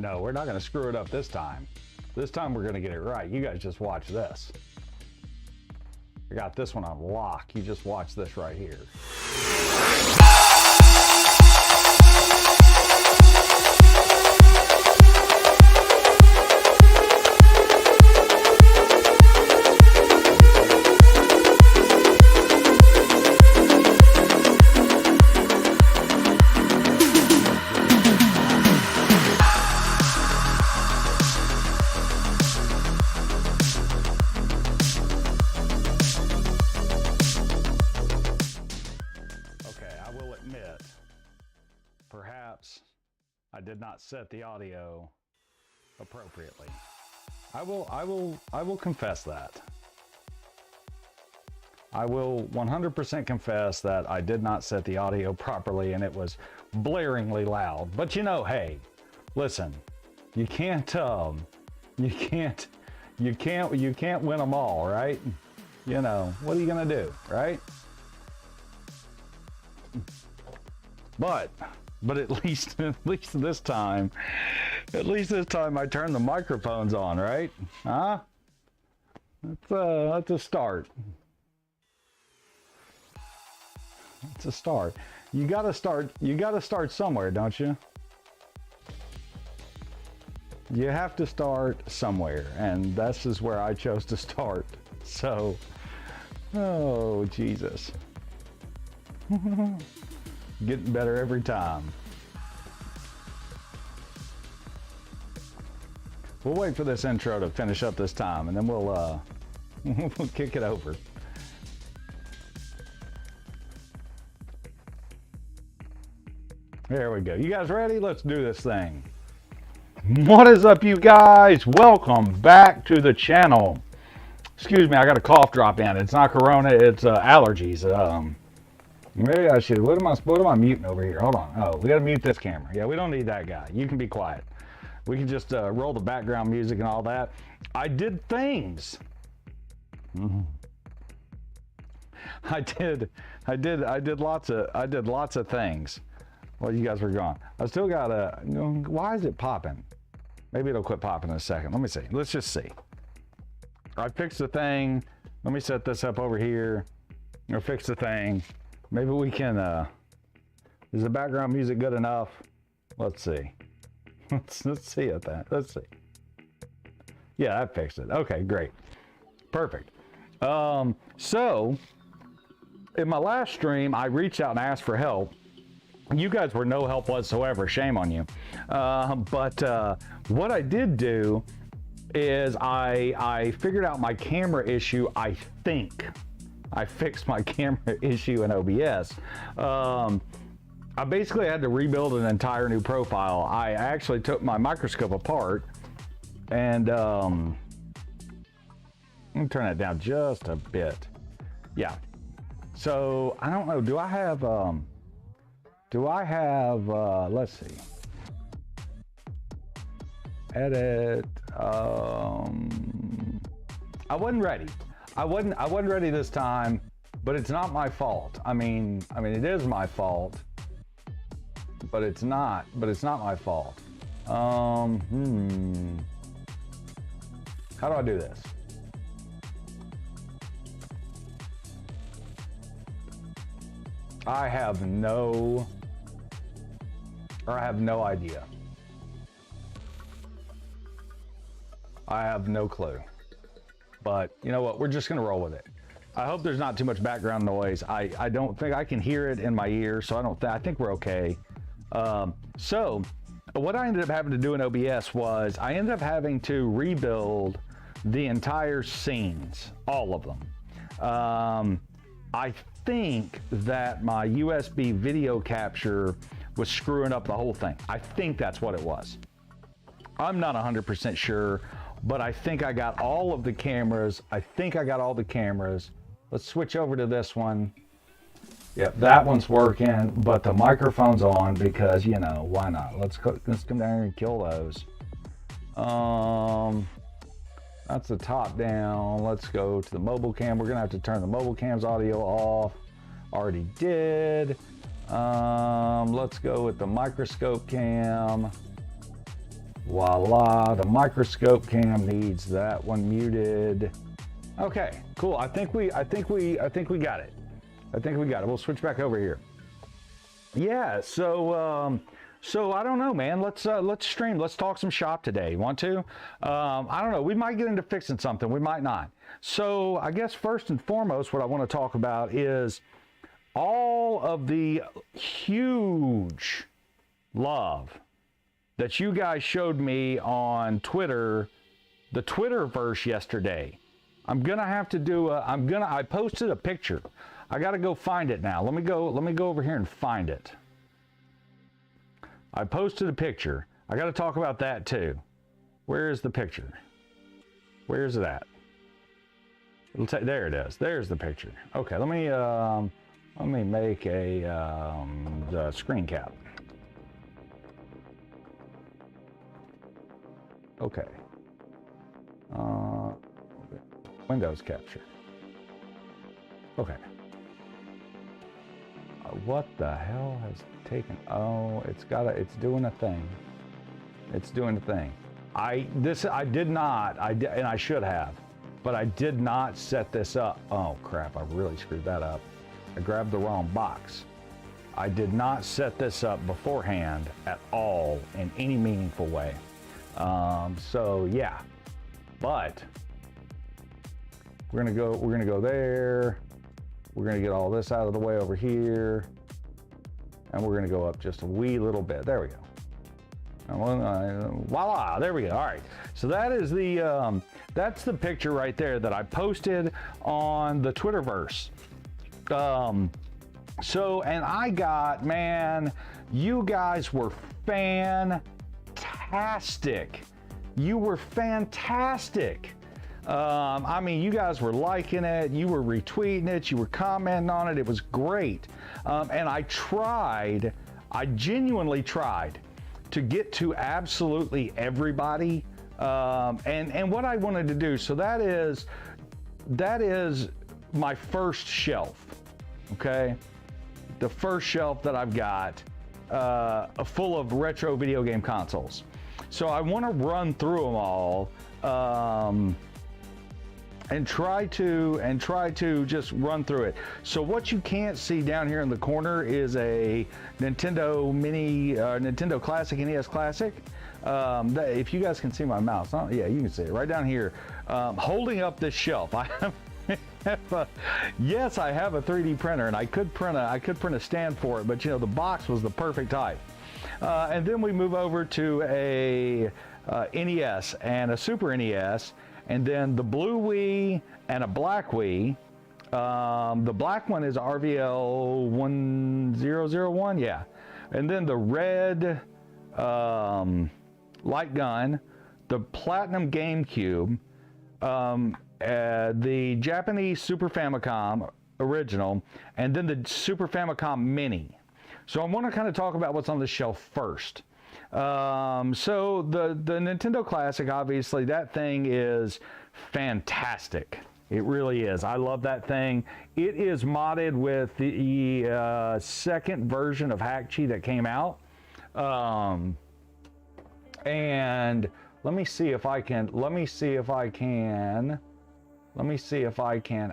No, we're not going to screw it up this time. This time we're going to get it right. You guys just watch this. I got this one on lock. You just watch this right here. Perhaps I did not set the audio appropriately. I will confess that. I will 100% confess that I did not set the audio properly and it was blaringly loud. But you know, hey, listen, you can't win them all, right? You know, what are you gonna do, right? But at least this time I turned the microphones on, right? Huh? That's a start. It's a start. You gotta start somewhere, don't you? You have to start somewhere, and this is where I chose to start. So, oh Jesus. Getting better every time. We'll wait for this intro to finish up this time, and then we'll kick it over. There we go. You guys ready? Let's do this thing. What is up, you guys? Welcome back to the channel. Excuse me, I got a cough drop in. It's not corona, it's allergies. Maybe I should. What am I muting over here? Hold on. Oh, we gotta mute this camera. Yeah, we don't need that guy. You can be quiet. We can just roll the background music and all that. I did things. I did lots of things. Well, you guys were gone. I still got a. Why is it popping? Maybe it'll quit popping in a second. Let me see. Let's just see. I fixed the thing. Let me set this up over here. Or fix the thing. Maybe we can, is the background music good enough? Let's see. Let's see at that. Let's see. Yeah, that fixed it. Okay, great. Perfect. So, in my last stream, I reached out and asked for help. You guys were no help whatsoever. Shame on you. But what I did do is I figured out my camera issue, I think. I fixed my camera issue in OBS. I basically had to rebuild an entire new profile. I actually took my microscope apart and let me turn it down just a bit. Yeah. So I don't know. Do I have? Let's see. Edit. I wasn't ready. I wasn't ready this time, but it's not my fault. I mean, it is my fault, but it's not my fault. How do I do this? I have no idea. I have no clue. But you know what? We're just gonna roll with it. I hope there's not too much background noise. I don't think I can hear it in my ear, so I think we're okay. So what I ended up having to do in OBS was I ended up having to rebuild the entire scenes, all of them. I think that my USB video capture was screwing up the whole thing. I think that's what it was. I'm not 100% sure. But I think I got all of the cameras. Let's switch over to this one. Yep, that one's working, but the microphone's on because, you know, why not? Let's come down here and kill those. That's the top down. Let's go to the mobile cam. We're gonna have to turn the mobile cam's audio off. Already did. Let's go with the microscope cam. Voila, the microscope cam needs that one muted. Okay, cool. I think we got it. I think we got it. We'll switch back over here. Yeah, so I don't know, man. Let's stream. Let's talk some shop today. Want to? I don't know. We might get into fixing something. We might not. So I guess first and foremost, what I want to talk about is all of the huge love that you guys showed me on Twitter, the Twitterverse yesterday. I'm gonna have to do I posted a picture. I gotta go find it now. Let me go over here and find it. I posted a picture. I gotta talk about that too. Where is the picture? Where is it at? There it is. There's the picture. Okay, let me make the screen cap. Okay. Windows capture. Okay. What the hell has taken? Oh, it's doing a thing. It's doing a thing. I should have, but I did not set this up. Oh crap, I really screwed that up. I grabbed the wrong box. I did not set this up beforehand at all in any meaningful way. So yeah, but we're gonna go there. We're gonna get all this out of the way over here, and we're gonna go up just a wee little bit. There we go. Voila, there we go. All right, so that is that's the picture right there that I posted on the Twitterverse. So, and I got, man, you guys were fantastic. You were fantastic. I mean, you guys were liking it, you were retweeting it, you were commenting on it. It was great. And I genuinely tried to get to absolutely everybody. And what I wanted to do, so that is my first shelf, okay? The first shelf that I've got full of retro video game consoles. So I want to run through them all and try to just run through it. So what you can't see down here in the corner is a Nintendo Mini, Nintendo Classic, NES Classic. If you guys can see my mouse, yeah, you can see it right down here, holding up this shelf. Yes, I have a 3D printer, and I could print a stand for it, but you know, the box was the perfect height. And then we move over to a NES and a Super NES, and then the blue Wii and a black Wii. The black one is RVL 1001, yeah. And then the red light gun, the Platinum GameCube, the Japanese Super Famicom original, and then the Super Famicom Mini. So I want to kind of talk about what's on the shelf first. So the Nintendo Classic, obviously, that thing is fantastic. It really is. I love that thing. It is modded with the second version of Hakchi that came out. And let me see if I can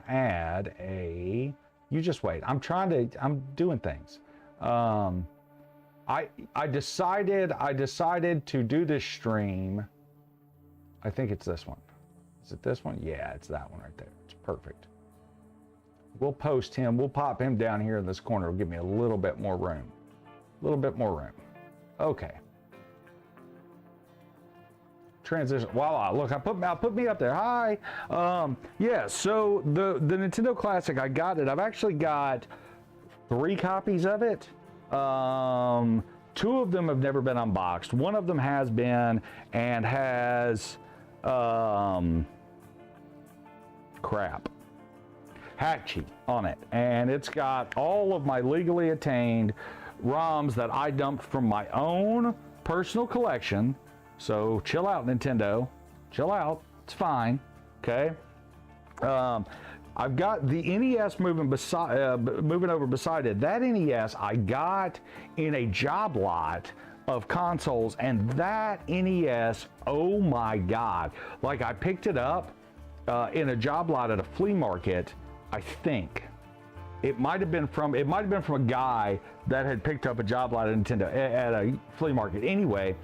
add a, you just wait. I'm doing things. I decided to do this stream. I think it's this one. Is it this one? Yeah, it's that one right there. It's perfect. We'll post him. We'll pop him down here in this corner. It'll give me a little bit more room. Okay. Transition. Voila! Look, I put me up there. Hi. Yeah. So the Nintendo Classic, I got it. I've actually got 3 copies of it. 2 of them have never been unboxed. One of them has been and has Hakchi on it, and it's got all of my legally attained ROMs that I dumped from my own personal collection. So chill out, Nintendo. Chill out. It's fine. Okay. I've got the NES moving over beside it. That NES I got in a job lot of consoles, and that NES, oh my God. Like, I picked it up in a job lot at a flea market, I think. It might have been from a guy that had picked up a job lot at Nintendo at a flea market. Anyway,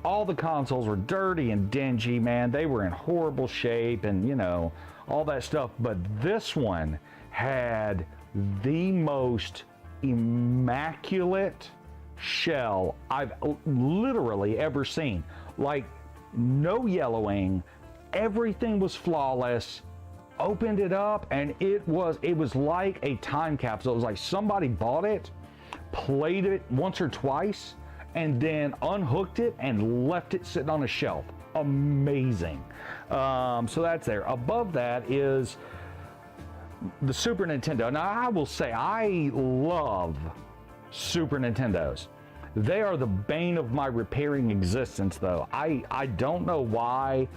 all the consoles were dirty and dingy, man. They were in horrible shape and, you know, all that stuff. But this one had the most immaculate shell I've literally ever seen. Like, no yellowing, everything was flawless. Opened it up and it was like a time capsule. It was like somebody bought it, played it once or twice, and then unhooked it and left it sitting on a shelf. Amazing. So that's there. Above that is the Super Nintendo. Now, I will say I love Super Nintendos. They are the bane of my repairing existence, though. I don't know why.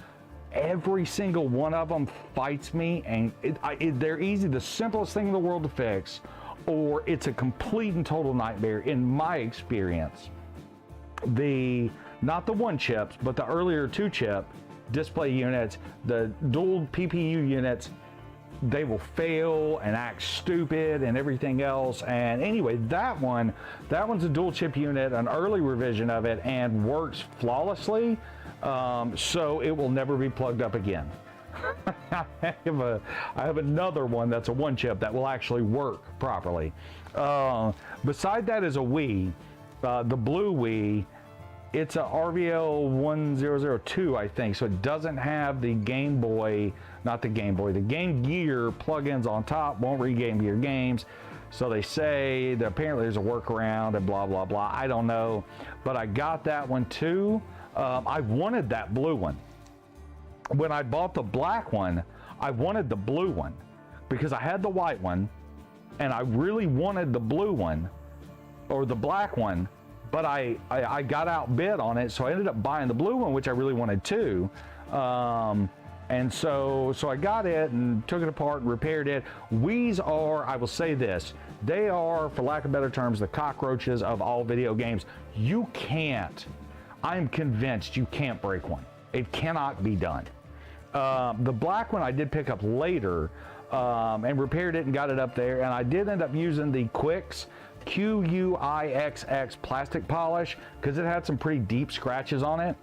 Every single one of them fights me, and they're easy, the simplest thing in the world to fix, or it's a complete and total nightmare in my experience. Not the one chips, but the earlier 2-chip display units, the dual PPU units, they will fail and act stupid and everything else. And anyway, that one's a dual chip unit, an early revision of it, and works flawlessly. So it will never be plugged up again. I have another one that's a 1-chip that will actually work properly. Beside that is a Wii, the blue Wii. It's a RVL 1002, I think, so it doesn't have the Game Boy, not the Game Boy, the Game Gear plugins on top, won't read Game Gear games. So they say that apparently there's a workaround and blah, blah, blah. I don't know, but I got that one too. I wanted that blue one. When I bought the black one, I wanted the blue one because I had the white one and I really wanted the blue one or the black one, but I got outbid on it, so I ended up buying the blue one, which I really wanted too. And so I got it and took it apart and repaired it. Wii's are, I will say this, they are, for lack of better terms, the cockroaches of all video games. You can't, I'm convinced you can't break one. It cannot be done. The black one I did pick up later and repaired it and got it up there, and I did end up using the Quix QUIXX plastic polish because it had some pretty deep scratches on it.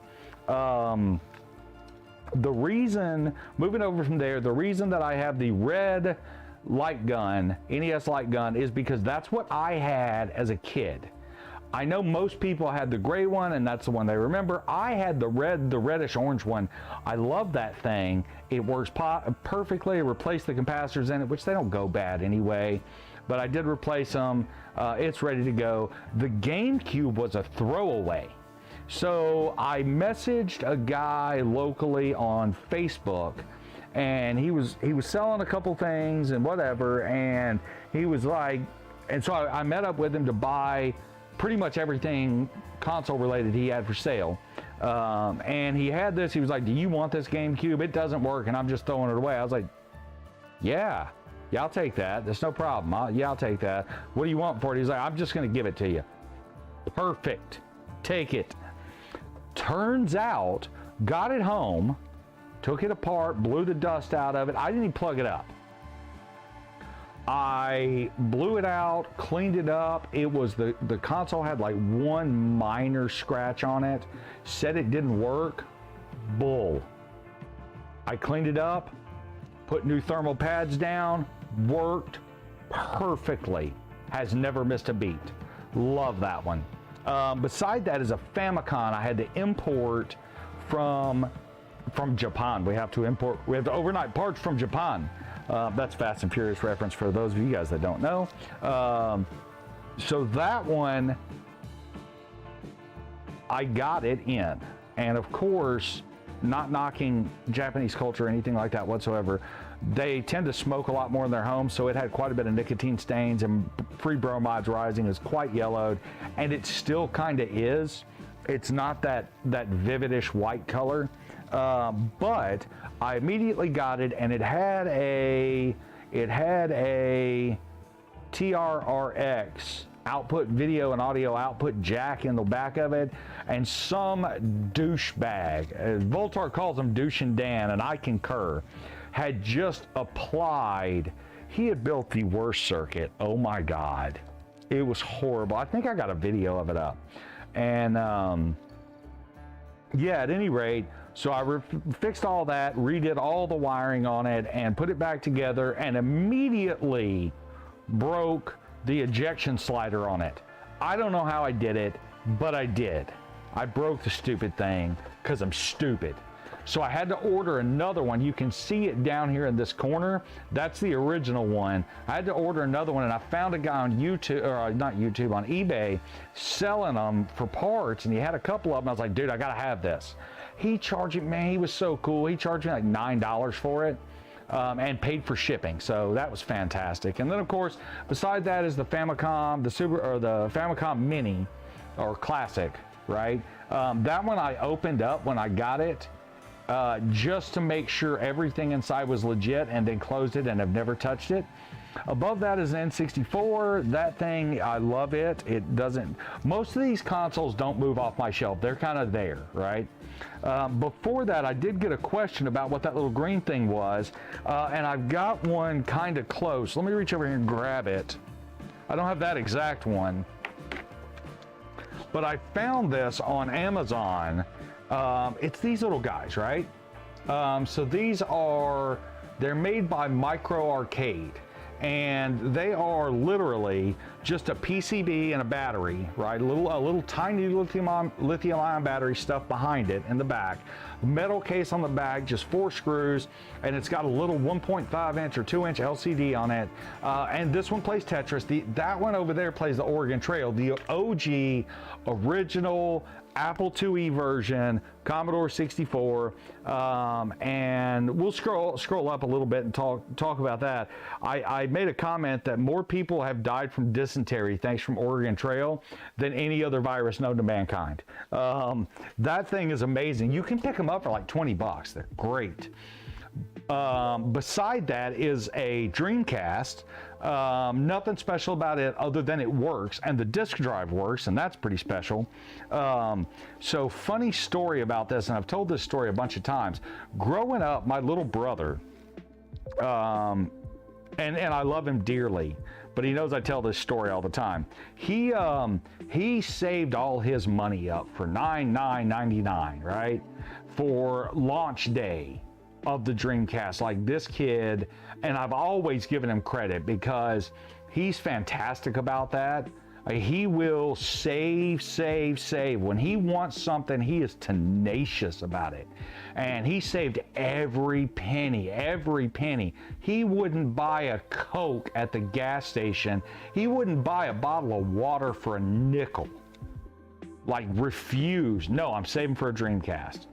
The reason, moving over from there, the reason that I have the red light gun, NES light gun, is because that's what I had as a kid. I know most people had the gray one and that's the one they remember. I had the reddish orange one. I love that thing. It works perfectly. I replaced the capacitors in it, which they don't go bad anyway, but I did replace them. It's ready to go. The GameCube was a throwaway. So I messaged a guy locally on Facebook, and he was selling a couple things and whatever, and he was like, and so I met up with him to buy pretty much everything console related he had for sale. And he had this, he was like, do you want this GameCube? It doesn't work and I'm just throwing it away. I was like, yeah, I'll take that. There's no problem. I'll take that. What do you want for it? He's like, I'm just going to give it to you. Perfect. Take it. Turns out, got it home, took it apart, blew the dust out of it. I didn't even plug it up. I blew it out, cleaned it up. It was the console had like one minor scratch on it. Said it didn't work. Bull. I cleaned it up, put new thermal pads down, worked perfectly. Has never missed a beat. Love that one. Beside that is a Famicom I had to import from Japan. We have to overnight parts from Japan. That's Fast and Furious reference for those of you guys that don't know. So that one, I got it in. And of course, not knocking Japanese culture or anything like that whatsoever, they tend to smoke a lot more in their homes, so it had quite a bit of nicotine stains and free bromides rising. It's quite yellowed, and it still kind of is. It's not that vividish white color, but I immediately got it, and it had a TRRX output, video and audio output jack in the back of it, and some douchebag, Voltar calls him Douche and Dan, and I concur, had just applied. He had built the worst circuit. Oh my God. It was horrible. I think I got a video of it up. And yeah, at any rate, so I fixed all that, redid all the wiring on it, and put it back together, and immediately broke the ejection slider on it. I don't know how I did it, but I did. I broke the stupid thing because I'm stupid. So I had to order another one. You can see it down here in this corner. That's the original one. I had to order another one, and I found a guy on YouTube, or not YouTube, on eBay, selling them for parts, and he had a couple of them. I was like, dude, I gotta have this. He charged me, man, he was so cool. He charged me like $9 for it. And paid for shipping, so that was fantastic. And then, of course, beside that is the Famicom, the Famicom Mini, or Classic, right? That one I opened up when I got it, just to make sure everything inside was legit, and then closed it and have never touched it. Above that is an N64. That thing, I love it. It doesn't, most of these consoles don't move off my shelf. They're kind of there, right? Before that, I did get a question about what that little green thing was, and I've got one kind of close. Let me reach over here and grab it. I don't have that exact one, but I found this on Amazon. It's these little guys, right? So these are, they're made by Micro Arcade, and they are literally just a PCB and a battery, right? A little tiny lithium-ion battery stuff behind it in the back. Metal case on the back, just 4 screws, and it's got a little 1.5 inch or 2 inch LCD on it. And this one plays Tetris. That one over there plays the Oregon Trail, the OG original Apple IIe version, Commodore 64, and we'll scroll up a little bit and talk about that. I made a comment that more people have died from dysentery thanks from Oregon Trail than any other virus known to mankind. That thing is amazing. You can pick them up for like 20 bucks. They're great. Beside that is a Dreamcast. Nothing special about it other than it works, and the disk drive works, and that's pretty special. So funny story about this, and I've told this story a bunch of times. Growing up, my little brother, and I love him dearly, but he knows I tell this story all the time. He saved all his money up for $9.99, right, for launch day of the Dreamcast. Like, this kid, and I've always given him credit because he's fantastic about that. He will save. When he wants something, he is tenacious about it. And he saved every penny. He wouldn't buy a Coke at the gas station. He wouldn't buy a bottle of water for a nickel. Like, refused. No, I'm saving for a Dreamcast.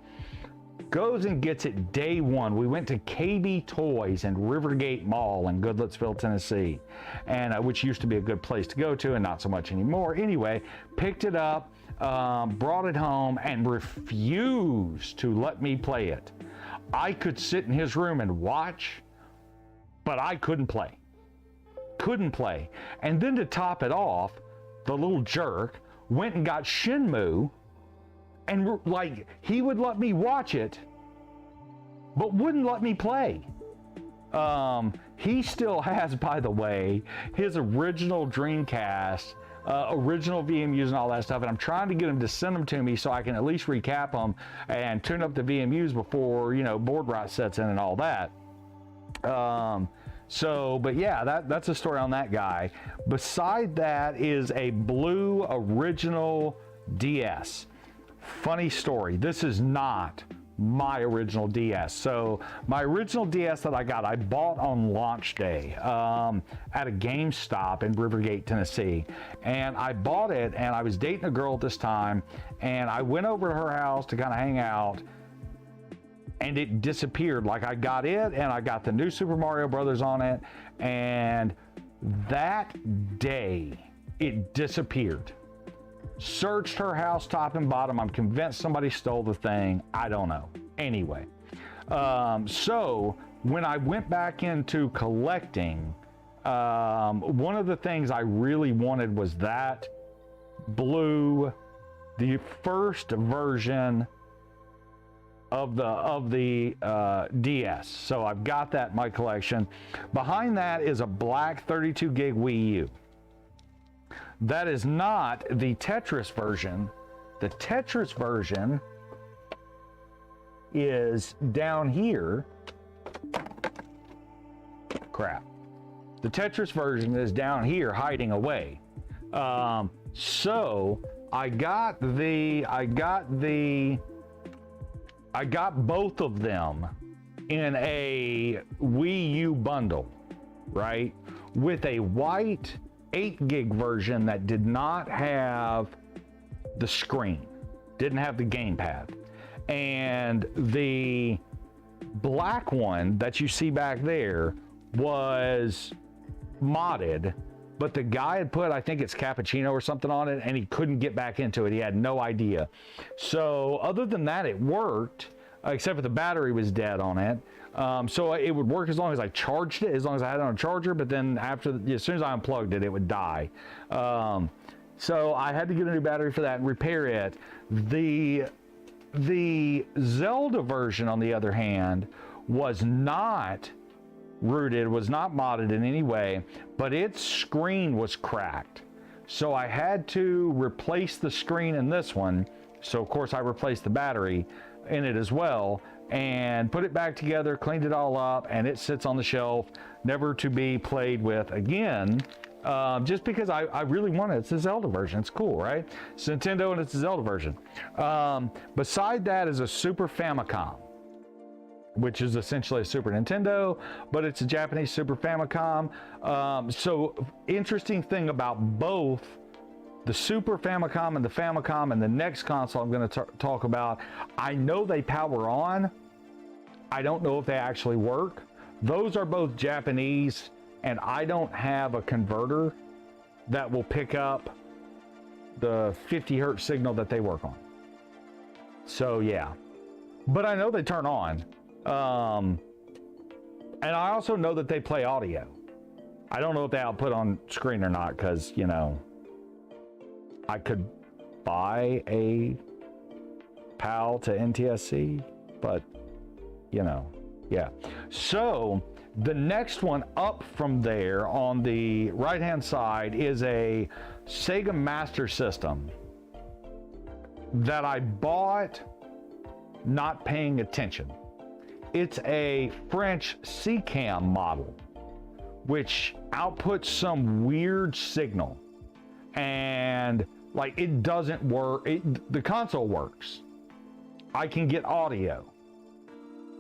Goes and gets it day one. We went to KB Toys in Rivergate Mall in Goodlettsville, Tennessee, and which used to be a good place to go to and not so much anymore. Anyway, picked it up, brought it home, and refused to let me play it. I could sit in his room and watch, but I couldn't play. And then to top it off, the little jerk went and got Shenmue, and like, he would let me watch it, but wouldn't let me play. He still has, by the way, his original Dreamcast, original VMUs and all that stuff, and I'm trying to get him to send them to me so I can at least recap them and tune up the VMUs before, you know, board rot sets in and all that. But yeah, that's a story on that guy. Beside that is a blue original DS. Funny story, this is not my original DS. So my original DS that I bought on launch day at a GameStop in Rivergate, Tennessee. And I bought it, and I was dating a girl at this time, and I went over to her house to kind of hang out, and it disappeared. Like, I got it, and I got the new Super Mario Brothers on it, and that day it disappeared. Searched her house top and bottom. I'm convinced somebody stole the thing. I don't know. Anyway, so when I went back into collecting, One of the things I really wanted was that blue, the first version of the DS. So I've got that in my collection. Behind that is a black 32 gig Wii U. That is not the Tetris version. The Tetris version is down here. Crap. The Tetris version is down here hiding away. So I got both of them in a Wii U bundle, right? With a white 8 gig version that did not have the screen, didn't have the gamepad. And the black one that you see back there was modded, but the guy had put, I think it's cappuccino or something on it, and he couldn't get back into it. He had no idea. So other than that, it worked, except for the battery was dead on it. So it would work as long as I charged it, as long as I had it on a charger, but then as soon as I unplugged it, it would die. So I had to get a new battery for that and repair it. The Zelda version, on the other hand, was not rooted, was not modded in any way, but its screen was cracked. So I had to replace the screen in this one. So of course I replaced the battery in it as well and put it back together, cleaned it all up, and it sits on the shelf, never to be played with again. Just because I really want it. It's a Zelda version. It's cool, right? It's Nintendo and it's a Zelda version. Beside that is a Super Famicom, which is essentially a Super Nintendo, but it's a Japanese Super Famicom. So interesting thing about both the Super Famicom and the next console I'm going to talk about, I know they power on. I don't know if they actually work. Those are both Japanese, and I don't have a converter that will pick up the 50 hertz signal that they work on. So yeah, but I know they turn on. And I also know that they play audio. I don't know if they output on screen or not, because, you know, I could buy a PAL to NTSC, but, you know, yeah. So the next one up from there on the right-hand side is a Sega Master System that I bought not paying attention. It's a French CCAM model, which outputs some weird signal, and like it doesn't work. The console works. I can get audio,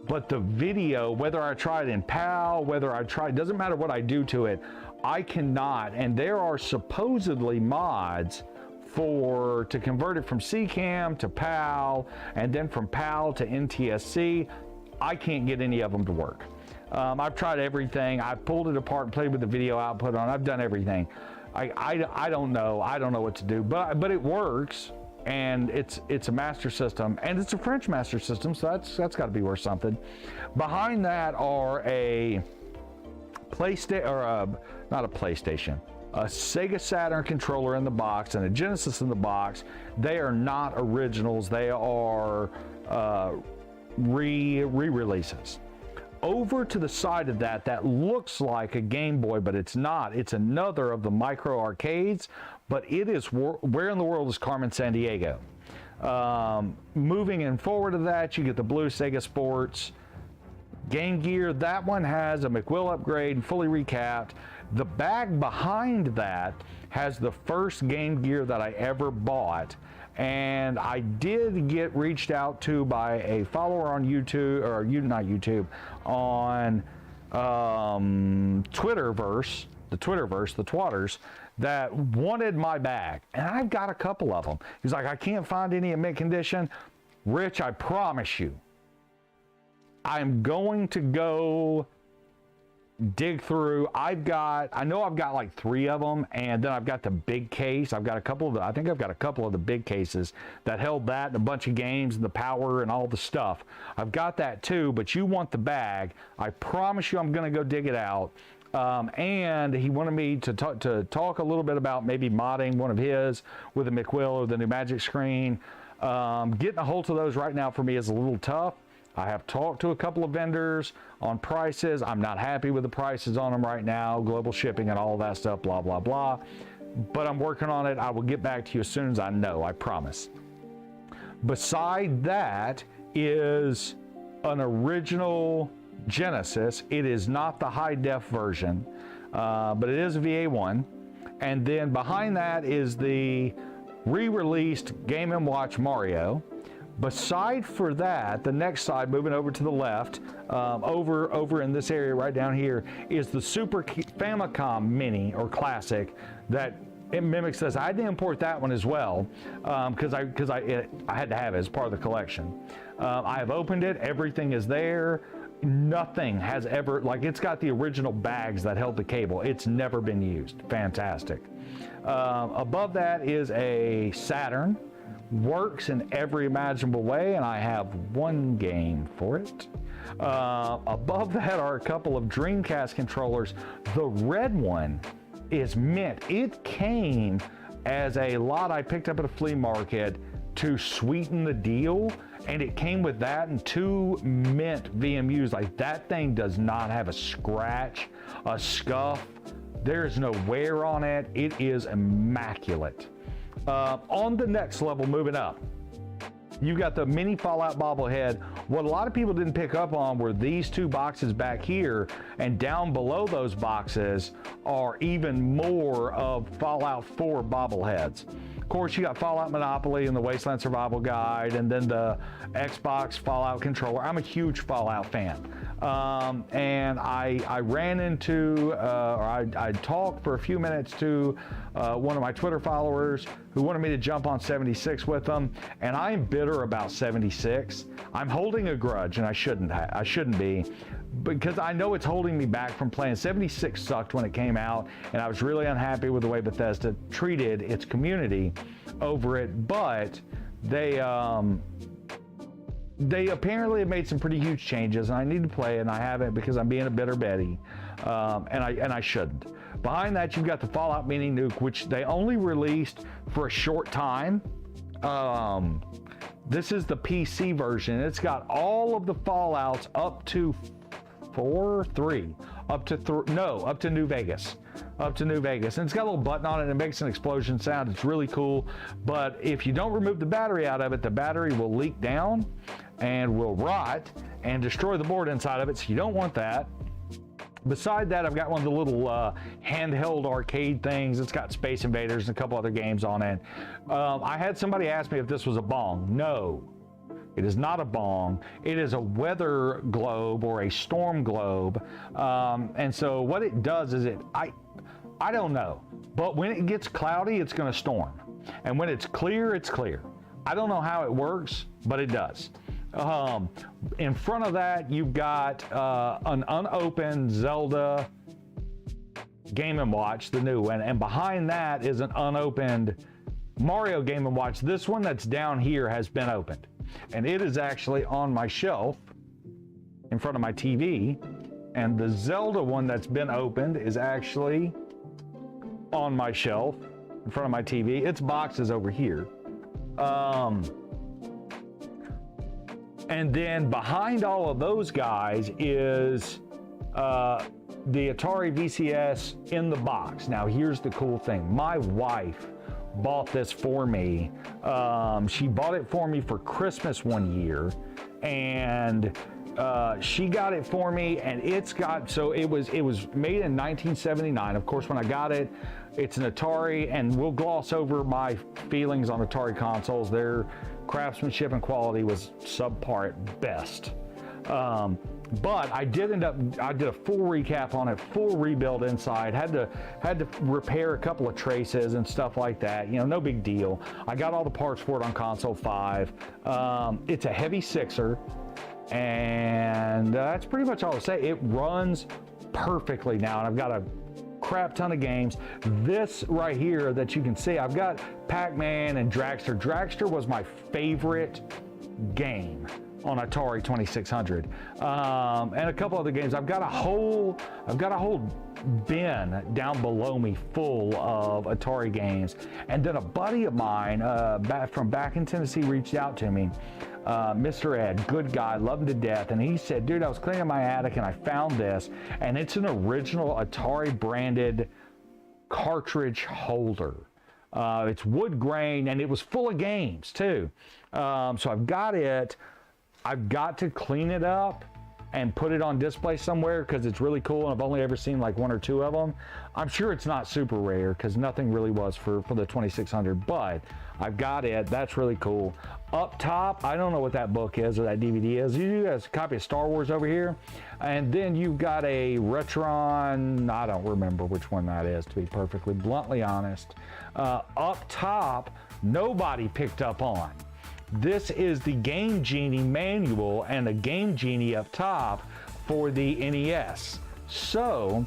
but the video, whether I try it in PAL, doesn't matter what I do to it, I cannot. And there are supposedly mods to convert it from CCAM to PAL, and then from PAL to NTSC. I can't get any of them to work. I've tried everything. I've pulled it apart and played with the video output on. I've done everything. I don't know. I don't know what to do, but it works, and it's a master system, and it's a French master system, so that's got to be worth something. Behind that are a PlayStation, or not a PlayStation, a Sega Saturn controller in the box and a Genesis in the box. They are not originals. They are re-releases. Over to the side of that looks like a Game Boy, but it's not. It's another of the micro arcades, but it is where in the world is Carmen Sandiego? Moving in forward of that, you get the blue Sega Sports Game Gear. That one has a McWill upgrade, fully recapped. The bag behind that has the first Game Gear that I ever bought. And I did get reached out to by a follower on YouTube, or not YouTube, on Twitterverse, the Twatters, that wanted my bag. And I've got a couple of them. He's like, I can't find any in mint condition. Rich, I promise you, I'm going to go dig through. I know I've got like 3 of them, and then I've got the big case. I've got a couple of I think I've got a couple of the big cases that held that and a bunch of games and the power and all the stuff. I've got that too, but you want the bag. I promise you I'm going to go dig it out. And he wanted me to talk a little bit about maybe modding one of his with a McWill or the new Magic screen. Getting a hold of those right now for me is a little tough. I have talked to a couple of vendors on prices. I'm not happy with the prices on them right now, global shipping and all that stuff, blah, blah, blah. But I'm working on it. I will get back to you as soon as I know, I promise. Beside that is an original Genesis. It is not the high def version, but it is a VA1. And then behind that is the re-released Game & Watch Mario. Beside for that, the next side, moving over to the left, over in this area right down here, is the Super Famicom Mini or Classic that it mimics this. I had to import that one as well because I had to have it as part of the collection. I have opened it. Everything is there. Nothing has ever, like, it's got the original bags that held the cable. It's never been used. Fantastic. Above that is a Saturn. Works in every imaginable way, and I have 1 game for it. Above that are a couple of Dreamcast controllers. The red one is mint. It came as a lot I picked up at a flea market to sweeten the deal, and it came with that and 2 mint VMUs. Like, that thing does not have a scratch, a scuff. There's no wear on it. It is immaculate. On the next level, moving up, you got the mini Fallout bobblehead. What a lot of people didn't pick up on were these 2 boxes back here, and down below those boxes are even more of Fallout 4 bobbleheads. Of course, you got Fallout Monopoly and the Wasteland Survival Guide, and then the Xbox Fallout controller. I'm a huge Fallout fan. And I ran into, or I talked for a few minutes to one of my Twitter followers who wanted me to jump on 76 with them, and I'm bitter about 76. I'm holding a grudge, and I shouldn't be, because I know it's holding me back from playing. 76 sucked when it came out, and I was really unhappy with the way Bethesda treated its community over it, but they apparently have made some pretty huge changes, and I need to play it, and I haven't because I'm being a bitter Betty, and I shouldn't. Behind that, you've got the Fallout Mini Nuke, which they only released for a short time. This is the PC version. It's got all of the Fallouts up to up to New Vegas. Up to New Vegas. And it's got a little button on it and it makes an explosion sound. It's really cool. But if you don't remove the battery out of it, the battery will leak down and will rot and destroy the board inside of it. So you don't want that. Beside that, I've got one of the little handheld arcade things. It's got Space Invaders and a couple other games on it. I had somebody ask me if this was a bong. No, it is not a bong. It is a weather globe or a storm globe. And so what it does is I don't know, but when it gets cloudy, it's going to storm. And when it's clear, it's clear. I don't know how it works, but it does. In front of that, you've got an unopened Zelda Game & Watch, the new one, and behind that is an unopened Mario Game & Watch. This one that's down here has been opened, and it is actually on my shelf in front of my TV, and the Zelda one that's been opened is actually on my shelf in front of my TV. Its box is over here. And then behind all of those guys is the Atari VCS in the box. Now, here's the cool thing. My wife bought this for me. She bought it for me for Christmas one year, and she got it for me, and it's got, so it was made in 1979. Of course, when I got it, it's an Atari, and we'll gloss over my feelings on Atari consoles. Their craftsmanship and quality was subpar at best. But I did a full recap on it, full rebuild inside, had to repair a couple of traces and stuff like that. You know, no big deal. I got all the parts for it on console 5. It's a heavy 6er, and that's pretty much all I'll say. It runs perfectly now, and I've got a crap ton of games. This right here that you can see, I've got Pac-Man and Dragster. Dragster was my favorite game on Atari 2600, and a couple other games. I've got a whole bin down below me full of Atari games. And then a buddy of mine from back in Tennessee reached out to me, Mr. Ed, good guy, love him to death, and he said, dude, I was cleaning my attic and I found this, and it's an original Atari branded cartridge holder. It's wood grain, and it was full of games too. So I've got it. I've got to clean it up and put it on display somewhere because it's really cool, and I've only ever seen like 1 or 2 of them. I'm sure it's not super rare because nothing really was for the 2600, but I've got it. That's really cool. Up top, I don't know what that book is or that DVD is. You got a copy of Star Wars over here, and then you've got a Retron, I don't remember which one that is, to be perfectly bluntly honest. Up top, nobody picked up on. This is the Game Genie manual and a Game Genie up top for the NES. So,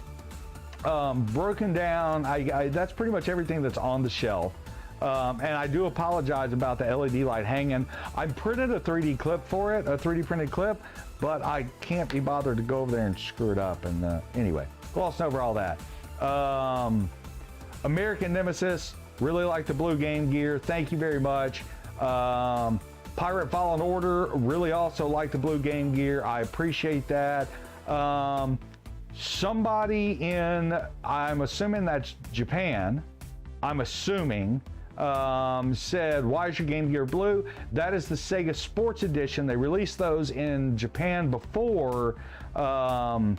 broken down, that's pretty much everything that's on the shelf. And I do apologize about the LED light hanging. I printed a 3D clip for it, a 3D printed clip, but I can't be bothered to go over there and screw it up. And anyway, glossing over all that. American Nemesis, really like the blue Game Gear. Thank you very much. Pirate Fallen Order, really also like the blue Game Gear. I appreciate that. Somebody in, I'm assuming that's Japan, I'm assuming, said, why is your Game Gear blue? That is the Sega Sports Edition. They released those in Japan before, why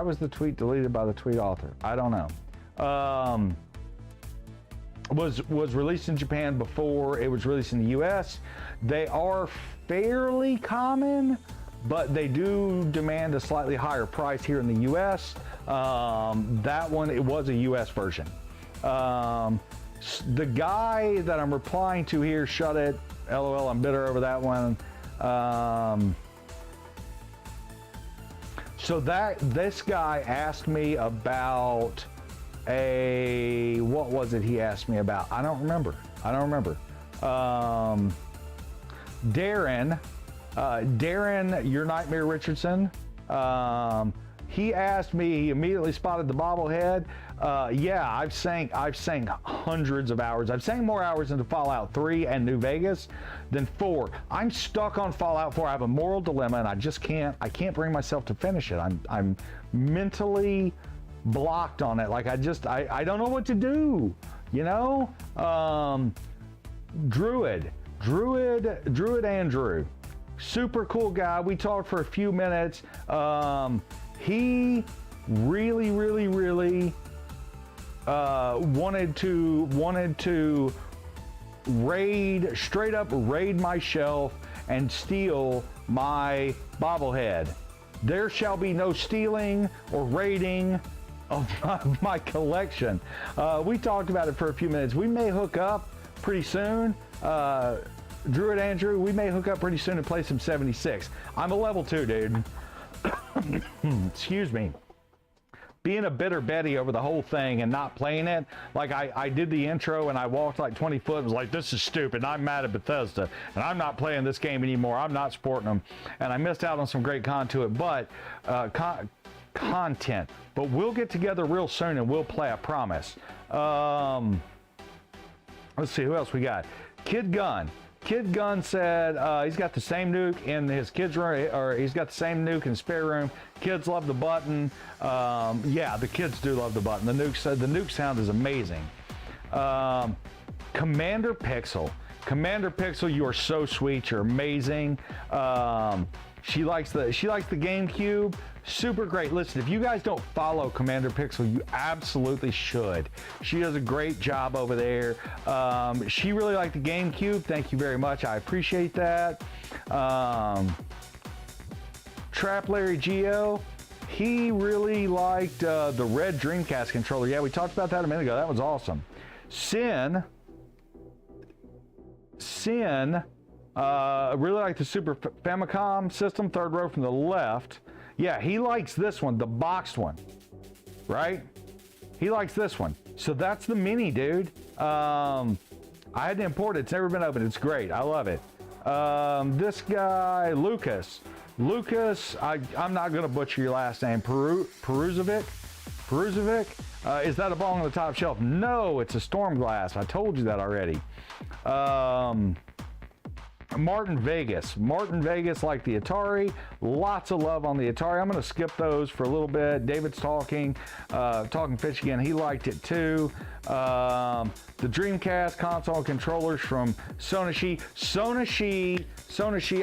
was the tweet deleted by the tweet author? I don't know. Was released in Japan before it was released in the US. They are fairly common, but they do demand a slightly higher price here in the US. That one, it was a US version. The guy that I'm replying to here, shut it, LOL, I'm bitter over that one. So this guy asked me about what was it he asked me about? I don't remember. Darren, Your Nightmare Richardson, he asked me, he immediately spotted the bobblehead. Yeah, I've sang hundreds of hours. I've sang more hours into Fallout 3 and New Vegas than 4. I'm stuck on Fallout 4. I have a moral dilemma, and I can't bring myself to finish it. I'm mentally blocked on it. Like I don't know what to do, you know? Druid Andrew, super cool guy. We talked for a few minutes. He really wanted to straight up raid my shelf and steal my bobblehead. There shall be no stealing or raiding of my collection. We talked about it for a few minutes. We may hook up pretty soon. Druid Andrew, we may hook up pretty soon and play some 76. I'm a level 2, dude. Excuse me. Being a bitter Betty over the whole thing and not playing it, like I did the intro and I walked like 20 foot and was like, this is stupid. I'm mad at Bethesda and I'm not playing this game anymore. I'm not supporting them. And I missed out on some great content, but we'll get together real soon and we'll play, I promise. Let's see, who else we got? Kid Gun said he's got the same nuke in his kids' room, or he's got the same nuke in his spare room. Kids love the button. Yeah, the kids do love the button. The nuke sound is amazing. Commander Pixel, you are so sweet. You're amazing. She likes the GameCube. Super great. Listen, if you guys don't follow Commander Pixel, you absolutely should. She does a great job over there. She really liked the GameCube. Thank you very much. I appreciate that. Trap Larry Geo, he really liked the red Dreamcast controller. Yeah, we talked about that a minute ago. That was awesome. Sin Really like the Super Famicom system, third row from the left. Yeah, he likes this one, the boxed one, right? He likes this one. So that's the mini, dude. I had to import it. It's never been opened. It's great. I love it. This guy, Lucas. Lucas, I'm not going to butcher your last name. Peruzovic? Is that a ball on the top shelf? No, it's a Storm Glass. I told you that already. Martin Vegas like the Atari. Lots of love on the Atari. I'm going to skip those for a little bit. David's talking fish again. He liked it too. The Dreamcast console controllers from Sonoshi.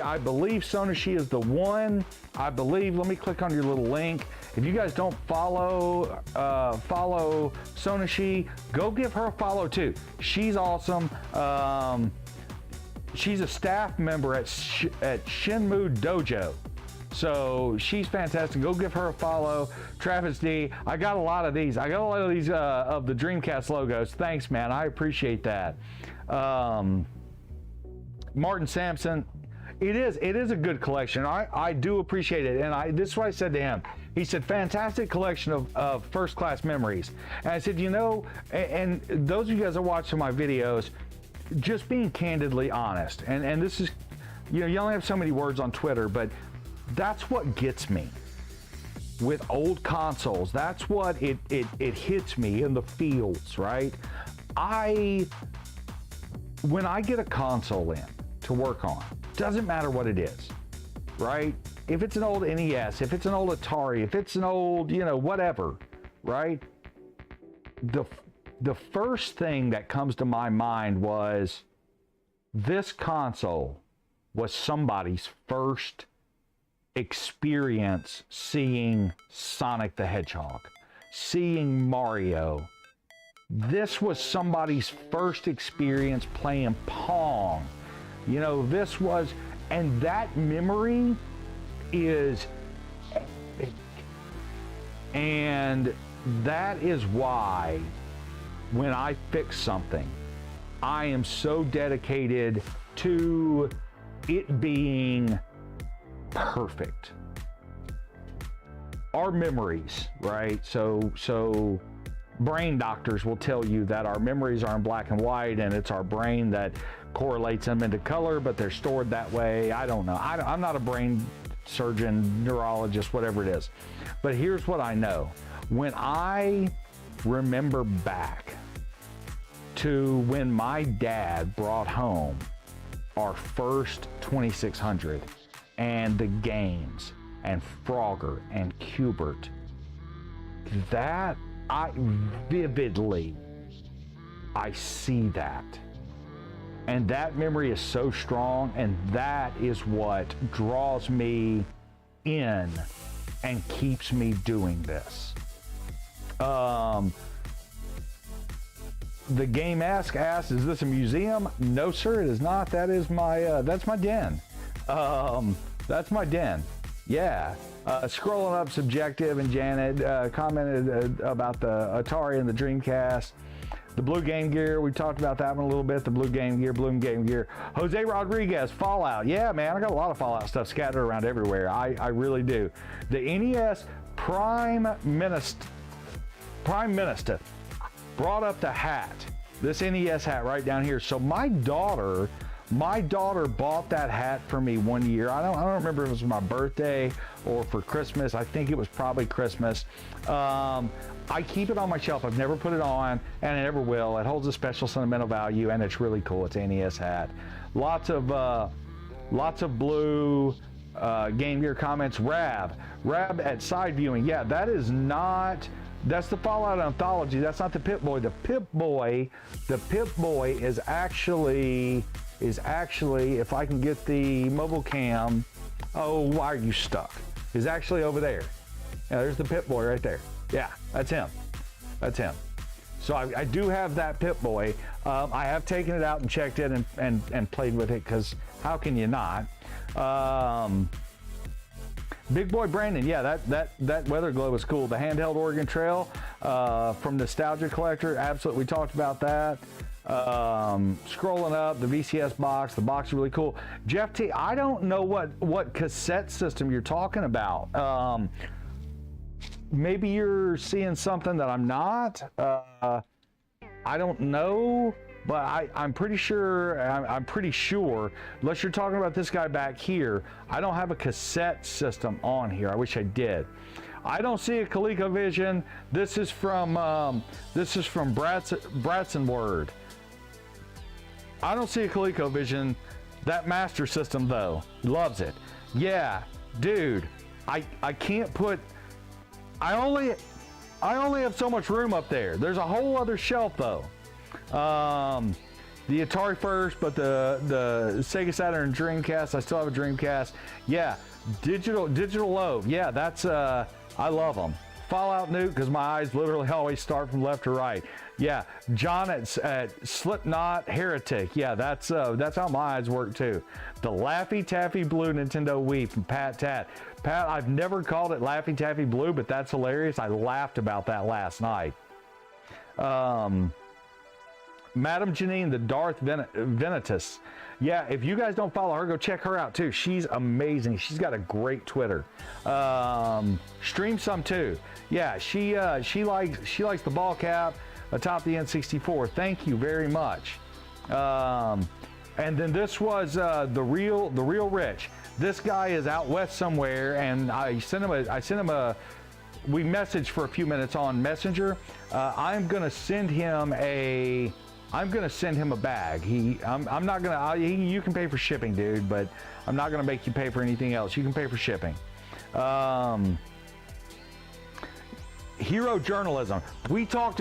I believe Sonoshi is the one. I believe. Let me click on your little link. If you guys don't follow Sonoshi, go give her a follow too. She's awesome. She's a staff member at Shenmue Dojo. So she's fantastic. Go give her a follow. Travis D. I got a lot of these. of the Dreamcast logos. Thanks, man. I appreciate that. Martin Sampson. It is a good collection. I do appreciate it. And this is what I said to him. He said, fantastic collection of first-class memories. And I said, you know, and those of you guys that watch some of my videos, just being candidly honest, and this is, you know, you only have so many words on Twitter, but that's what gets me with old consoles. That's what it hits me in the feels, right? When I get a console in to work on, doesn't matter what it is, right? If it's an old NES, if it's an old Atari, if it's an old, you know, whatever, right? The first thing that comes to my mind was this console was somebody's first experience seeing Sonic the Hedgehog, seeing Mario. This was somebody's first experience playing Pong. You know, this was, and that memory is epic. And that is why when I fix something, I am so dedicated to it being perfect. Our memories, right? So brain doctors will tell you that our memories are in black and white, and it's our brain that correlates them into color, but they're stored that way. I don't know. I'm not a brain surgeon, neurologist, whatever it is. But here's what I know. When I remember back to when my dad brought home our first 2600 and the games and Frogger and Cubert, that I see that. And that memory is so strong, and that is what draws me in and keeps me doing this. The Game Ask asks, is this a museum? No, sir, it is not. That is my, that's my den. That's my den. Yeah. Scrolling up, Subjective and Janet commented about the Atari and the Dreamcast. The Blue Game Gear, we talked about that one a little bit. The Blue Game Gear. Jose Rodriguez, Fallout. Yeah, man, I got a lot of Fallout stuff scattered around everywhere. I really do. The NES Prime Minister brought up the hat. This NES hat right down here. So my daughter bought that hat for me one year. I don't remember if it was my birthday or for Christmas. I think it was probably Christmas. I keep it on my shelf. I've never put it on, and I never will. It holds a special sentimental value, and it's really cool. It's an NES hat. Lots of blue Game Gear comments. Rab at side viewing. Yeah, that's the Fallout Anthology. That's not the Pip-Boy. The Pip-Boy is actually, if I can get the mobile cam, oh, why are you stuck? Is actually over there. Yeah, there's the Pip-Boy right there. Yeah, that's him. So I do have that Pip-Boy. I have taken it out and checked it and played with it, because how can you not? Big Boy Brandon, yeah, that Weather Glow was cool. The handheld Oregon Trail from Nostalgia Collector, absolutely. We talked about that. Scrolling up, the VCS box, the box is really cool. Jeff T, I don't know what cassette system you're talking about. Maybe you're seeing something that I'm not. I don't know, but I'm pretty sure, unless you're talking about this guy back here, I don't have a cassette system on here. I wish I did. I don't see a ColecoVision. This is from Bratson Word. I don't see a ColecoVision. That Master System though, loves it. Yeah, dude, I can't put, I only have so much room up there. There's a whole other shelf though. The Atari first, but the Sega Saturn and Dreamcast, I still have a Dreamcast. Yeah, Digital Lobe. Yeah, that's, I love them. Fallout Nuke, because my eyes literally always start from left to right. Yeah, John at Slipknot Heretic. Yeah, that's how my eyes work too. The Laffy Taffy Blue Nintendo Wii from Pat Tat. Pat, I've never called it Laffy Taffy Blue, but that's hilarious. I laughed about that last night. Madam Janine, the Darth Venitus. Yeah, if you guys don't follow her, go check her out too. She's amazing. She's got a great Twitter. Stream some too. Yeah, she likes the ball cap atop the N64. Thank you very much. And then this was the real Rich. This guy is out west somewhere, and I sent him a. We messaged for a few minutes on Messenger. I'm gonna send him a bag. I'm not gonna. You can pay for shipping, dude, but I'm not gonna make you pay for anything else. You can pay for shipping. Hero Journalism. We talked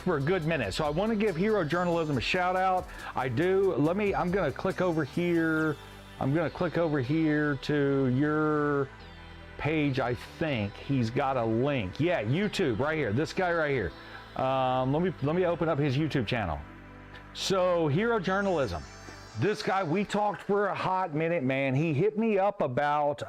for a good minute, so I want to give Hero Journalism a shout out. I do. I'm gonna click over here. I'm gonna click over here to your page. I think he's got a link. Yeah, YouTube right here. This guy right here. Let me open up his YouTube channel. So Hero Journalism. This guy, we talked for a hot minute, man. He hit me up about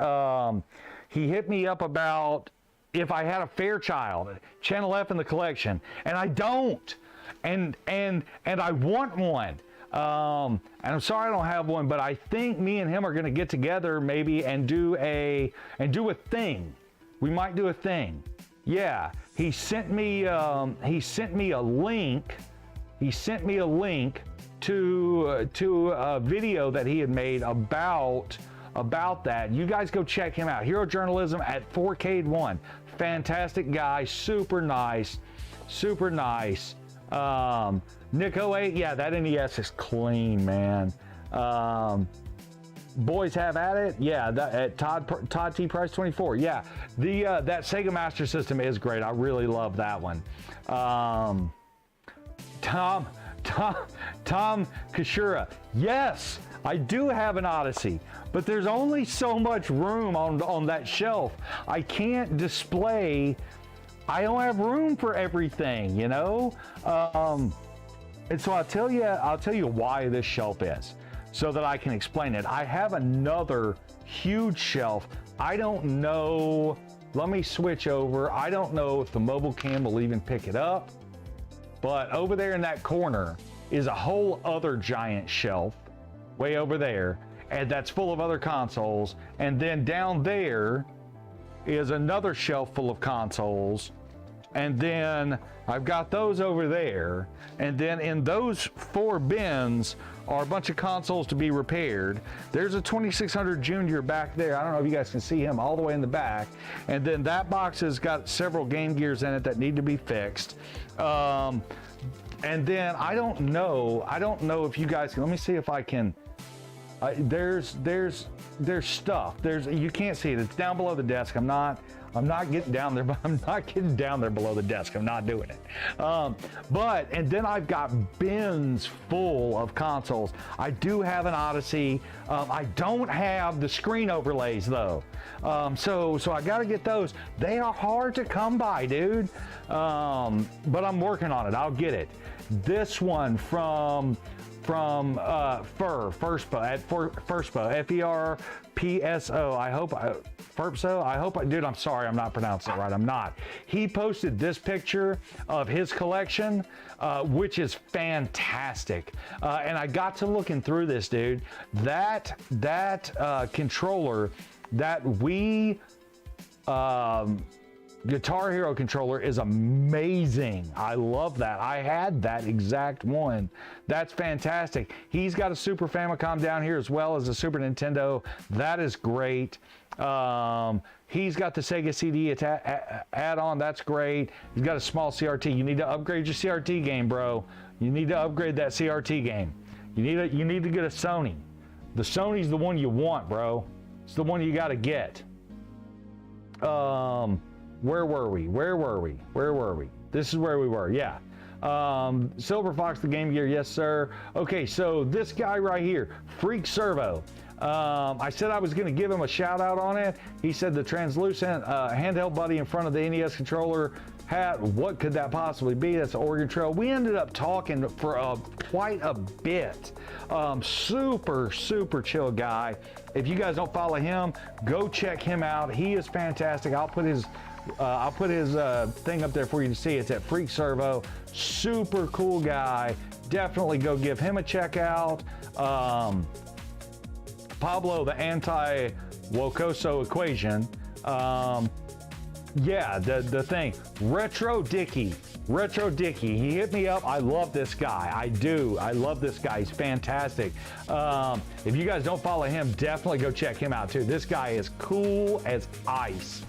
if I had a Fairchild, Channel F in the collection, and I don't, and I want one. And I'm sorry I don't have one, but I think me and him are going to get together maybe and do a thing. We might do a thing. Yeah, he sent me a link. He sent me a link to a video that he had made about that. You guys go check him out. Hero Journalism at 4K1. Fantastic guy, super nice, super nice. Nick 08, yeah, that NES is clean, man. Boys have at it, yeah. At Todd T Price 24, yeah. That Sega Master System is great. I really love that one. Tom Kashura, yes, I do have an Odyssey, but there's only so much room on that shelf. I can't display. I don't have room for everything, you know. And so I'll tell you why this shelf is, so that I can explain it. I have another huge shelf. I don't know. Let me switch over. I don't know if the mobile cam will even pick it up, but over there in that corner is a whole other giant shelf, way over there, and that's full of other consoles. And then down there is another shelf full of consoles. And then I've got those over there. And then in those 4 bins are a bunch of consoles to be repaired. There's a 2600 Junior back there. I don't know if you guys can see him all the way in the back. And then that box has got several Game Gears in it that need to be fixed. And then I don't know if you guys can, let me see if I can, there's stuff. You can't see it. It's down below the desk. I'm not getting down there, but I'm not getting down there below the desk. I'm not doing it. And then I've got bins full of consoles. I do have an Odyssey. I don't have the screen overlays though. So I got to get those. They are hard to come by, dude. But I'm working on it. I'll get it. This one from Ferspo at Ferspo, FERPSO. Perpso, I hope dude, I'm sorry, I'm not pronouncing it right. I'm not. He posted this picture of his collection, which is fantastic. And I got to looking through this, dude. That controller, that Wii Guitar Hero controller is amazing. I love that. I had that exact one. That's fantastic. He's got a Super Famicom down here as well as a Super Nintendo. That is great. He's got the Sega CD add-on. That's great. He's got a small CRT. You need to upgrade your CRT game, bro. You need to upgrade that CRT game. You need to get a Sony. The Sony's the one you want, bro. It's the one you got to get. Where were we? This is where we were, yeah. Silver Fox, the Game Gear, yes, sir. Okay, so this guy right here, Freak Servo. I said I was going to give him a shout out on it. He said the translucent handheld buddy in front of the NES controller hat. What could that possibly be? That's the Oregon Trail. We ended up talking for quite a bit. Super chill guy. If you guys don't follow him, go check him out. He is fantastic. I'll put his thing up there for you to see. It's at Freak Servo. Super cool guy. Definitely go give him a check out. Pablo, the anti-Wokoso equation. Yeah, the thing. Retro Dicky. He hit me up. I love this guy. I do. I love this guy. He's fantastic. If you guys don't follow him, definitely go check him out too. This guy is cool as ice.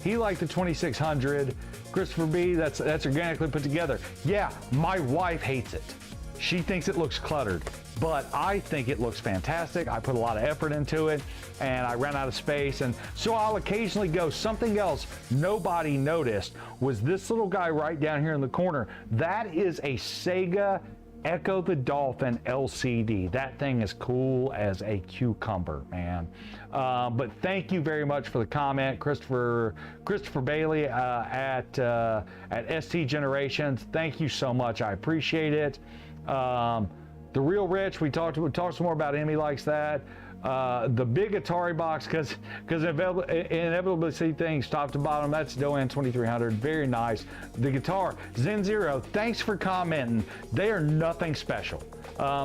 He liked the 2600. Christopher B, that's organically put together. Yeah, my wife hates it. She thinks it looks cluttered, but I think it looks fantastic. I put a lot of effort into it, and I ran out of space, and so I'll occasionally go. Something else nobody noticed was this little guy right down here in the corner. That is a Sega Echo the Dolphin LCD. That thing is cool as a cucumber, man. But thank you very much for the comment, Christopher Bailey at ST Generations. Thank you so much. I appreciate it. The Real Rich, we talked some more about him. He likes that. The big Atari box, because inevitably see things top to bottom. That's Doan 2300. Very nice. The guitar, Zen Zero. Thanks for commenting. They are nothing special.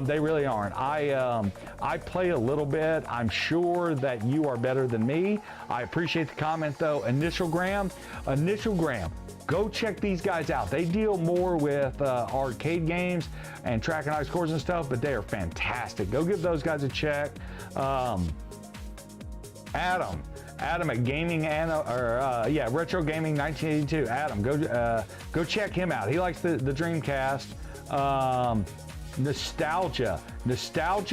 They really aren't. I play a little bit. I'm sure that you are better than me. I appreciate the comment though. Initial Gram. Go check these guys out. They deal more with arcade games and track and ice cores and stuff, but they are fantastic. Go give those guys a check. Adam at Gaming Retro Gaming 1982. Adam, go check him out. He likes the Dreamcast. Nostalgia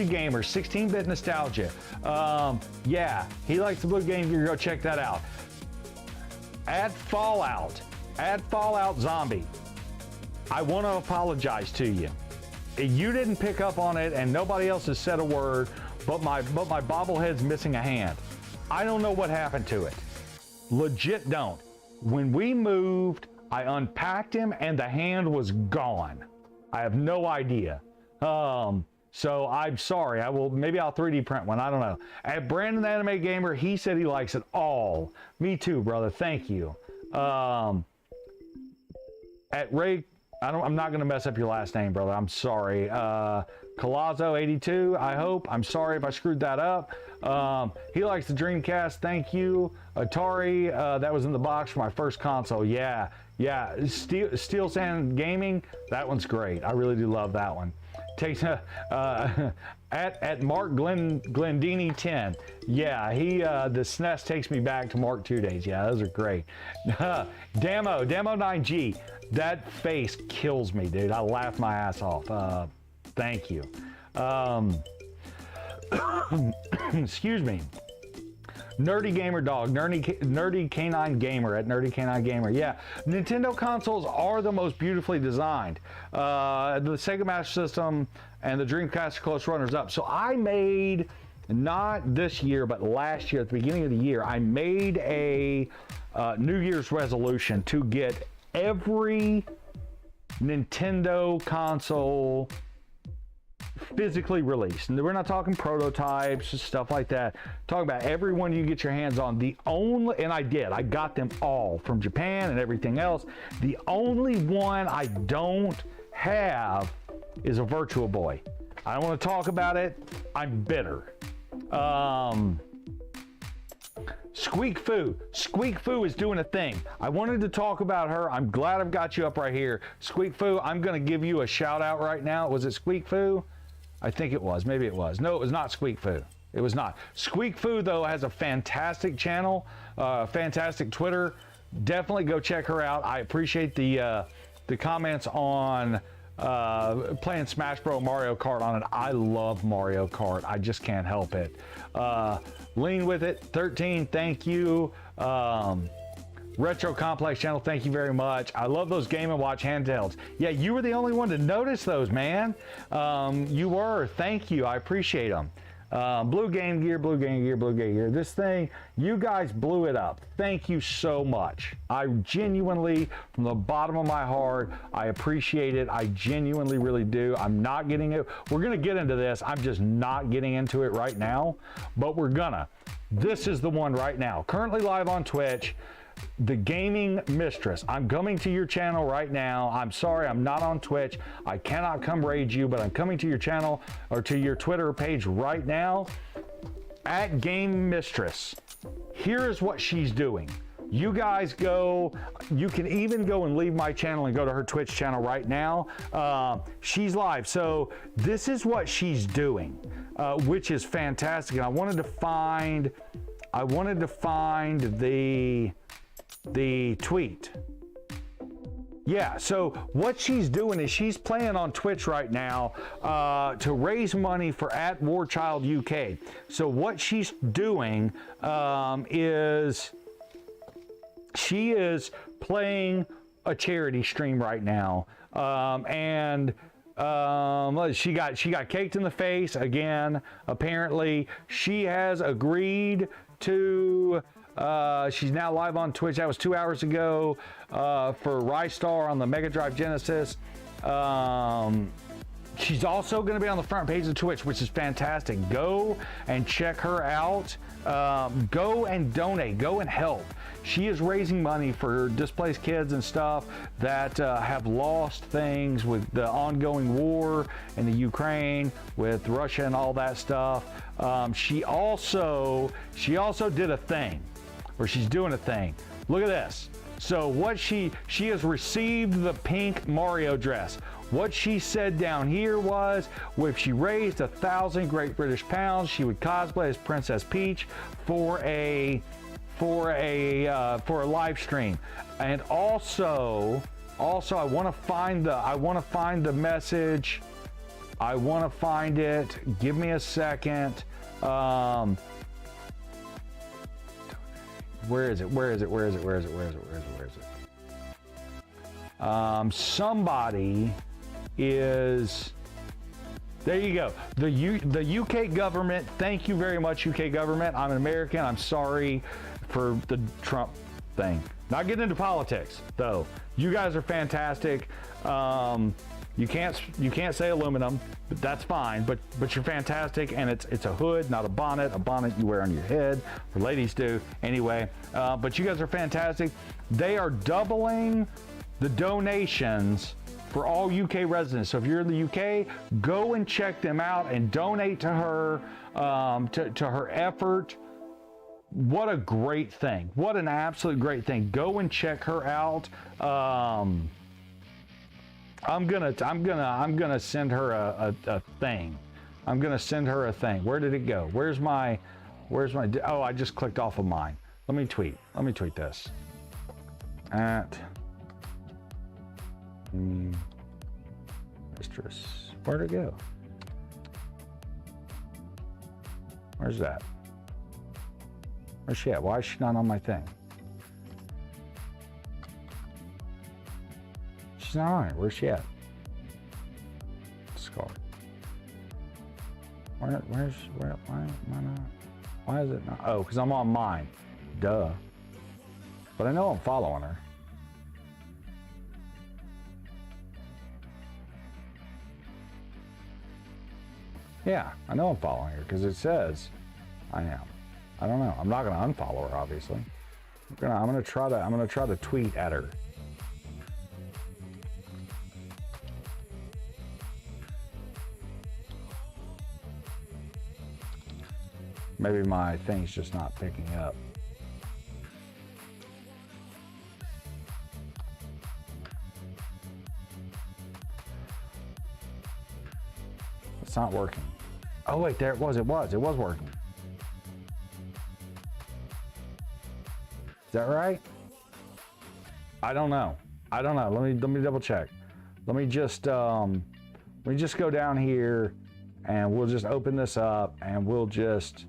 Gamer, 16-bit Nostalgia. Yeah, he likes the Blue Game Gear. Go check that out. Add Fallout Zombie. I want to apologize to you. You didn't pick up on it, and nobody else has said a word, but my bobblehead's missing a hand. I don't know what happened to it. Legit don't. When we moved, I unpacked him, and the hand was gone. I have no idea. So I'm sorry. Maybe I'll 3D print one. I don't know. At Brandon the Anime Gamer, he said he likes it all. Me too, brother. Thank you. At Ray, I'm not going to mess up your last name, brother. I'm sorry. Colazzo 82, I hope. I'm sorry if I screwed that up. He likes the Dreamcast. Thank you. Atari, that was in the box for my first console. Yeah. Steel Sand Gaming, that one's great. I really do love that one. Takes at Mark Glendini 10. Yeah, the SNES takes me back to Mark 2 days. Yeah, those are great. Demo 9G. That face kills me, dude. I laugh my ass off. Thank you. Excuse me. Nerdy Gamer Dog, Nerdy Canine Gamer at Nerdy Canine Gamer. Yeah, Nintendo consoles are the most beautifully designed. The Sega Master System and the Dreamcast are close runners up. So I made, not this year, but last year, at the beginning of the year, I made a New Year's resolution to get every Nintendo console physically released. And we're not talking prototypes and stuff like that. Talking about every one you get your hands on. The only, and I got them all from Japan and everything else. The only one I don't have is a Virtual Boy. I don't want to talk about it. I'm bitter. Squeak Foo is doing a thing. I wanted to talk about her. I'm glad I've got you up right here. Squeak Foo, I'm going to give you a shout out right now. Was it Squeak Foo? I think it was. Maybe it was. No, it was not Squeak Foo. It was not. Squeak Foo, though, has a fantastic channel, fantastic Twitter. Definitely go check her out. I appreciate the comments on playing Smash Bros. Mario Kart on it. I love Mario Kart. I just can't help it. Lean With It 13, thank you. Retro Complex channel, thank you very much. I love those Game & Watch handhelds. Yeah, you were the only one to notice those, man. You were. Thank you. I appreciate them. Blue Game Gear. This thing, you guys blew it up. Thank you so much. I genuinely, from the bottom of my heart, I appreciate it. I genuinely really do. I'm not getting it. We're going to get into this. I'm just not getting into it right now, but we're gonna. This is the one right now. Currently live on Twitch. The Gaming Mistress. I'm coming to your channel right now. I'm sorry, I'm not on Twitch. I cannot come raid you, but I'm coming to your channel or to your Twitter page right now at Game Mistress. Here is what she's doing. You guys go, you can even go and leave my channel and go to her Twitch channel right now. She's live. So this is what she's doing, which is fantastic. And I wanted to find the tweet. Yeah, so what she's doing is she's playing on Twitch right now to raise money for at War Child UK. So what she's doing is she is playing a charity stream right now, and she got caked in the face again. Apparently, she has agreed to. She's now live on Twitch. That was 2 hours ago for Rystar on the Mega Drive Genesis. She's also going to be on the front page of Twitch, which is fantastic. Go and check her out. Go and donate. Go and help. She is raising money for displaced kids and stuff that have lost things with the ongoing war in the Ukraine, with Russia and all that stuff. She also did a thing. Or she's doing a thing. Look at this. So what she has received the pink Mario dress. What she said down here was, if she raised 1,000 Great British pounds, she would cosplay as Princess Peach for a live stream. And also I want to find the message. I want to find it. Give me a second. Where is it? Somebody is, there you go. The UK government, thank you very much, UK government. I'm an American. I'm sorry for the Trump thing. Not getting into politics, though. You guys are fantastic. You can't say aluminum, but that's fine. But you're fantastic, and it's a hood, not a bonnet. A bonnet you wear on your head, or ladies do anyway. But you guys are fantastic. They are doubling the donations for all UK residents. So if you're in the UK, go and check them out and donate to her, to her effort. What a great thing! What an absolute great thing! Go and check her out. I'm gonna send her a thing. I'm gonna send her a thing. Where did it go? Where's my? Oh, I just clicked off of mine. Let me tweet this. At Mistress. Where'd it go? Where's that? Where's she at? Why is she not on my thing? She's not on it. Where's she at? Skull. Why am I not? Why is it not? Oh, because I'm on mine. Duh. But I know I'm following her. Yeah, I know I'm following her because it says I am. I don't know. I'm not gonna unfollow her, obviously. I'm gonna try to tweet at her. Maybe my thing's just not picking up. It's not working. Oh wait, there it was. It was working. Is that right? I don't know. Let me double check. Let me just go down here and we'll just open this up and we'll just,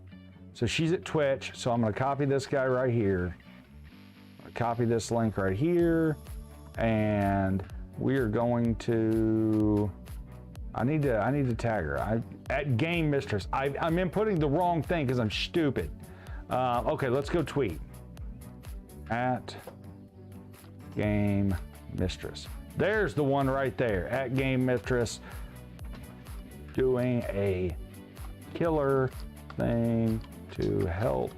so she's at Twitch, so I'm gonna copy this guy right here. Copy this link right here, and we are going to, I need to tag her. At Game Mistress. I'm inputting the wrong thing because I'm stupid. Okay, let's go tweet. At Game Mistress. There's the one right there. At Game Mistress, doing a killer thing to help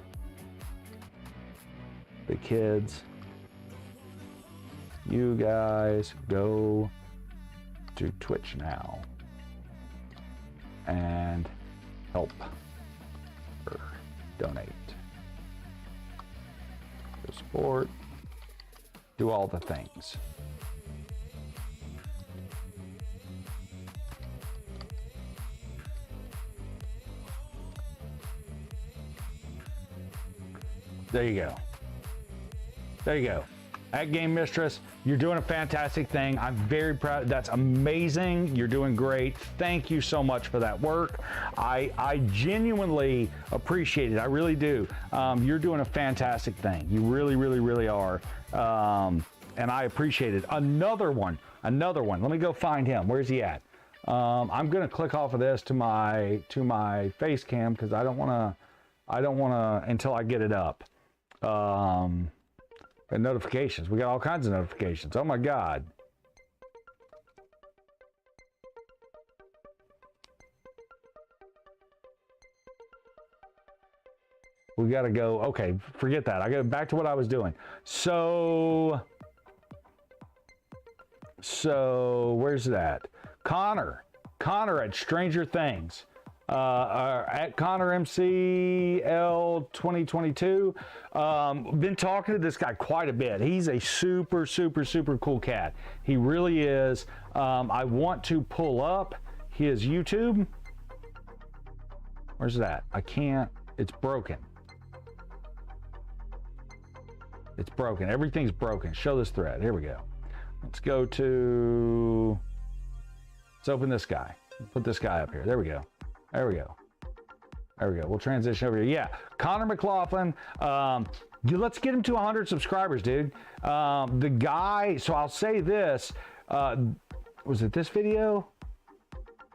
the kids. You guys go to Twitch now and help her donate. Support, do all the things. There you go. There you go. At Game Mistress, you're doing a fantastic thing. I'm very proud. That's amazing. You're doing great. Thank you so much for that work. I genuinely appreciate it. I really do. You're doing a fantastic thing. You really, really, really are. And I appreciate it. Another one. Let me go find him. Where's he at? I'm gonna click off of this to my face cam because I don't wanna until I get it up. And notifications. We got all kinds of notifications. Oh my God. We got to go. Okay, forget that. I got back to what I was doing. So where's that? Connor at Stranger Things. At Connor MCL 2022. Been talking to this guy quite a bit. He's a super, super, super cool cat. He really is. I want to pull up his YouTube. Where's that? I can't. It's broken. It's broken. Everything's broken. Show this thread. Here we go. Let's go to, let's open this guy. Put this guy up here. There we go. There we go. There we go. We'll transition over here. Yeah, Connor McLaughlin. Let's get him to 100 subscribers, dude. The guy, so I'll say this. Was it this video?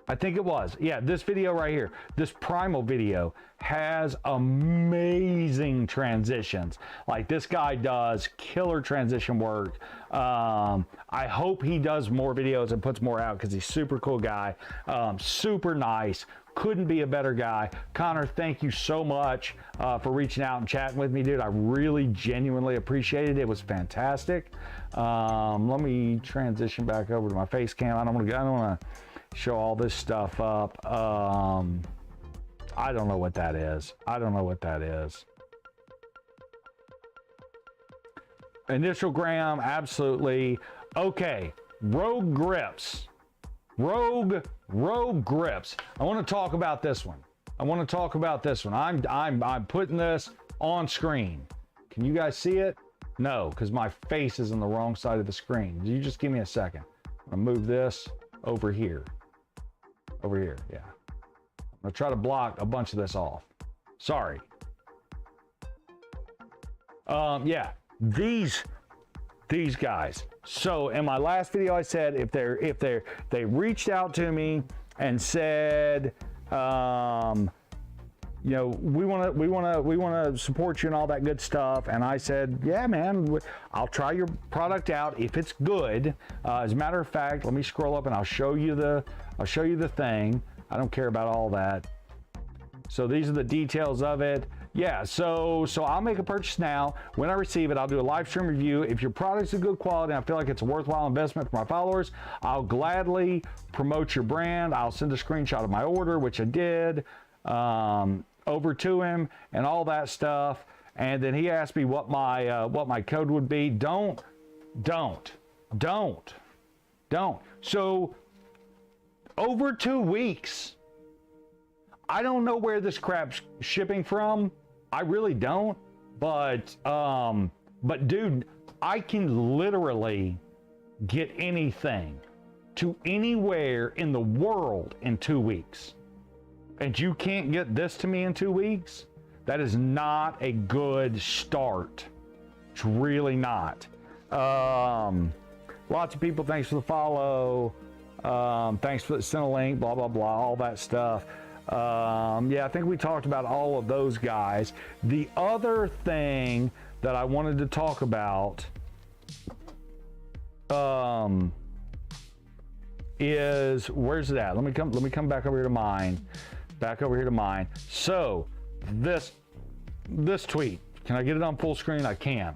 I think it was. Yeah, this video right here. This Primal video has amazing transitions. Like, this guy does killer transition work. I hope he does more videos and puts more out because he's a super cool guy. Super nice. Couldn't be a better guy. Connor, thank you so much for reaching out and chatting with me, dude. I really genuinely appreciate it. It was fantastic. Let me transition back over to my face cam. I don't want to show all this stuff up. I don't know what that is. Initialgram, absolutely. Okay, Rogue Grips. Rogue Grips. I want to talk about this one. I'm putting this on screen. Can you guys see it? No, because my face is on the wrong side of the screen. You just give me a second. I'm gonna move this over here. Yeah. I'm gonna try to block a bunch of this off. Sorry. Yeah, these guys. So in my last video, I said if they reached out to me and said, you know, we want to support you and all that good stuff, and I said, yeah, man, I'll try your product out if it's good. As a matter of fact, let me scroll up and I'll show you the thing. I don't care about all that. So these are the details of it. Yeah, so I'll make a purchase now. When I receive it, I'll do a live stream review. If your product's of good quality and I feel like it's a worthwhile investment for my followers, I'll gladly promote your brand. I'll send a screenshot of my order, which I did, over to him and all that stuff. And then he asked me what my code would be. Don't. So over 2 weeks, I don't know where this crap's shipping from. I really don't. But dude, I can literally get anything to anywhere in the world in 2 weeks. And you can't get this to me in 2 weeks? That is not a good start. It's really not. Lots of people, thanks for the follow. Thanks for send a link, blah, blah, blah, all that stuff. Yeah, I think we talked about all of those guys. The other thing that I wanted to talk about is, where's it at? Let me come back over here to mine. So this tweet, can I get it on full screen? I can.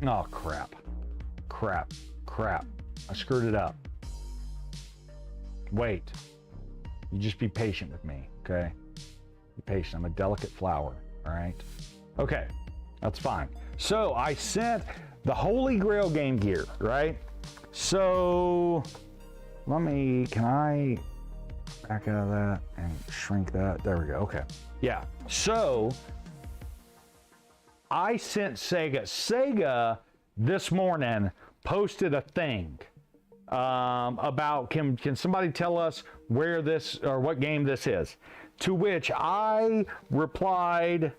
Oh, crap. I screwed it up. Wait. You just be patient with me, okay? Be patient. I'm a delicate flower, all right? Okay, that's fine. So I sent the Holy Grail game gear, right? So can I back out of that and shrink that? There we go, okay. Yeah, so I sent Sega. Sega this morning posted a thing about can somebody tell us where this or what game this is, to which I replied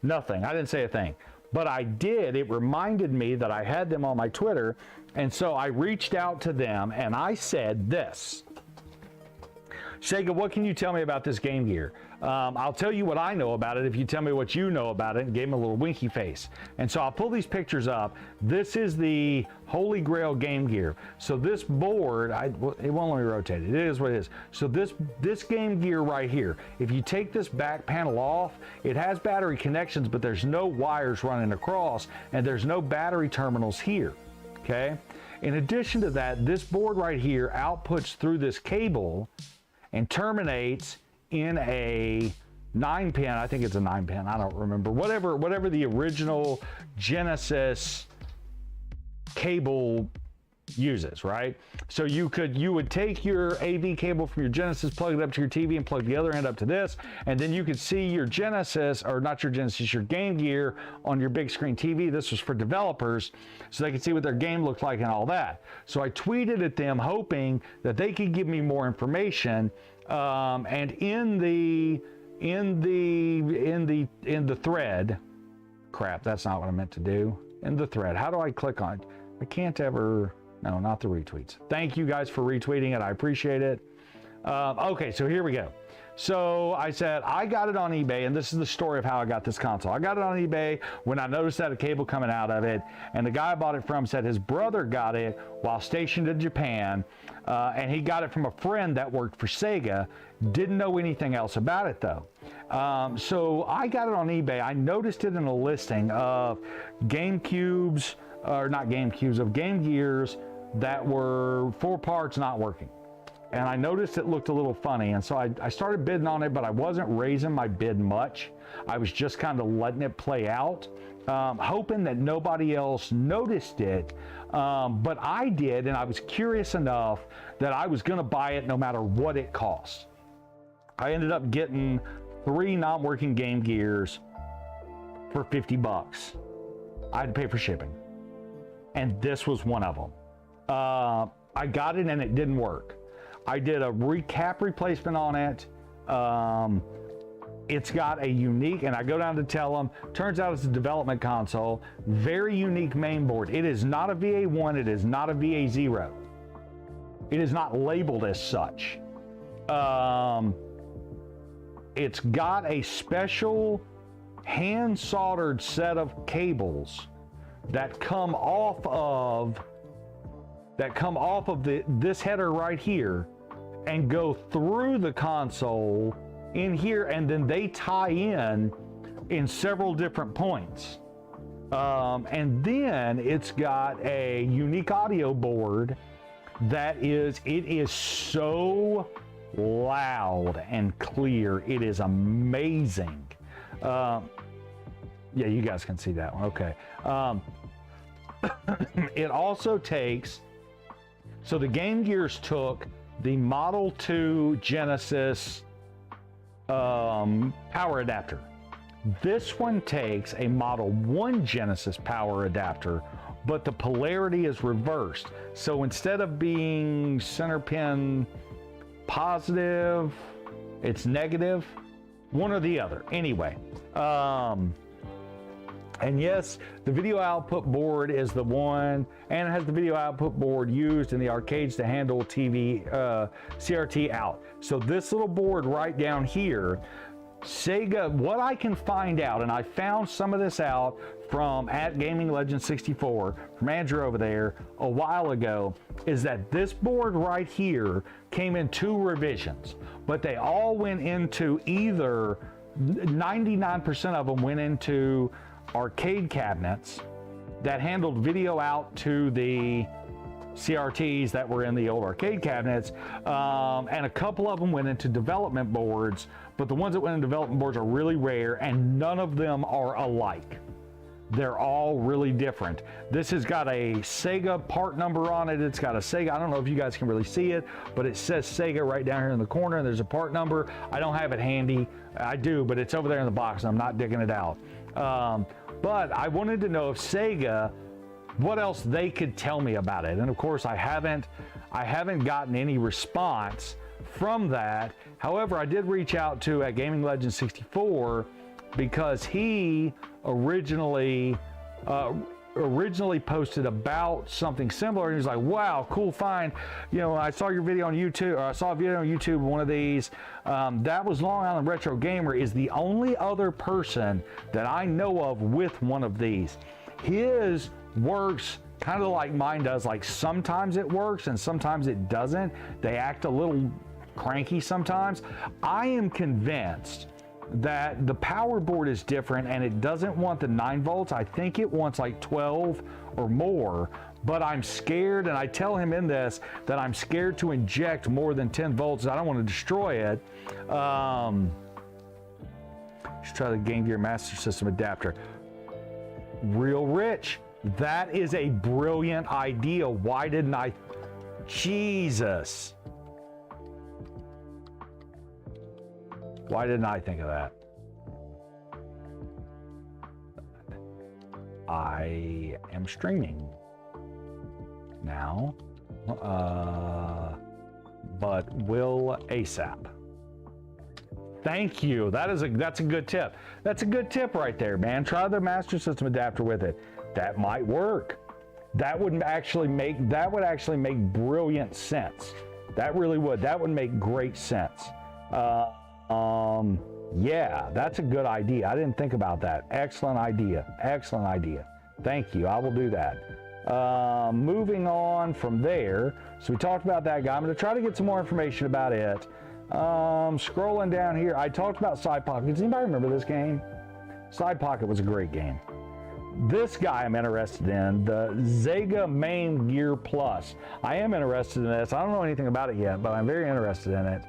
nothing. I didn't say a thing, but I did. It reminded me that I had them on my Twitter, and so I reached out to them and I said this: Sega, what can you tell me about this game gear? I'll tell you what I know about it if you tell me what you know about it, and gave him a little winky face. And so I'll pull these pictures up. This is the Holy Grail game gear. So this board, it won't let me rotate it. It is what it is. So this game gear right here, if you take this back panel off, it has battery connections, but there's no wires running across, and there's no battery terminals here, okay? In addition to that, this board right here outputs through this cable and terminates in a 9-pin, I think it's a 9-pin, I don't remember, whatever the original Genesis cable uses, right? So you would take your AV cable from your Genesis, plug it up to your TV, and plug the other end up to this, and then you could see your Genesis, or not your Genesis, your Game Gear on your big screen TV. This was for developers, so they could see what their game looked like and all that. So I tweeted at them hoping that they could give me more information, and in the thread, crap, that's not what I meant to do. In the thread, how do I click on it? I can't ever, no, not the retweets. Thank you guys for retweeting it, I appreciate it. Okay, so here we go. So I said, I got it on eBay, and this is the story of how I got this console. I got it on eBay when I noticed that a cable coming out of it, and the guy I bought it from said his brother got it while stationed in Japan, and he got it from a friend that worked for Sega. Didn't know anything else about it though. So I got it on eBay. I noticed it in a listing of GameCubes, or not GameCubes, of Game Gears that were 4 parts not working. And I noticed it looked a little funny, and so I started bidding on it, but I wasn't raising my bid much. I was just kind of letting it play out, hoping that nobody else noticed it, but I did, and I was curious enough that I was going to buy it no matter what it cost. I ended up getting 3 non-working Game Gears for $50. I had to pay for shipping, and this was one of them. I got it and it didn't work. I did a recap replacement on it. It's got a unique, and I go down to tell them, turns out it's a development console, very unique mainboard. It is not a VA1, it is not a VA0. It is not labeled as such. It's got a special hand soldered set of cables that come off of this header right here, and go through the console in here, and then they tie in several different points. And then it's got a unique audio board it is so loud and clear. It is amazing. Yeah, you guys can see that one. Okay. It also takes, so the Game Gears took the Model 2 Genesis power adapter. This one takes a Model 1 Genesis power adapter, but the polarity is reversed. So instead of being center pin positive, it's negative, one or the other. Anyway, and yes, the video output board is the one, and it has the video output board used in the arcades to handle TV CRT out. So this little board right down here, Sega, what I can find out, and I found some of this out from at Gaming Legend 64 from Andrew over there a while ago, is that this board right here came in 2 revisions, but they all went into either 99% of them went into arcade cabinets that handled video out to the CRTs that were in the old arcade cabinets, and a couple of them went into development boards, but the ones that went into development boards are really rare, and none of them are alike. They're all really different. This has got a Sega part number on it. It's got a Sega, I don't know if you guys can really see it, but it says Sega right down here in the corner, and there's a part number. I don't have it handy. I do, but it's over there in the box, and I'm not digging it out. But I wanted to know if Sega, what else they could tell me about it. And of course, I haven't gotten any response from that. However, I did reach out to at Gaming Legend 64 because he originally posted about something similar, and he was like, wow, cool find. You know, I saw your video on YouTube, or I saw a video on YouTube, one of these. That was Long Island Retro Gamer is the only other person that I know of with one of these. His works kind of like mine does, like sometimes it works and sometimes it doesn't. They act a little cranky sometimes. I am convinced that the power board is different and it doesn't want the 9 volts. I think it wants like 12 or more, but I'm scared, and I tell him in this that I'm scared to inject more than 10 volts. I don't want to destroy it. Let's try the Game Gear Master System adapter. Real Rich, that is a brilliant idea. Why didn't I? Jesus. Why didn't I think of that? I am streaming now, but will ASAP. Thank you. That's a good tip. That's a good tip right there, man. Try the Master System adapter with it. That might work. That would actually make brilliant sense. That really would. That would make great sense. Yeah, that's a good idea. I didn't think about that. Excellent idea. Excellent idea. Thank you. I will do that. Moving on from there. So we talked about that guy. I'm going to try to get some more information about it. Scrolling down here, I talked about Side Pocket. Does anybody remember this game? Side Pocket was a great game. This guy I'm interested in, the Sega Main Gear Plus. I am interested in this. I don't know anything about it yet, but I'm very interested in it.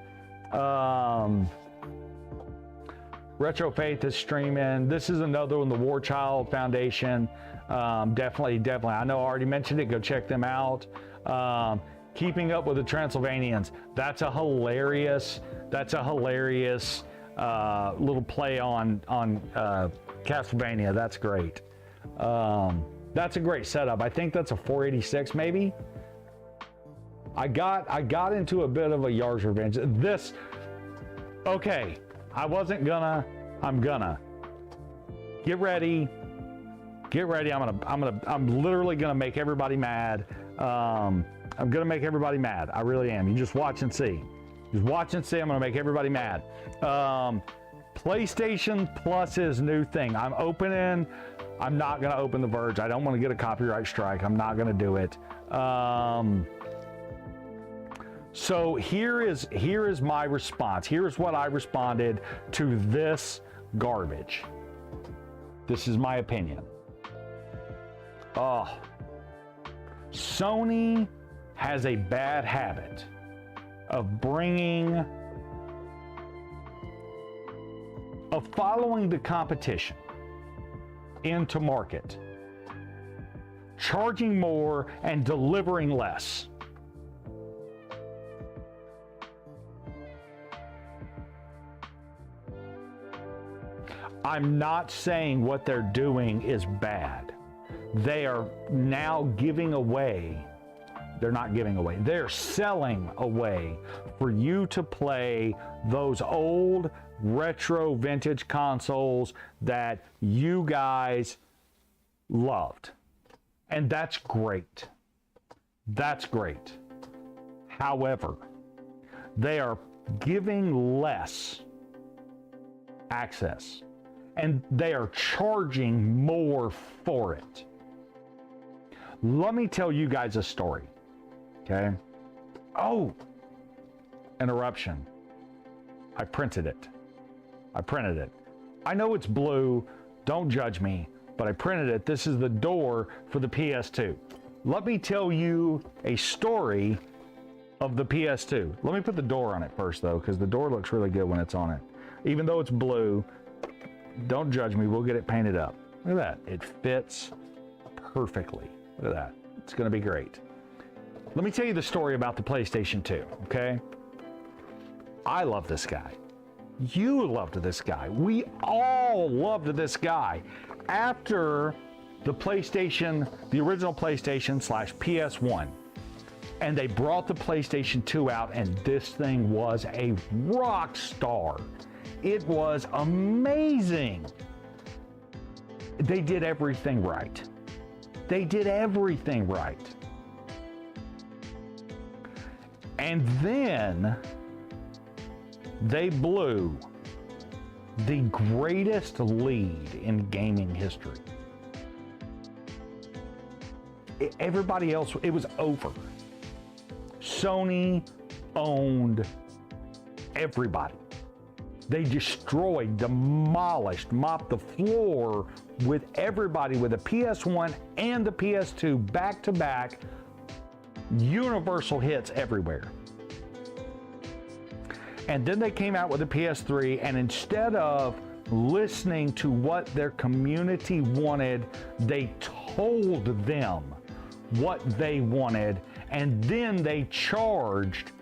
Retro Faith is streaming. This is another one, the War Child Foundation. Definitely. I know I already mentioned it. Go check them out. Keeping Up with the Transylvanians. That's a hilarious little play on Castlevania. That's great. That's a great setup. I think that's a 486 maybe. I got into a bit of a Yar's Revenge. This, okay, I'm gonna get ready. I'm literally gonna make everybody mad. I'm gonna make everybody mad. I really am. You just watch and see. Just watch and see. I'm gonna make everybody mad. PlayStation Plus's new thing. I'm not gonna open the Verge. I don't want to get a copyright strike. I'm not gonna do it. So here is my response. Here's what I responded to this garbage. This is my opinion. Oh, Sony has a bad habit of following the competition into market, charging more and delivering less. I'm not saying what they're doing is bad. They are now giving away, they're not giving away, they're selling away for you to play those old retro vintage consoles that you guys loved. And that's great. That's great. However, they are giving less access and they are charging more for it. Let me tell you guys a story, okay? Oh, interruption. I printed it. I know it's blue, don't judge me, but I printed it. This is the door for the PS2. Let me tell you a story of the PS2. Let me put the door on it first though, because the door looks really good when it's on it. Even though it's blue, don't judge me, we'll get it painted up. Look at that, it fits perfectly. Look at that, it's gonna be great. Let me tell you the story about the PlayStation 2, okay? I love this guy. You loved this guy. We all loved this guy. After the PlayStation, the original PlayStation / PS1, and they brought the PlayStation 2 out, and this thing was a rock star. It was amazing. They did everything right. They did everything right. And then they blew the greatest lead in gaming history. Everybody else, it was over. Sony owned everybody. They destroyed, demolished, mopped the floor with everybody with the PS1 and the PS2 back to back, universal hits everywhere. And then they came out with the PS3, and instead of listening to what their community wanted, they told them what they wanted, and then they charged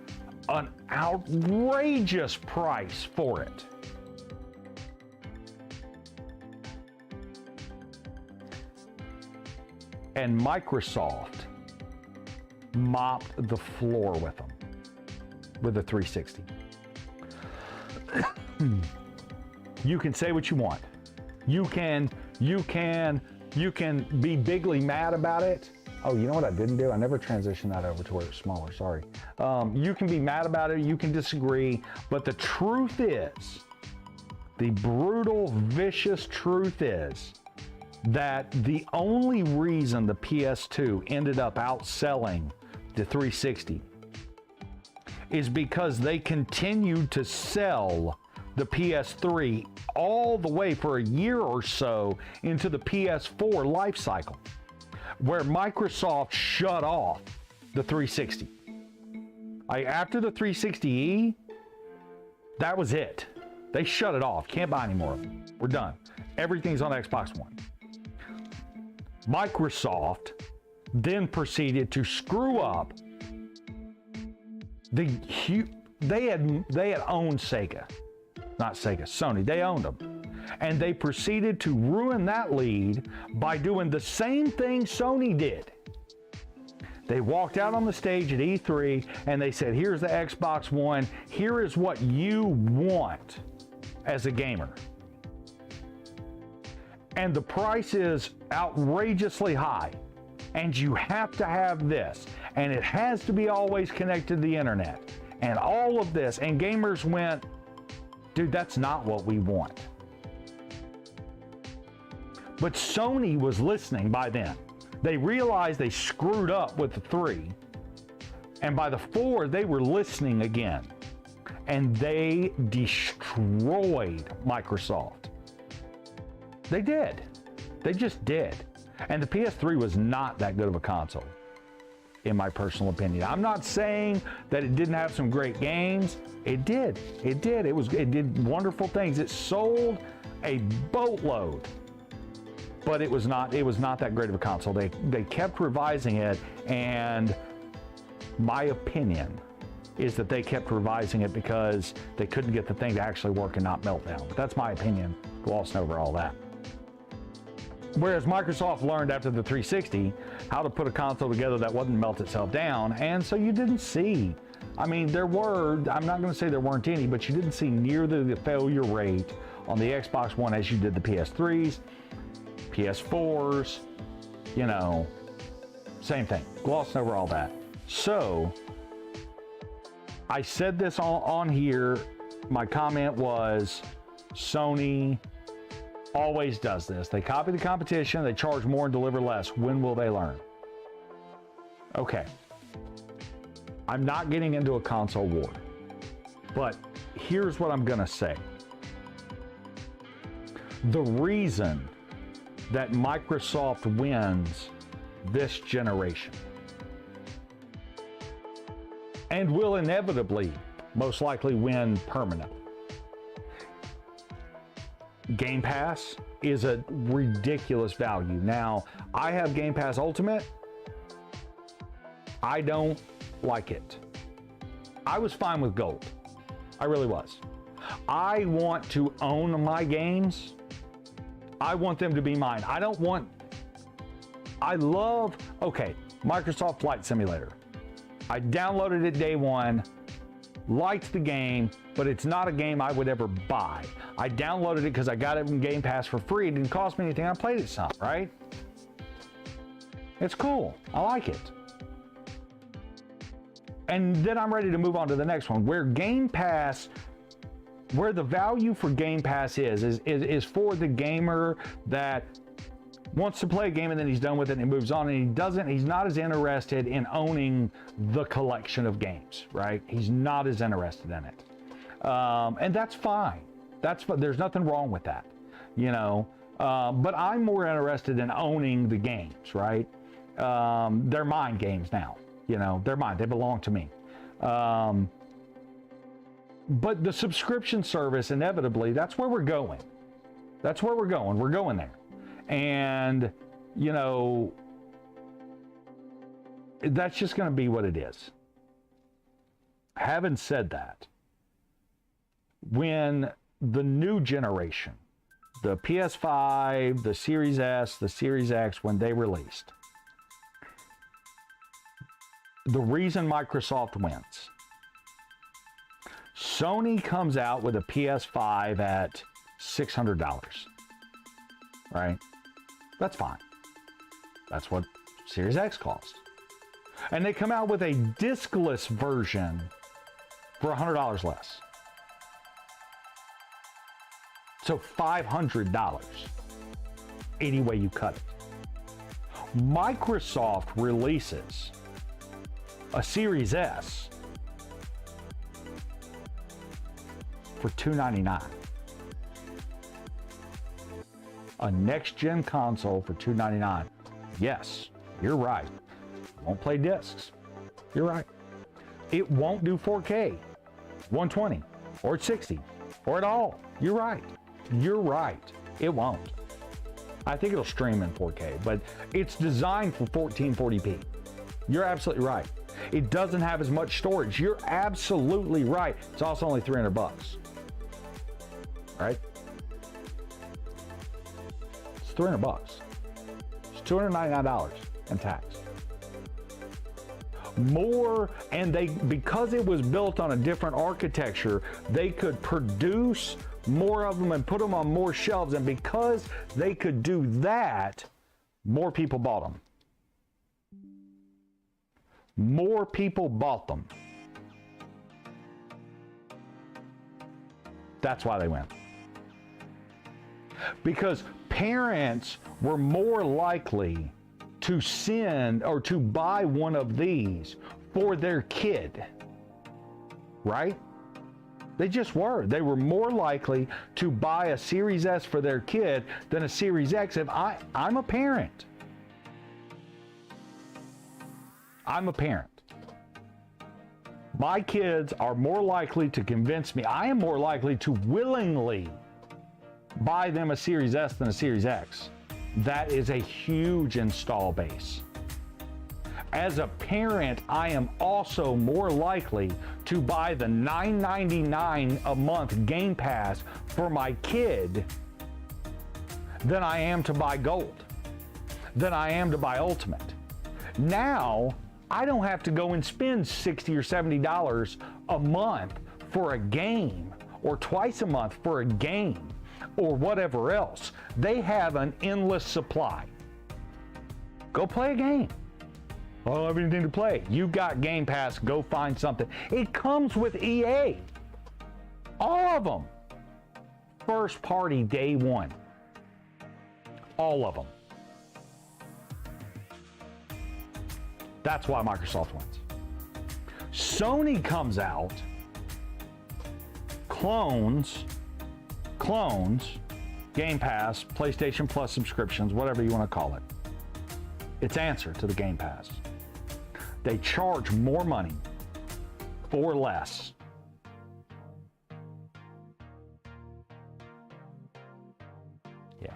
an outrageous price for it. And Microsoft mopped the floor with them, with the 360. You can say what you want. You can be bigly mad about it. Oh, you know what I didn't do? I never transitioned that over to where it's smaller, sorry. You can be mad about it, you can disagree, but the truth is, the brutal, vicious truth is that the only reason the PS2 ended up outselling the 360 is because they continued to sell the PS3 all the way for a year or so into the PS4 life cycle, where Microsoft shut off the 360. After the 360E, that was it. They shut it off. Can't buy any more of them. We're done. Everything's on Xbox One. Microsoft then proceeded to screw up they had owned Sega. Not Sega, Sony. They owned them. And they proceeded to ruin that lead by doing the same thing Sony did. They walked out on the stage at E3 and they said, here's the Xbox One. Here is what you want as a gamer. And the price is outrageously high. And you have to have this. And it has to be always connected to the internet. And all of this. And gamers went, dude, that's not what we want. But Sony was listening by then. They realized they screwed up with the 3. And by the 4, they were listening again. And they destroyed Microsoft. They did. They just did. And the PS3 was not that good of a console, in my personal opinion. I'm not saying that it didn't have some great games. It did. It did. It did wonderful things. It sold a boatload. But it was not that great of a console. They kept revising it, and my opinion is that they kept revising it because they couldn't get the thing to actually work and not melt down. But that's my opinion, glossing over all that. Whereas Microsoft learned after the 360 how to put a console together that wouldn't melt itself down, and so you didn't see, I mean, there were, I'm not going to say there weren't any, but you didn't see near the failure rate on the Xbox One as you did the PS3s, PS4s, you know, same thing, glossing over all that. So, I said this on here, my comment was, Sony always does this. They copy the competition, they charge more and deliver less. When will they learn? Okay. I'm not getting into a console war, but here's what I'm gonna say. The reason that Microsoft wins this generation and will inevitably, most likely win permanently. Game Pass is a ridiculous value. Now, I have Game Pass Ultimate. I don't like it. I was fine with Gold. I really was. I want to own my games. I want them to be mine. I love, okay, Microsoft Flight Simulator. I downloaded it day one, liked the game, but it's not a game I would ever buy. I downloaded it because I got it in Game Pass for free. It didn't cost me anything. I played it some, right? It's cool. I like it. And then I'm ready to move on to the next one, where Game Pass, where the value for Game Pass is for the gamer that wants to play a game and then he's done with it and he moves on, and he's not as interested in owning the collection of games, right? He's not as interested in it. And that's fine. There's nothing wrong with that, you know. But I'm more interested in owning the games, right? They're mine games now, you know. They're mine. They belong to me. But the subscription service, inevitably, that's where we're going. That's where we're going. We're going there. And, you know, that's just going to be what it is. Having said that, when the new generation, the PS5, the Series S, the Series X, when they released, the reason Microsoft wins, Sony comes out with a PS5 at $600, right? That's fine. That's what Series X costs. And they come out with a discless version for $100 less. So $500, any way you cut it. Microsoft releases a Series S for $299. A next-gen console for $299. Yes, you're right. It won't play discs. You're right. It won't do 4K, 120, or 60, or at all. You're right. You're right. It won't. I think it'll stream in 4K, but it's designed for 1440p. You're absolutely right. It doesn't have as much storage. You're absolutely right. It's also only $300, right? It's $300. It's $299 in tax. More, and because it was built on a different architecture, they could produce more of them and put them on more shelves, and because they could do that, more people bought them. More people bought them. That's why they win. Because parents were more likely to send or to buy one of these for their kid, right? They just were. They were more likely to buy a Series S for their kid than a Series X. If I'm a parent. I'm a parent. My kids are more likely to convince me. I am more likely to willingly buy them a Series S than a Series X. That is a huge install base. As a parent, I am also more likely to buy the $9.99 a month Game Pass for my kid than I am to buy Gold, than I am to buy Ultimate. Now, I don't have to go and spend $60 or $70 a month for a game, or twice a month for a game, or whatever else. They have an endless supply. Go play a game. I don't have anything to play. You got Game Pass, go find something. It comes with EA. All of them. First party day one. All of them. That's why Microsoft wins. Sony comes out, clones, Game Pass, PlayStation Plus subscriptions, whatever you want to call it. Its answer to the Game Pass. They charge more money for less. Yeah.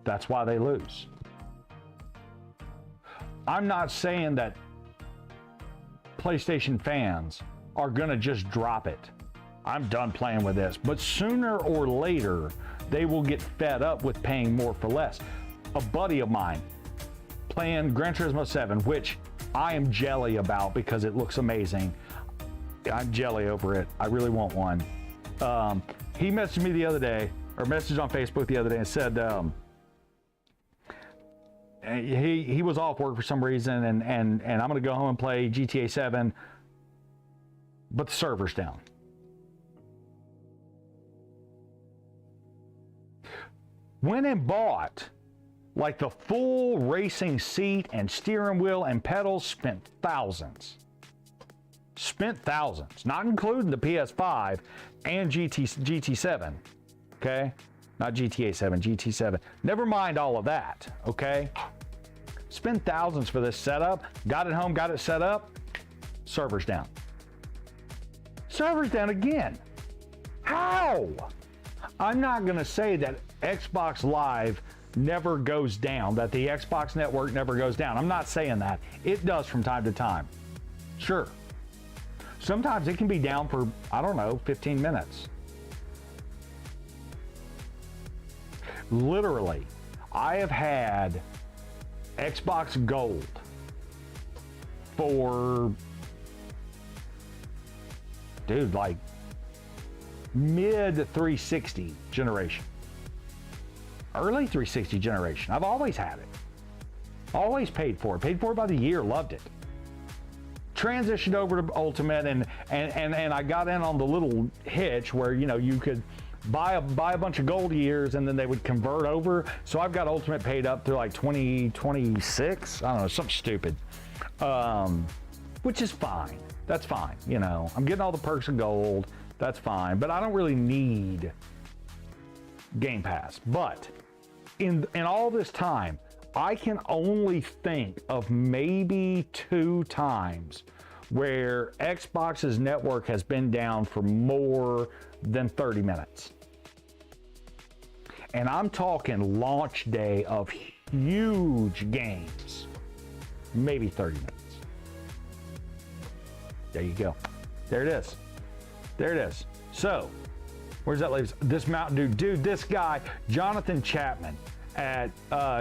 That's why they lose. I'm not saying that PlayStation fans are going to just drop it. I'm done playing with this. But sooner or later, they will get fed up with paying more for less. A buddy of mine playing Gran Turismo 7, which I am jelly about because it looks amazing. I'm jelly over it. I really want one. He messaged me the other day, or messaged on Facebook the other day and said he was off work for some reason, and I'm going to go home and play GTA 7, but the server's down. Went and bought like the full racing seat and steering wheel and pedals, spent thousands. Spent thousands, not including the PS5 and GT7, okay? Not GTA 7, GT7. Never mind all of that, okay? Spent thousands for this setup, got it home, got it set up, server's down. Server's down again. How? I'm not gonna say that Xbox Live never goes down, that the Xbox network never goes down. I'm not saying that. It does from time to time. Sure. Sometimes it can be down for, I don't know, 15 minutes. Literally, I have had Xbox Gold for, dude, like mid 360 generation. Early 360 generation. I've always had it. Always paid for it. Paid for it by the year. Loved it. Transitioned over to Ultimate, and I got in on the little hitch where, you know, you could buy a bunch of gold years and then they would convert over. So I've got Ultimate paid up through like 2026. I don't know, something stupid. Which is fine. That's fine. You know, I'm getting all the perks of gold. That's fine. But I don't really need Game Pass. But in all this time, I can only think of maybe 2 times where Xbox's network has been down for more than 30 minutes. And I'm talking launch day of huge games. Maybe 30 minutes. There you go. There it is. There it is. So, where's that leave us? This Mountain Dew. Dude, this guy, Jonathan Chapman at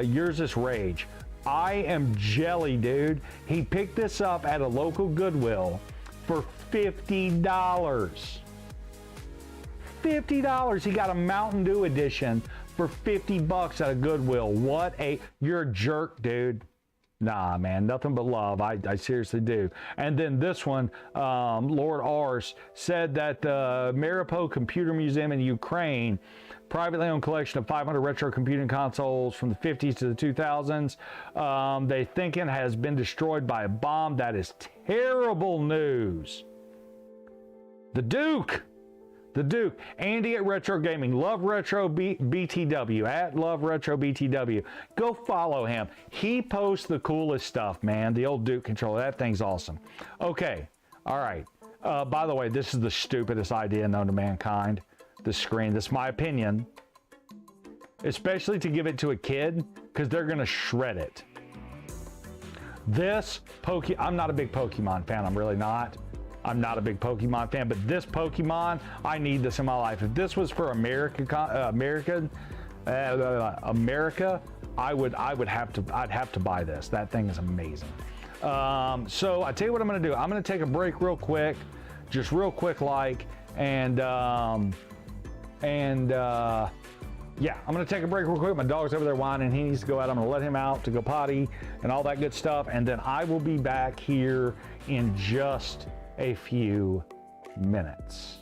Yours Is Rage. I am jelly, dude. He picked this up at a local Goodwill for $50. $50. He got a Mountain Dew edition for $50 at a Goodwill. You're a jerk, dude. Nah, man, nothing but love. I seriously do. And then this one, Lord Ars said that the Mariupol Computer Museum in Ukraine, privately owned collection of 500 retro computing consoles from the 50s to the 2000s, they thinking has been destroyed by a bomb. That is terrible news. The Duke. Andy at Retro Gaming, Love Retro BTW, at Love Retro BTW. Go follow him. He posts the coolest stuff, man. The old Duke controller, that thing's awesome. Okay, all right. By the way, this is the stupidest idea known to mankind. The screen, this is my opinion. Especially to give it to a kid, because they're gonna shred it. I'm not a big Pokemon fan, I'm really not. I'm not a big Pokemon fan, but this Pokemon, I need this in my life. If this was for America, I'd have to buy this. That thing is amazing. So I tell you what I'm gonna do. I'm gonna take a break real quick, just real quick like, yeah, I'm gonna take a break real quick. My dog's over there whining. He needs to go out. I'm gonna let him out to go potty and all that good stuff. And then I will be back here in just a few minutes.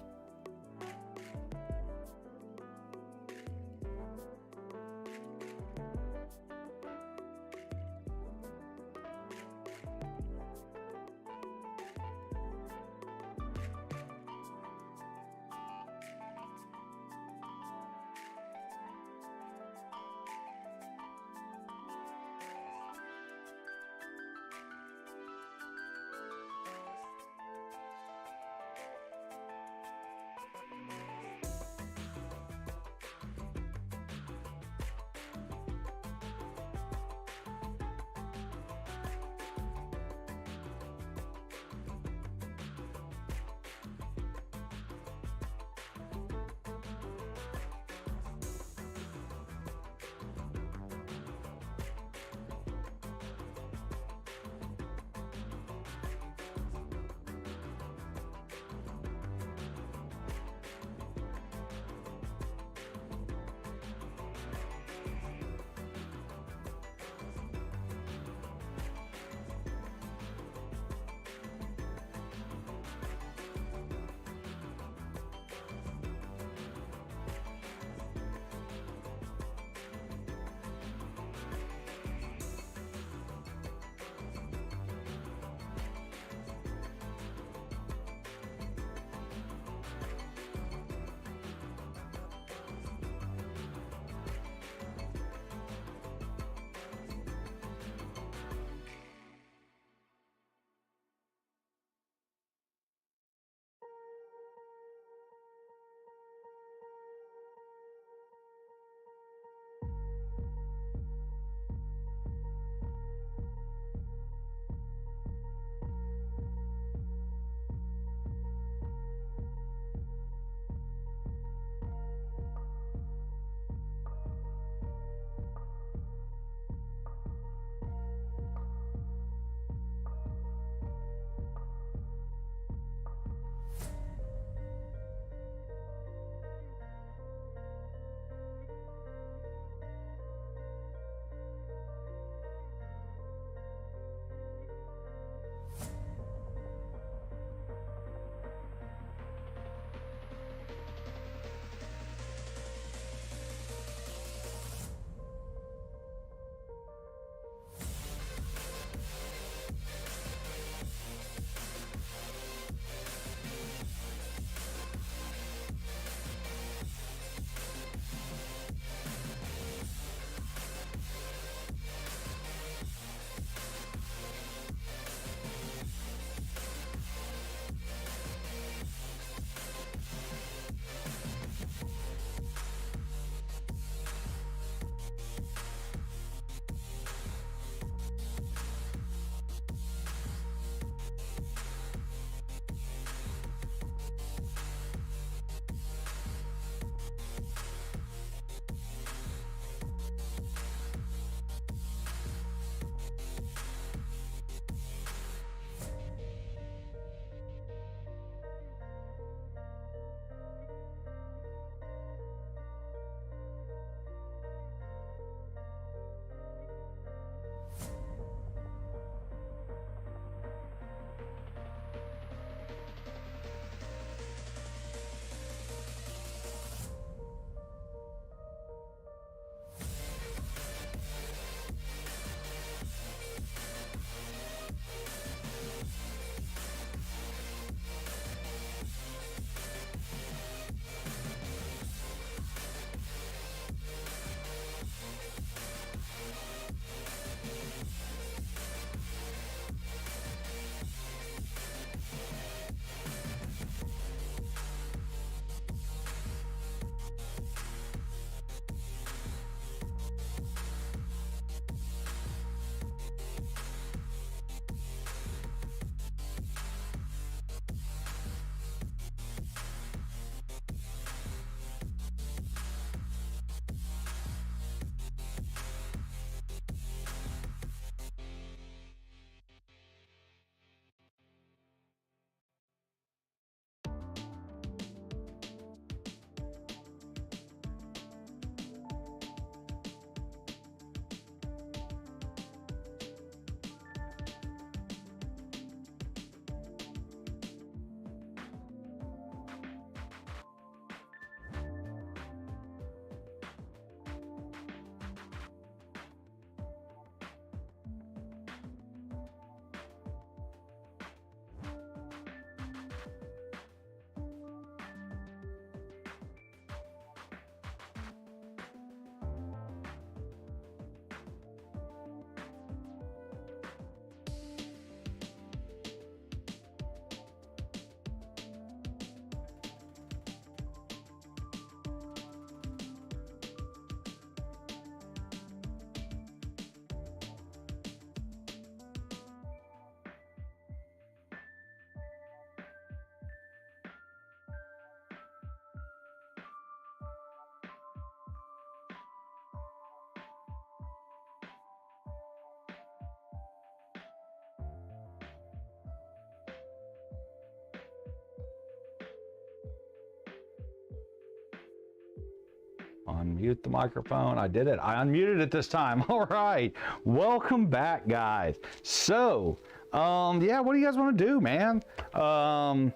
Unmute the microphone. I did it. I unmuted it this time. All right. Welcome back, guys. So, yeah, what do you guys want to do, man? I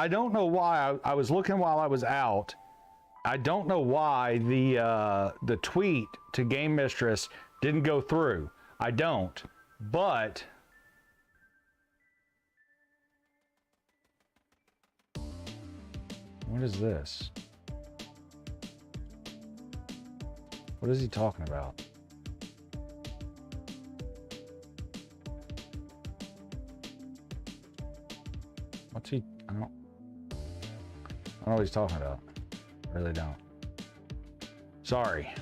don't know why. I was looking while I was out. I don't know why the tweet to Game Mistress didn't go through. I don't. But what is this? What is he talking about? What's he? I don't know what he's talking about. I really don't. Sorry.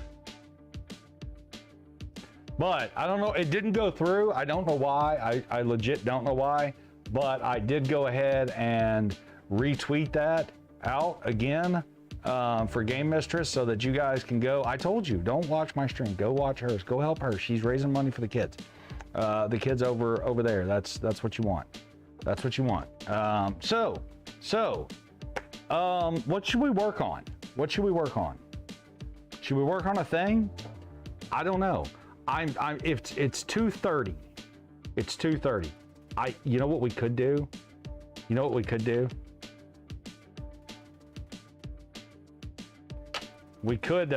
But I don't know. It didn't go through. I don't know why. I legit don't know why. But I did go ahead and retweet that out again for Game Mistress so that you guys can go. I told you, don't watch my stream. Go watch hers. Go help her. She's raising money for the kids. The kids over there. That's what you want. That's what you want. What should we work on? What should we work on? Should we work on a thing? I don't know. It's 2:30. It's 2:30. You know what we could do? You know what we could do? We could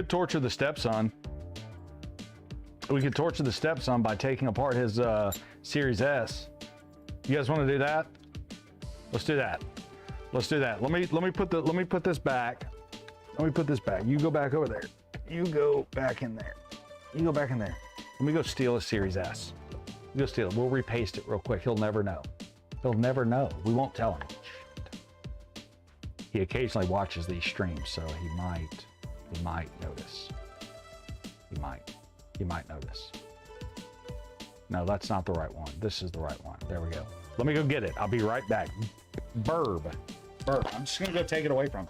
torture the stepson. We could torture the stepson by taking apart his Series S. You guys want to do that? Let's do that. Let's do that. Let me put this back. Let me put this back. You go back over there. You go back in there. You go back in there. Let me go steal a Series S. Go steal it. We'll repaste it real quick. He'll never know. He'll never know. We won't tell him. He occasionally watches these streams, so he might notice. He might notice. No, that's not the right one. This is the right one. There we go. Let me go get it. I'll be right back. Burb. I'm just gonna go take it away from him.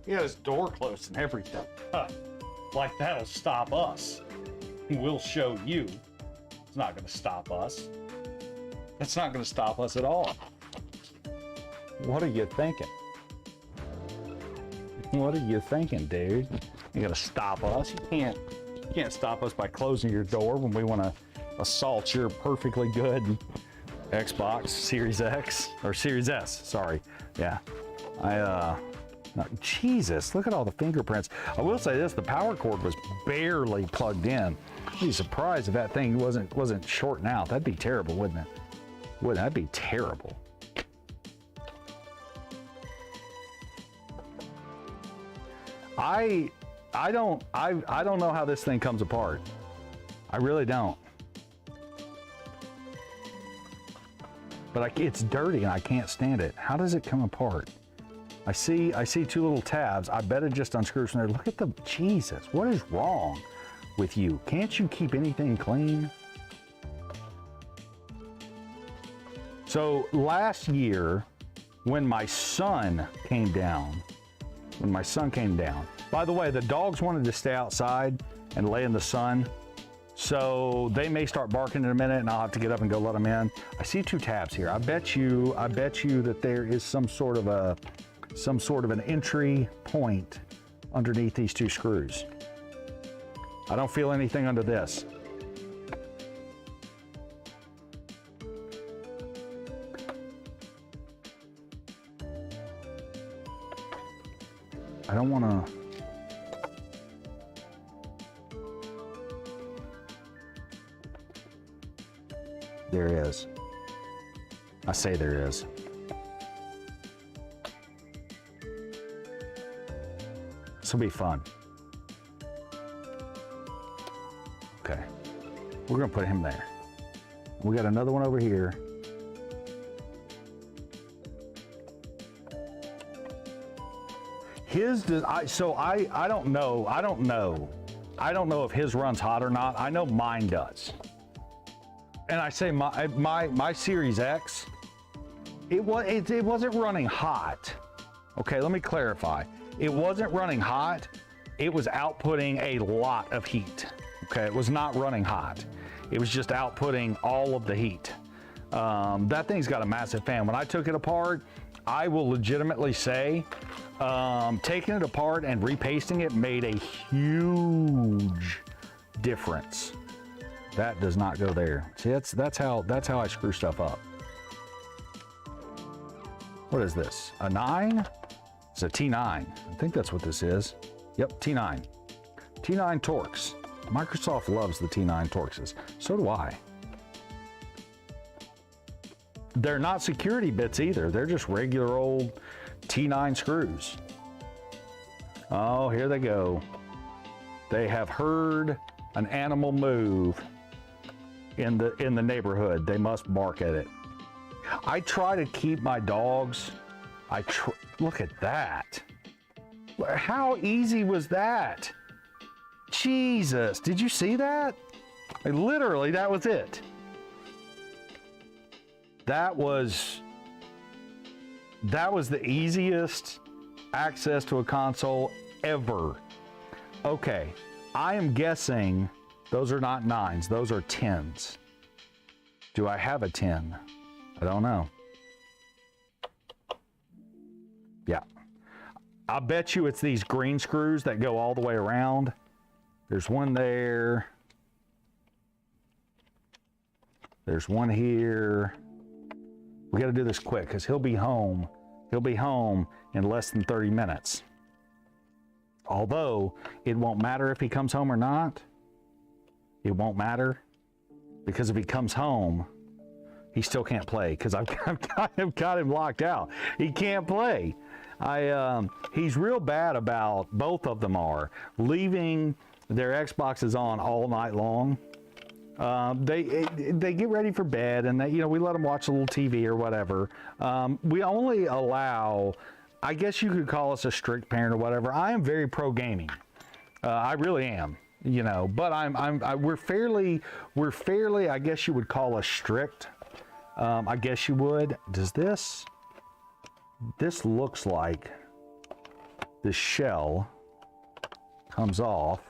He had his door closed and everything. Like that'll stop us. We'll show you. It's not going to stop us. That's not going to stop us at all. What are you thinking? What are you thinking, dude? You going to stop us? You can't stop us by closing your door when we want to assault your perfectly good Xbox Series X or Series S. Sorry. Yeah. No, Jesus, look at all the fingerprints. I will say this, the power cord was barely plugged in. I'd be surprised if that thing wasn't shorting out. That'd be terrible, wouldn't it? Wouldn't that be terrible? I don't know how this thing comes apart. I really don't. But it's dirty and I can't stand it. How does it come apart? I see two little tabs. I bet it just unscrews from there. Look at the, Jesus, what is wrong with you? Can't you keep anything clean? So last year, when my son came down, by the way, the dogs wanted to stay outside and lay in the sun. So they may start barking in a minute and I'll have to get up and go let them in. I see two tabs here. I bet you that there is some sort of an entry point underneath these two screws. I don't feel anything under this. I don't want to. There is. I say there is. This will be fun. Okay. We're going to put him there. We got another one over here. His, I don't know. I don't know if his runs hot or not. I know mine does. And I say my Series X, it wasn't running hot. Okay, let me clarify. It wasn't running hot. It was outputting a lot of heat. Okay, it was not running hot. It was just outputting all of the heat. That thing's got a massive fan. When I took it apart, I will legitimately say, taking it apart and repasting it made a huge difference. That does not go there. See, that's how I screw stuff up. What is this? A 9? It's a T9. I think that's what this is. Yep, T9. T9 Torx. Microsoft loves the T9 Torxes. So do I. They're not security bits either. They're just regular old T9 screws. Oh, here they go. They have heard an animal move in the neighborhood. They must bark at it. I try to keep my dogs. Look at that. How easy was that? Jesus, did you see that? Like, literally, that was it. That was the easiest access to a console ever. Okay, I am guessing those are not 9s, those are 10s. Do I have a 10? I don't know. Yeah. I bet you it's these green screws that go all the way around. There's one there. There's one here. We got to do this quick because he'll be home. He'll be home in less than 30 minutes. Although it won't matter if he comes home or not. It won't matter because if he comes home, he still can't play because I've got him locked out. He can't play. He's real bad about, both of them are, leaving their Xboxes on all night long. They get ready for bed and we let them watch a little TV or whatever. We only allow, I guess you could call us a strict parent or whatever. I am very pro gaming. I really am, but we're fairly, I guess you would call us strict. I guess you would. Does this looks like the shell comes off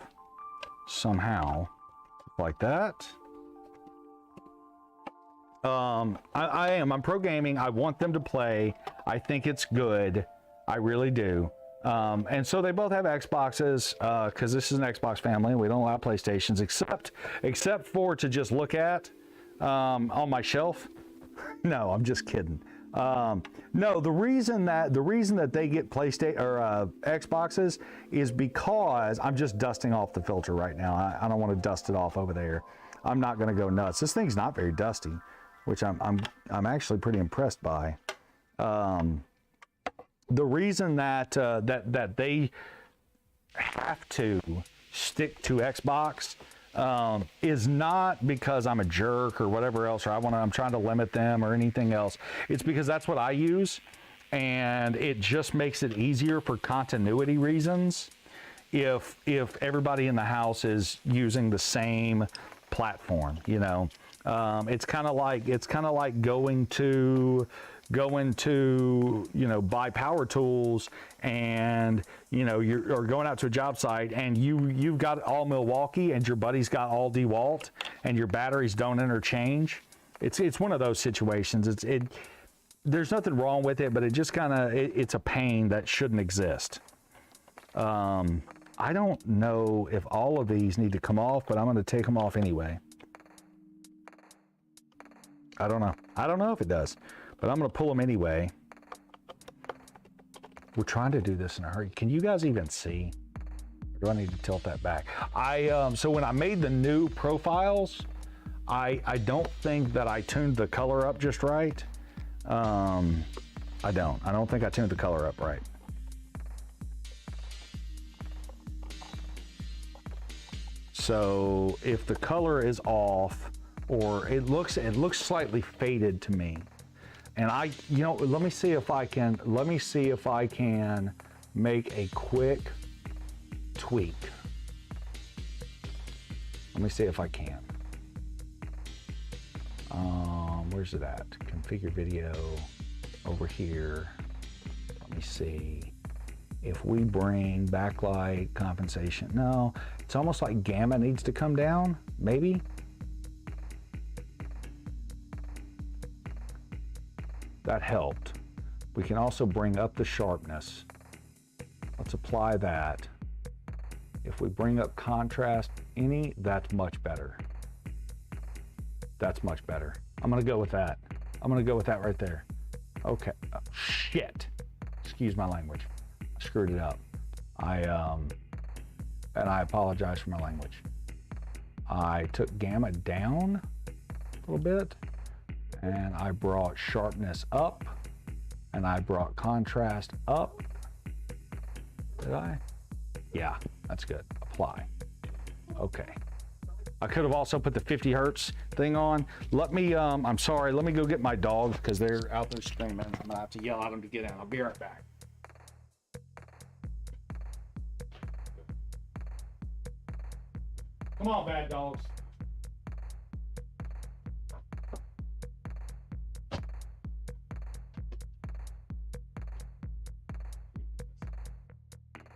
somehow like that. I'm pro gaming. I want them to play. I think it's good. I really do. And so they both have Xboxes because this is an Xbox family and we don't allow PlayStations except for to just look at on my shelf. No, I'm just kidding. No, the reason that they get PlayStation or Xboxes is because I'm just dusting off the filter right now. I don't want to dust it off over there. I'm not going to go nuts. This thing's not very dusty, which I'm actually pretty impressed by. The reason that that they have to stick to Xbox is not because I'm a jerk or whatever else, or I'm trying to limit them or anything else. It's because that's what I use, and it just makes it easier for continuity reasons if everybody in the house is using the same platform. It's kind of like going to buy power tools and you're going out to a job site and you've got all Milwaukee and your buddy's got all DeWalt and your batteries don't interchange. It's one of those situations. There's nothing wrong with it, but it just it's a pain that shouldn't exist. I don't know if all of these need to come off, but I'm going to take them off anyway. I don't know if it does, but I'm going to pull them anyway. We're trying to do this in a hurry. Can you guys even see? Or do I need to tilt that back? So when I made the new profiles, I don't think that I tuned the color up just right. I don't think I tuned the color up right. So if the color is off, or it looks slightly faded to me, and let me see if I can make a quick tweak. Let me see if I can. Where's it at? Configure video over here. Let me see. If we bring backlight compensation, no, it's almost like gamma needs to come down, maybe. That helped. We can also bring up the sharpness. Let's apply that. If we bring up contrast any, that's much better. That's much better. I'm gonna go with that. I'm gonna go with that right there. Okay, shit. Excuse my language. I screwed it up. And I apologize for my language. I took gamma down a little bit, and I brought sharpness up, and I brought contrast up. Did I? Yeah, that's good. Apply. Okay. I could have also put the 50 hertz thing on. Let me, I'm sorry, let me go get my dogs because they're out there screaming. I'm gonna have to yell at them to get in. I'll be right back. Come on, bad dogs.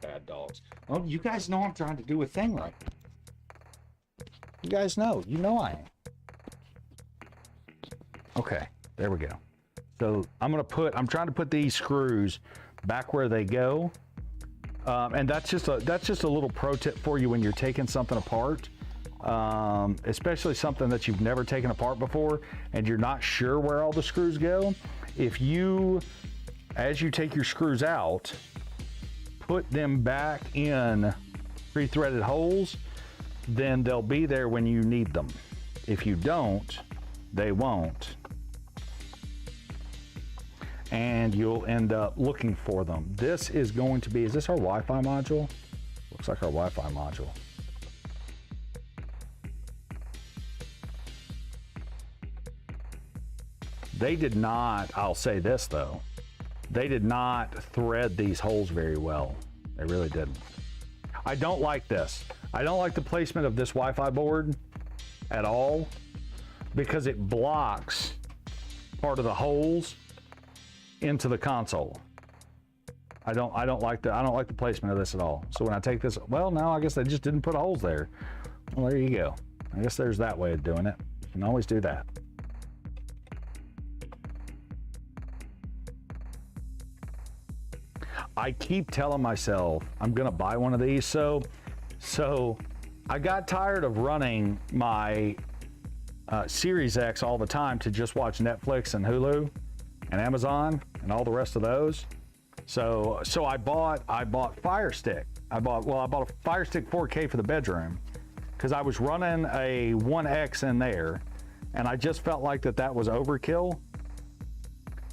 Bad dogs. Oh, you guys know I'm trying to do a thing right. You guys know. You know I am. Okay, there we go. So I'm trying to put these screws back where they go. And that's just a little pro tip for you when you're taking something apart. Especially something that you've never taken apart before and you're not sure where all the screws go. If you, as you take your screws out, put them back in pre-threaded holes, then they'll be there when you need them. If you don't, they won't. And you'll end up looking for them. This is going to be, is this our Wi-Fi module? Looks like our Wi-Fi module. They did not, I'll say this though, they did not thread these holes very well. They really didn't. I don't like this. I don't like the placement of this Wi-Fi board at all because it blocks part of the holes into the console. I don't like the placement of this at all. So when I take this, well, now I guess they just didn't put holes there. Well, there you go. I guess there's that way of doing it. You can always do that. I keep telling myself I'm gonna buy one of these. So I got tired of running my Series X all the time to just watch Netflix and Hulu and Amazon and all the rest of those. So I bought Fire Stick. I bought a Fire Stick 4K for the bedroom because I was running a 1X in there and I just felt like that was overkill.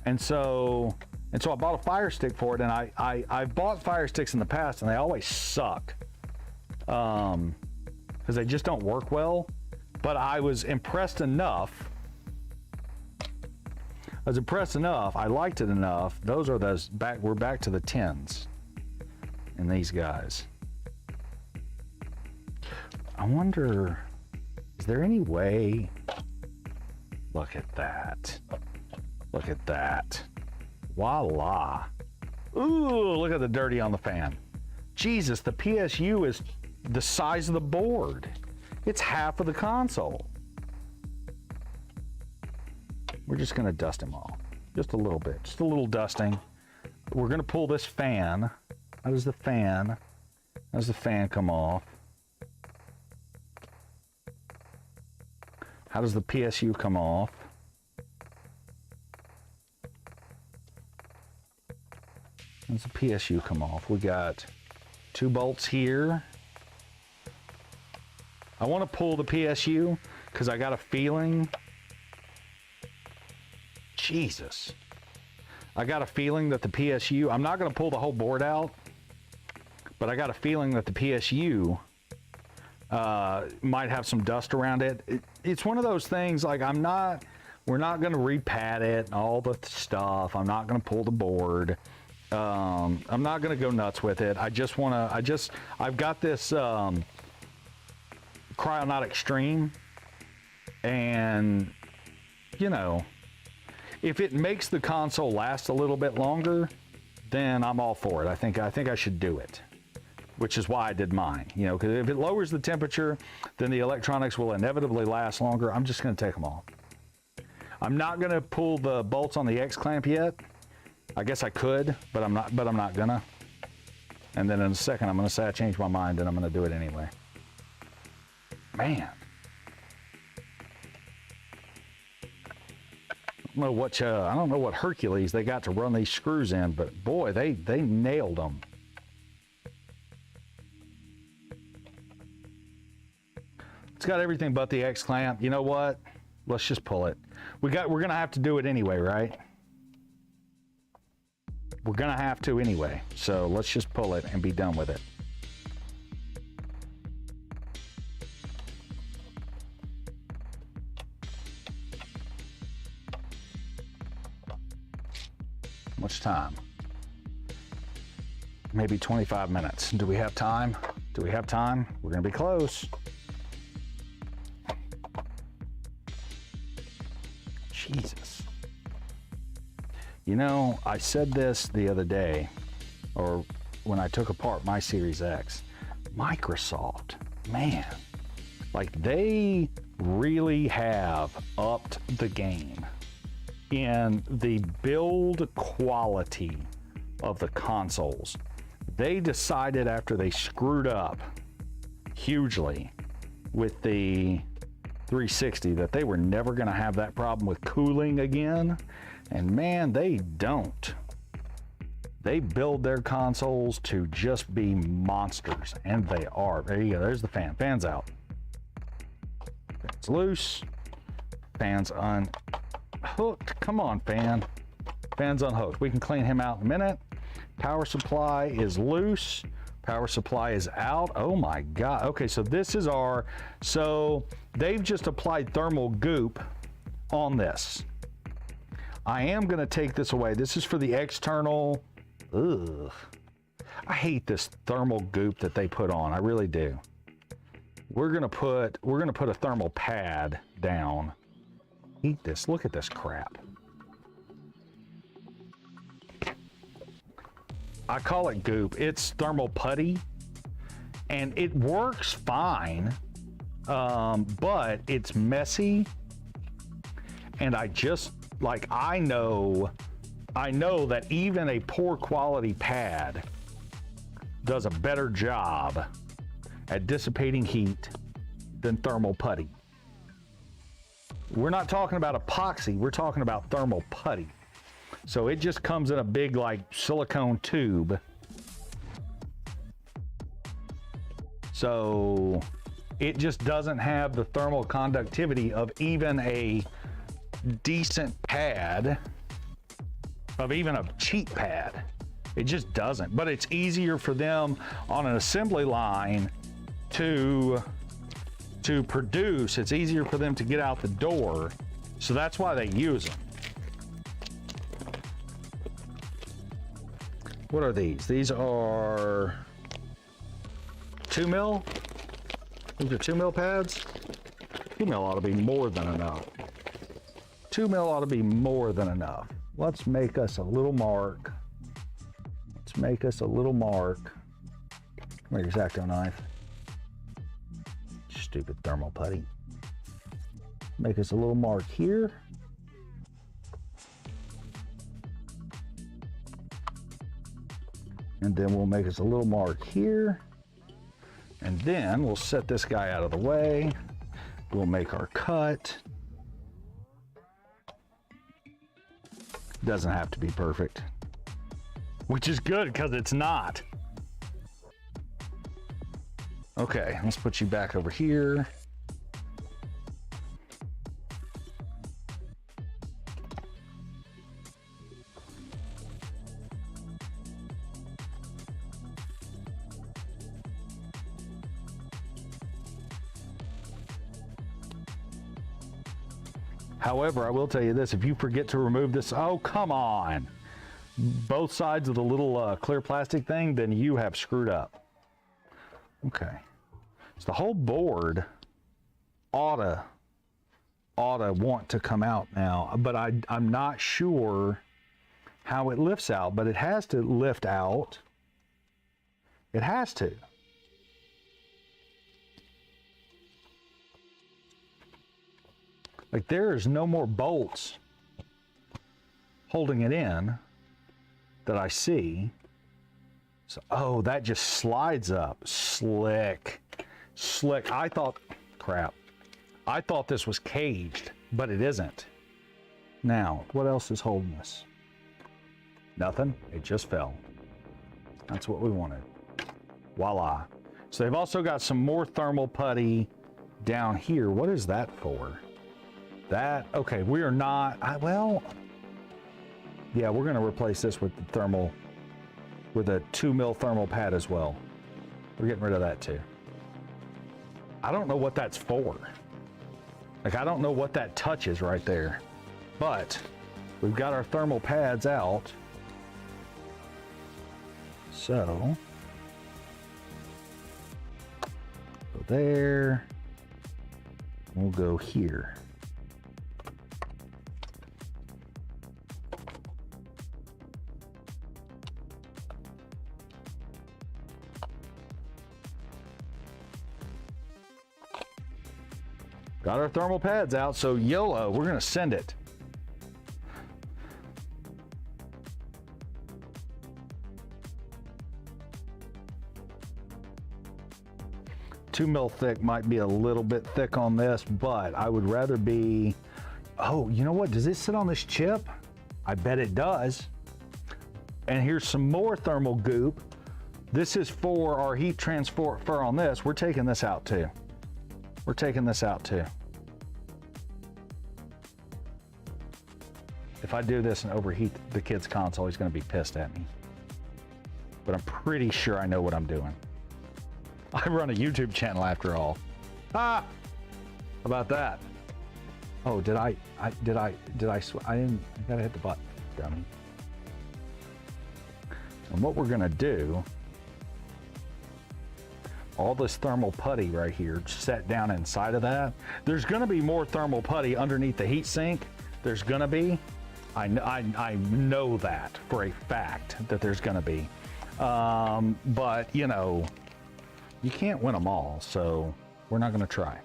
And so I bought a Fire Stick for it, and I've bought Fire Sticks in the past and they always suck because they just don't work well. But I was impressed enough. I liked it enough. Those are those back, we're back to the 10s in these guys. I wonder, is there any way, look at that. Look at that. Voila. Ooh, look at the dirty on the fan. Jesus, the PSU is the size of the board. It's half of the console. We're just gonna dust them all. Just a little bit, just a little dusting. We're gonna pull this fan. How does the fan come off? How does the PSU come off? How does the PSU come off? We got 2 bolts here. I want to pull the PSU because I got a feeling. Jesus. I got a feeling that the PSU, I'm not going to pull the whole board out, but I got a feeling that the PSU might have some dust around it. It's one of those things, like we're not going to repad it and all the stuff. I'm not going to pull the board. I'm not gonna go nuts with it. I've got this Cryonaut Stream, and you know, if it makes the console last a little bit longer, then I'm all for it. I think I should do it, which is why I did mine. You know, because if it lowers the temperature, then the electronics will inevitably last longer. I'm just gonna take them off. I'm not gonna pull the bolts on the X clamp yet. I guess I could, but I'm not gonna. And then in a second, I'm gonna say I changed my mind and I'm gonna do it anyway. Man. I don't know what Hercules they got to run these screws in, but boy, they nailed them. It's got everything but the X clamp. You know what? Let's just pull it. We're gonna have to do it anyway, right? We're gonna have to anyway, so let's just pull it and be done with it. Much time? Maybe 25 minutes. Do we have time? Do we have time? We're gonna be close. Jesus. You know, I said this the other day, or when I took apart my Series X, Microsoft, man, like they really have upped the game in the build quality of the consoles. They decided after they screwed up hugely with the 360 that they were never going to have that problem with cooling again. And man, they don't. They build their consoles to just be monsters, and they are. There you go, there's the fan. Fan's out. Fan's loose. Fan's unhooked. Come on, fan. Fan's unhooked. We can clean him out in a minute. Power supply is loose. Power supply is out. Oh my God. Okay, so this is so they've just applied thermal goop on this. I am gonna take this away. This is for the external. Ugh. I hate this thermal goop that they put on. I really do. We're gonna put a thermal pad down. Eat this. Look at this crap. I call it goop. It's thermal putty, and it works fine, but it's messy. And I know that even a poor quality pad does a better job at dissipating heat than thermal putty. We're not talking about epoxy, we're talking about thermal putty. So it just comes in a big like silicone tube. So it just doesn't have the thermal conductivity of even a decent pad, of even a cheap pad. It just doesn't. But it's easier for them on an assembly line to produce. It's easier for them to get out the door. So that's why they use them. What are these? These are 2 mil? These are 2 mil pads? 2 mil ought to be more than enough. 2 mil ought to be more than enough. Let's make us a little mark. Let's make us a little mark. Come here, X-Acto knife. Stupid thermal putty. Make us a little mark here. And then we'll make us a little mark here. And then we'll set this guy out of the way. We'll make our cut. Doesn't have to be perfect, which is good because it's not. Okay, let's put you back over here. However, I will tell you this, if you forget to remove this, oh, come on. both sides of the little clear plastic thing, then you have screwed up. Okay. So the whole board oughta want to come out now, but I'm not sure how it lifts out, but it has to lift out. It has to. Like there's no more bolts holding it in that I see. So, oh, that just slides up. Slick. Slick. I thought, crap. I thought this was caged, but it isn't. Now, what else is holding this? Nothing. It just fell. That's what we wanted. Voila. So they've also got some more thermal putty down here. What is that for? That, okay, we are not, well, yeah, we're going to replace this with the thermal, with a 2 mil thermal pad as well. We're getting rid of that too. I don't know what that's for. Like, I don't know what that touches right there, but we've got our thermal pads out. So, go there. We'll go here. Got our thermal pads out, so YOLO, we're gonna send it. Two mil thick might be a little bit thick on this, but I would rather be, oh, you know what? Does it sit on this chip? I bet it does. And here's some more thermal goop. This is for our heat transfer on this. We're taking this out too. We're taking this out too. If I do this and overheat the kid's console, he's gonna be pissed at me. But I'm pretty sure I know what I'm doing. I run a YouTube channel after all. Ah! How about that? Oh, I gotta hit the button, dummy. And what we're gonna do, all this thermal putty right here set down inside of that. There's gonna be more thermal putty underneath the heat sink. There's gonna be. I know that for a fact that there's gonna be. But you know, you can't win them all, so we're not gonna try.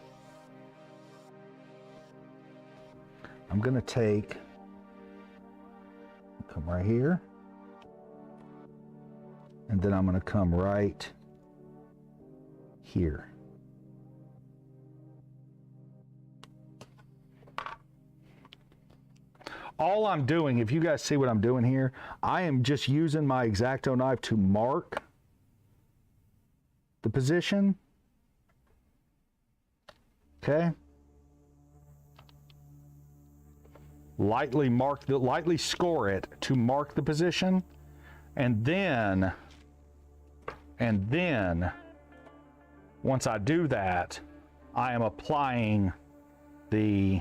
I'm gonna come right here, and then I'm gonna come right here. All I'm doing, if you guys see what I'm doing here, I am just using my X-Acto knife to mark the position. Okay. Lightly score it to mark the position, and then once I do that, I am applying the,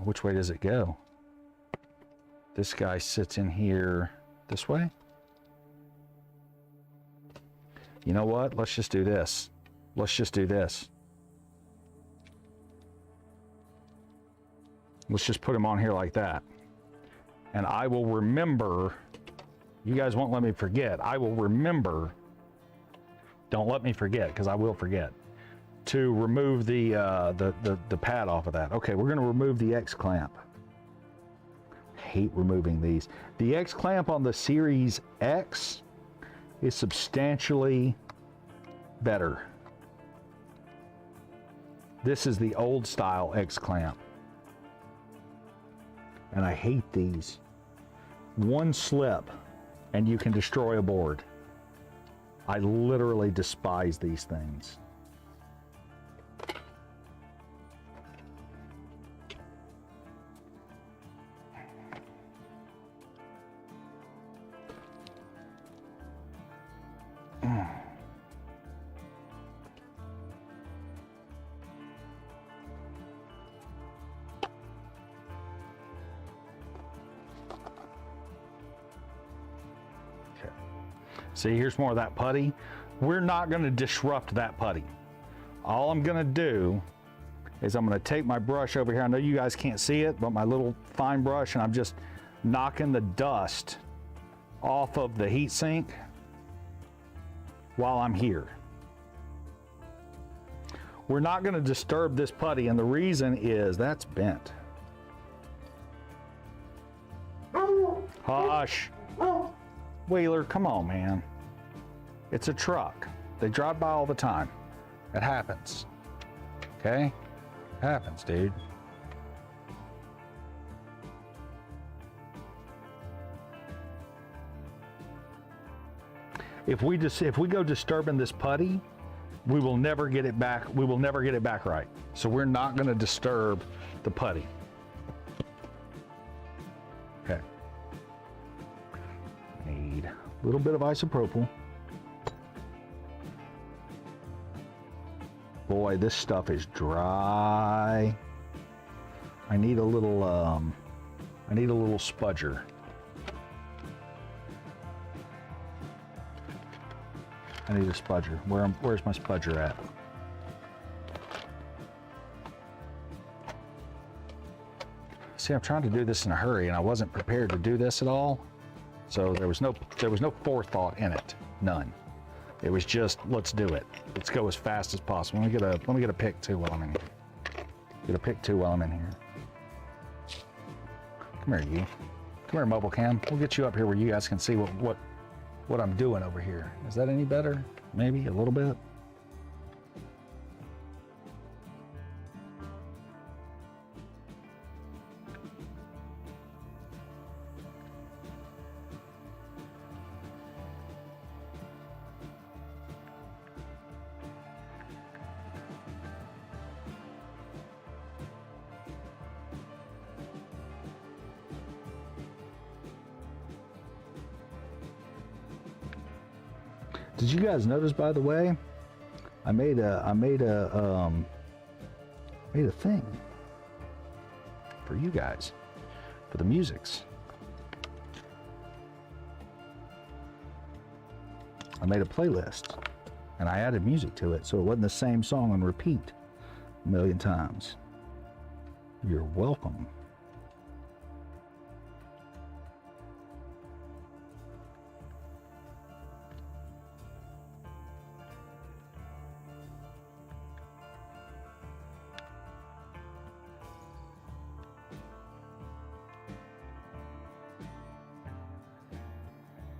which way does it go? This guy sits in here this way. You know what? Let's just do this. Let's just do this. Let's just put him on here like that. And I will remember, you guys won't let me forget, I will remember, don't let me forget, because I will forget, to remove the pad off of that. Okay, we're gonna remove the X clamp. Hate removing these. The X clamp on the Series X is substantially better. This is the old style X clamp. And I hate these. One slip and you can destroy a board. I literally despise these things. See, here's more of that putty. We're not gonna disrupt that putty. All I'm gonna do is I'm gonna take my brush over here. I know you guys can't see it, but my little fine brush, and I'm just knocking the dust off of the heat sink while I'm here. We're not gonna disturb this putty, and the reason is that's bent. Hush. Wheeler, come on, man. It's a truck. They drive by all the time. It happens. Okay? Happens, dude. If we go disturbing this putty, we will never get it back. We will never get it back right. So we're not going to disturb the putty. Okay. Need a little bit of isopropyl. Boy, this stuff is dry. I need a little spudger. I need a spudger. Where's my spudger at? See, I'm trying to do this in a hurry, and I wasn't prepared to do this at all. So there was no forethought in it. None. It was just, let's do it. Let's go as fast as possible. Let me get a pick too while I'm in here. Get a pick too while I'm in here. Come here, you. Come here, mobile cam. We'll get you up here where you guys can see what I'm doing over here. Is that any better? Maybe a little bit. Did you guys notice, by the way, I made a thing for you guys, for the musics. I made a playlist and I added music to it so it wasn't the same song on repeat a million times. You're welcome.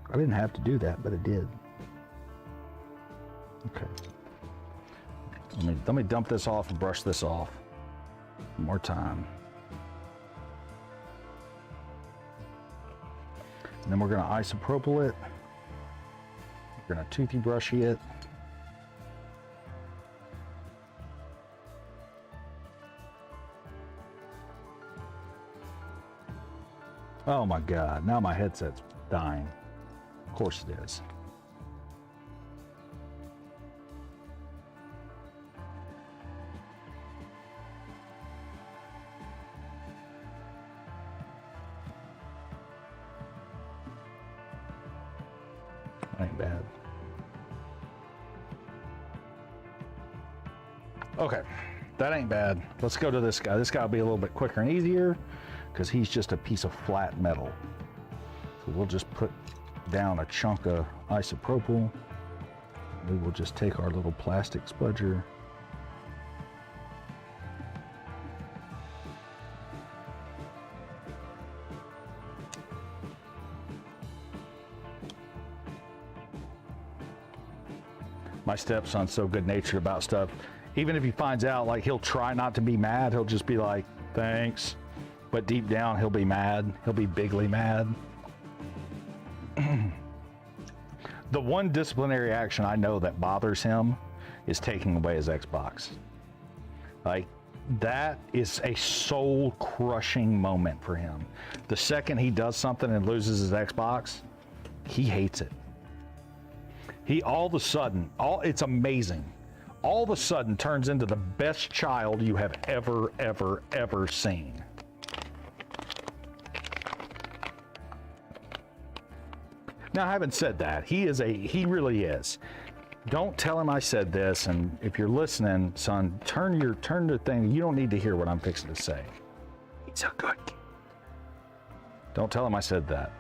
I didn't have to do that, but it did. Okay. Let me dump this off and brush this off one more time. And then we're going to isopropyl it. We're going to toothy brushy it. Oh my God, now my headset's dying. Of course it is. Ain't bad. Okay, that ain't bad. Let's go to this guy. This guy will be a little bit quicker and easier because he's just a piece of flat metal. So we'll just put down a chunk of isopropyl. We will just take our little plastic spudger. My stepson's so good-natured about stuff. Even if he finds out, like, he'll try not to be mad. He'll just be like, thanks. But deep down, he'll be mad. He'll be bigly mad. The one disciplinary action I know that bothers him is taking away his Xbox. Like, that is a soul-crushing moment for him. The second he does something and loses his Xbox, he hates it. He all of a sudden, it's amazing, all of a sudden turns into the best child you have ever seen. Now, I haven't said that. He really is. Don't tell him I said this, and if you're listening, son, turn the thing. You don't need to hear what I'm fixing to say. He's a good kid. Don't tell him I said that.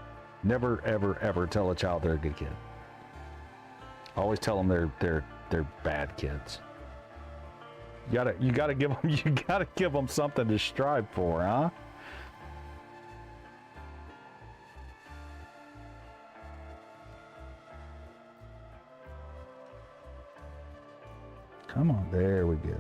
Never, ever, ever tell a child they're a good kid. Always tell them they're bad kids. You gotta give them something to strive for, huh? Come on, there we go.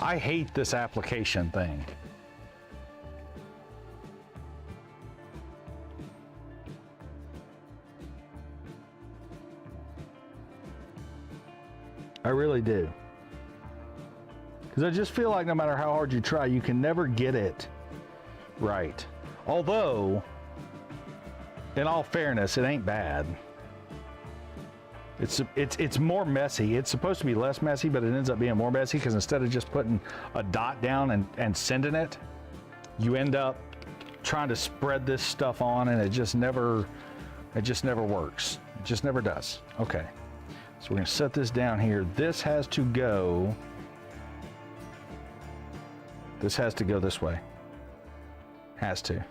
I hate this application thing. I really do. Because I just feel like no matter how hard you try, you can never get it right. Although, in all fairness, it ain't bad. It's more messy. It's supposed to be less messy, but it ends up being more messy because instead of just putting a dot down and sending it, you end up trying to spread this stuff on, and it just never works. It just never does. Okay. So we're going to set this down here. This has to go. This has to go this way. Has to.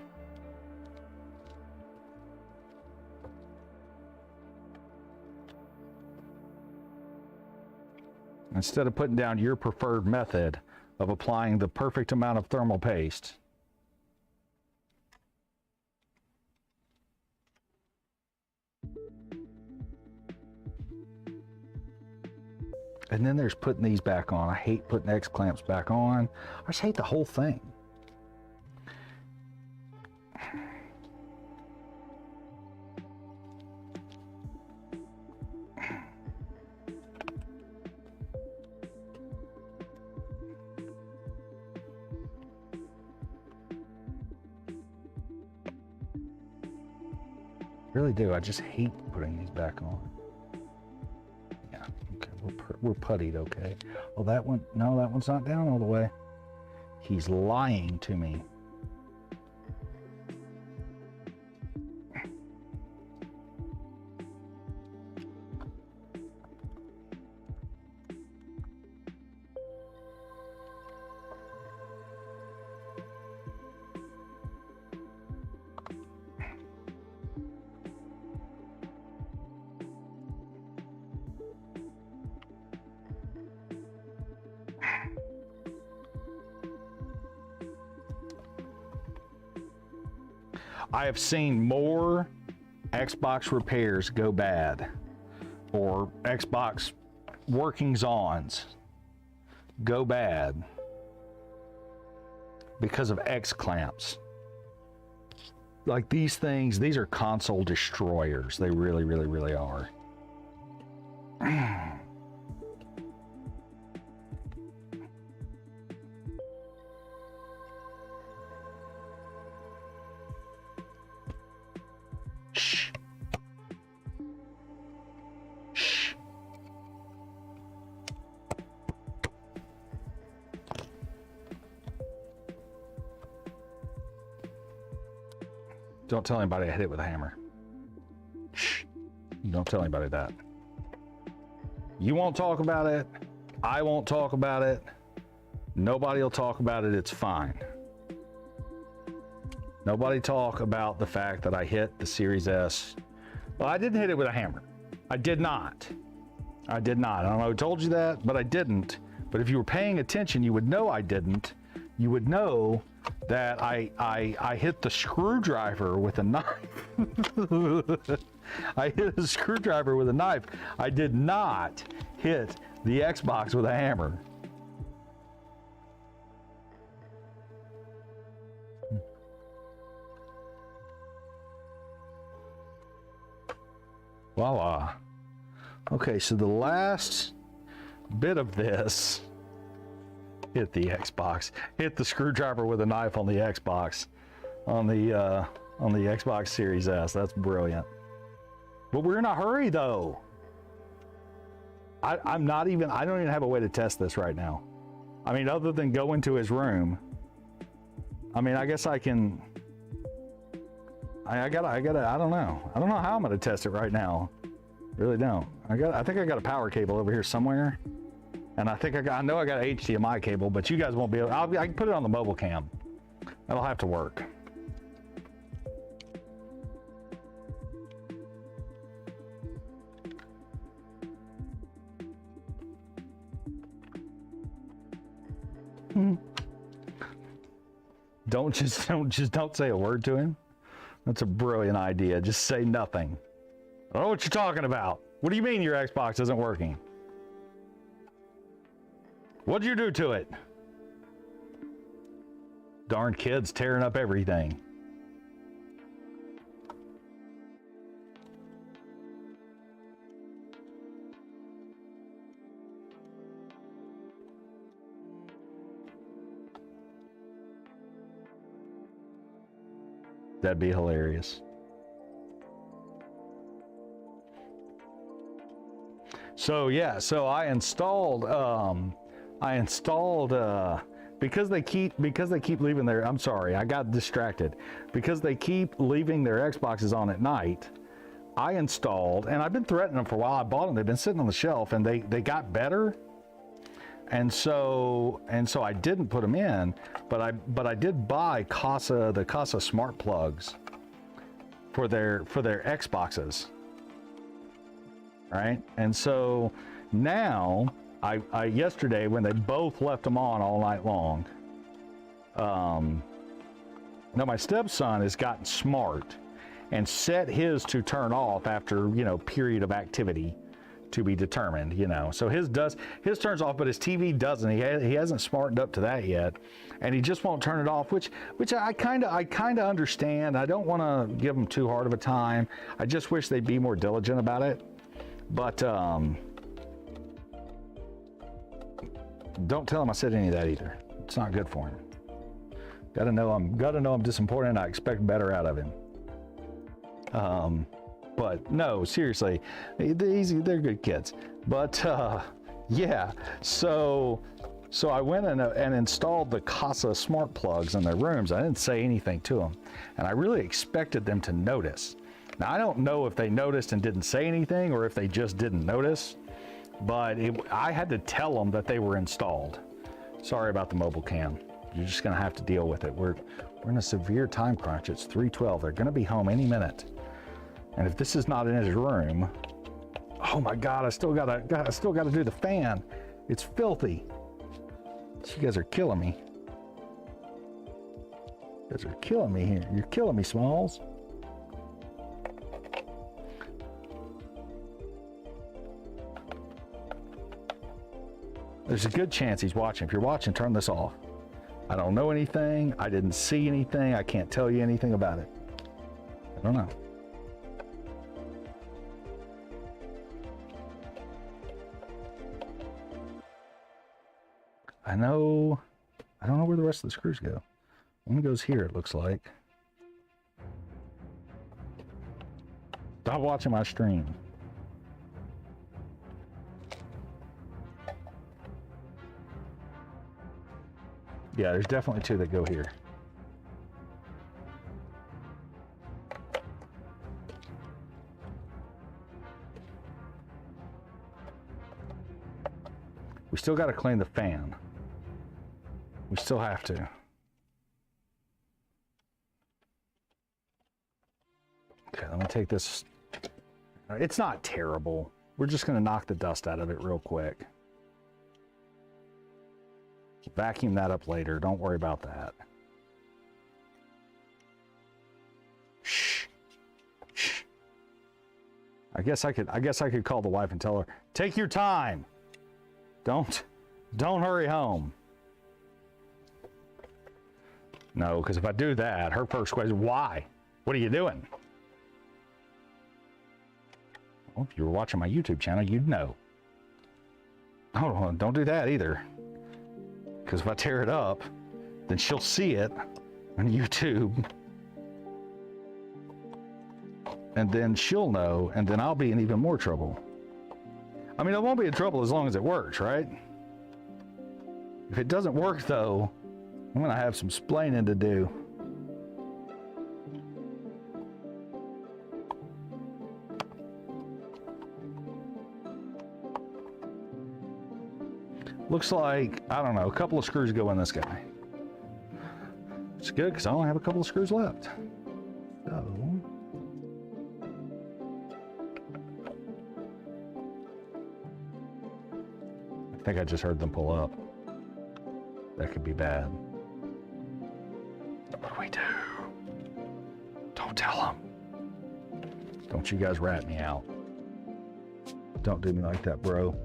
Instead of putting down your preferred method of applying the perfect amount of thermal paste, and then there's putting these back on. I hate putting X clamps back on. I just hate the whole thing. Really do. I just hate putting these back on. Yeah, okay, we're puttied, okay. Oh, that one, no, that one's not down all the way. He's lying to me. I have seen more Xbox repairs go bad, or Xbox workings-ons go bad because of X clamps. Like these things, these are console destroyers. They really, really, really are. Don't tell anybody I hit it with a hammer. Shh. Don't tell anybody that. You won't talk about it. I won't talk about it. Nobody will talk about it. It's fine. Nobody talk about the fact that I hit the Series S. Well, I didn't hit it with a hammer. I did not. I did not. I don't know who told you that, but I didn't. But if you were paying attention, you would know I didn't. You would know that I hit the screwdriver with a knife. I hit a screwdriver with a knife. I did not hit the Xbox with a hammer. Voila. Okay, so the last bit of this hit the Xbox. Hit the screwdriver with a knife on the Xbox. On the on the Xbox Series S. That's brilliant. But we're in a hurry though. I don't even have a way to test this right now. I mean, other than go into his room. I mean, I guess I can, I don't know. I don't know how I'm gonna test it right now. Really don't. I think I got a power cable over here somewhere. And I think I know I got an HDMI cable, but you guys won't be able, I can put it on the mobile cam. That'll have to work. Don't say a word to him. That's a brilliant idea. Just say nothing. I don't know what you're talking about. What do you mean your Xbox isn't working? What'd you do to it? Darn kids tearing up everything. That'd be hilarious. So yeah, so I installed because they keep leaving their, I'm sorry, I got distracted. Because they keep leaving their Xboxes on at night, I installed, and I've been threatening them for a while. I bought them, they've been sitting on the shelf, and they got better. And so I didn't put them in, but I did buy the Casa smart plugs for their Xboxes. Right? And so now I yesterday, when they both left them on all night long, now my stepson has gotten smart and set his to turn off after, period of activity to be determined, So his turns off, but his TV doesn't. He hasn't smartened up to that yet, and he just won't turn it off, which I kind of understand. I don't want to give him too hard of a time. I just wish they'd be more diligent about it. But don't tell him I said any of that either. It's not good for him. Gotta know I'm disappointed, and I expect better out of him. But no, seriously, they're good kids. But yeah, so I went and installed the Casa smart plugs in their rooms. I didn't say anything to them, and I really expected them to notice. Now, I don't know if they noticed and didn't say anything, or if they just didn't notice, but I had to tell them that they were installed. Sorry about the mobile cam. You're just gonna have to deal with it. We're in a severe time crunch. It's 3:12. They're gonna be home any minute. And if this is not in his room, oh my God, I still gotta do the fan. It's filthy. You guys are killing me. You guys are killing me here. You're killing me, Smalls. There's a good chance he's watching. If you're watching, turn this off. I don't know anything. I didn't see anything. I can't tell you anything about it. I don't know. I don't know where the rest of the screws go. One goes here, it looks like. Stop watching my stream. Yeah, there's definitely two that go here. We still got to clean the fan. We still have to. Okay, let me take this. It's not terrible. We're just going to knock the dust out of it real quick. Vacuum that up later. Don't worry about that. Shh. Shh. I guess I could call the wife and tell her, take your time. Don't hurry home. No, because if I do that, her first question is, why? What are you doing? Well, if you were watching my YouTube channel, you'd know. Oh, don't do that either. Because if I tear it up, then she'll see it on YouTube. and then she'll know, and then I'll be in even more trouble. I mean, I won't be in trouble as long as it works, right? If it doesn't work though, I'm gonna have some splaining to do. Looks like, I don't know, a couple of screws go in this guy. It's good because I only have a couple of screws left. So, I think I just heard them pull up. That could be bad. What do we do? Don't tell them. Don't you guys rat me out. Don't do me like that, bro.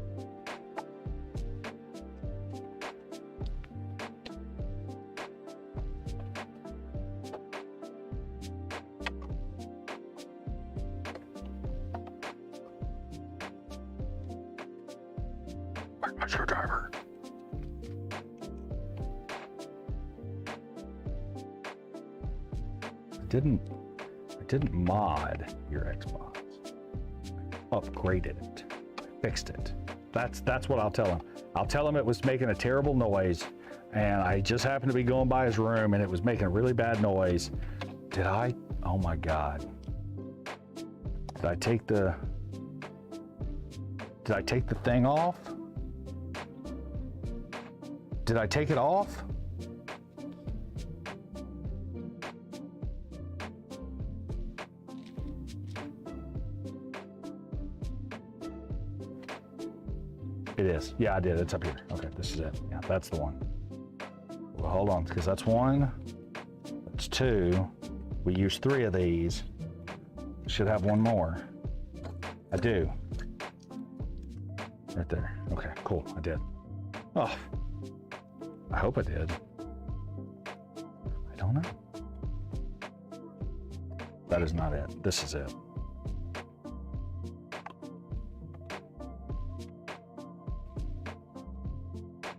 Where's my screwdriver? I didn't mod your Xbox. Upgraded it. Fixed it. That's what I'll tell him. I'll tell him it was making a terrible noise, and I just happened to be going by his room and it was making a really bad noise. Did I? Oh my God. Did I take the thing off? Did I take it off? It is. Yeah, I did. It's up here. Okay, this is it. Yeah, that's the one. Well, hold on, because that's one. That's two. We use 3 of these. Should have one more. I do. Right there. Okay, cool. I did. Oh, I hope I did. I don't know. That is not it. This is it.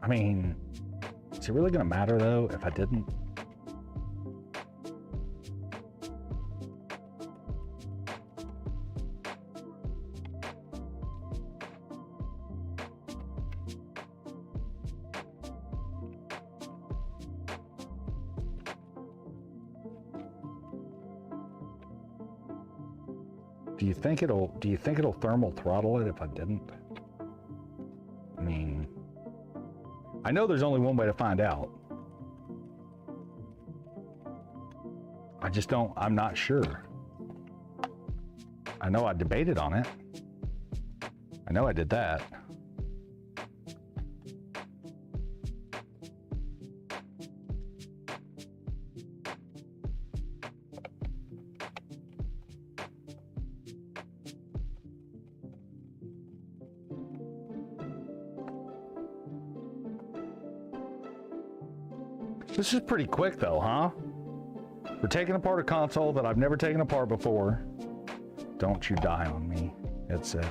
I mean, is it really going to matter though if I didn't? Do you think it'll thermal throttle it if I didn't? I mean, I know there's only one way to find out. I'm not sure. I know I debated on it. I know I did that. This is pretty quick though, huh? We're taking apart a console that I've never taken apart before. Don't you die on me. It's it.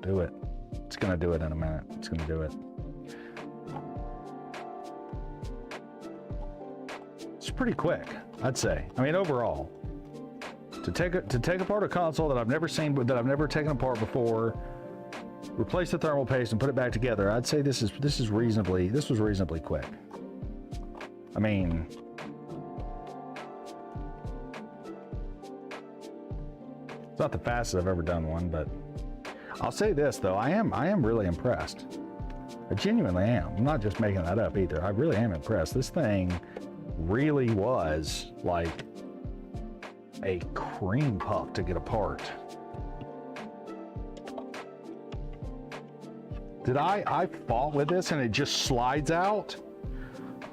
Do it. It's gonna do it in a minute. It's gonna do it. It's pretty quick, I'd say. I mean, overall, to take apart a console that I've never seen, that I've never taken apart before, replace the thermal paste and put it back together. I'd say this was reasonably quick. I mean, it's not the fastest I've ever done one, but I'll say this though, I am really impressed. I genuinely am. I'm not just making that up either. I really am impressed. This thing really was like a cream puff to get apart. Did I fought with this and it just slides out?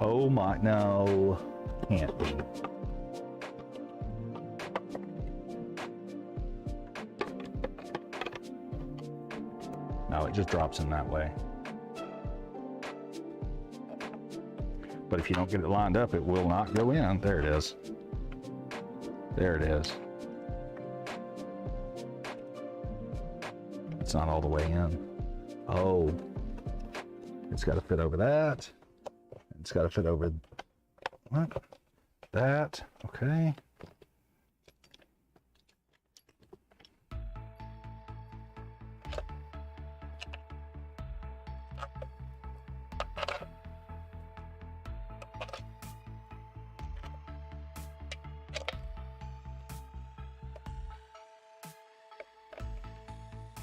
Oh my, no, can't be. No, it just drops in that way. But if you don't get it lined up, it will not go in. There it is. There it is. It's not all the way in. Oh, it's got to fit over that. It's got to fit over what? That. Okay.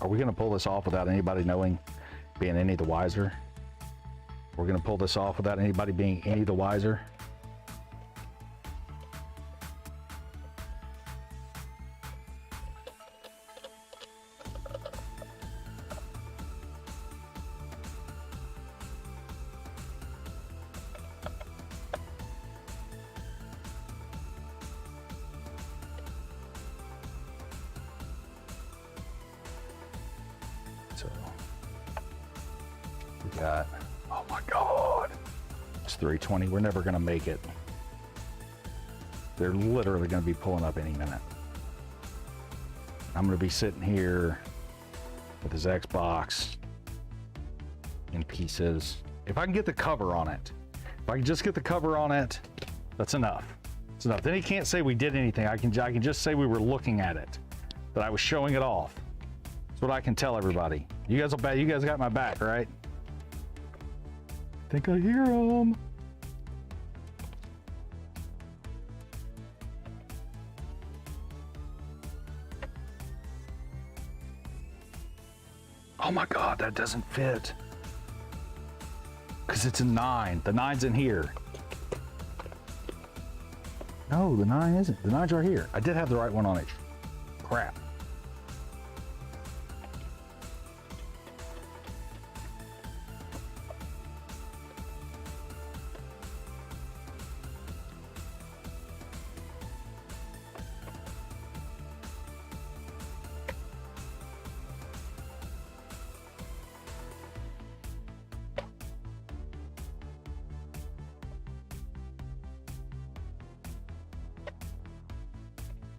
Are we gonna pull this off without anybody knowing, being any the wiser? We're gonna pull this off without anybody being any the wiser? So we got, oh my God, it's 3:20. We're never gonna make it. They're literally gonna be pulling up any minute. I'm gonna be sitting here with his Xbox in pieces. If I can get the cover on it, if I can just get the cover on it, that's enough. It's enough. Then he can't say we did anything. I can just say we were looking at it, that I was showing it off. That's what I can tell everybody. You guys will bet. You guys got my back, right? I think I hear him. Oh my God, that doesn't fit. Because it's a 9. The 9's in here. No, the 9 isn't. The 9's right here. I did have the right one on it. Crap.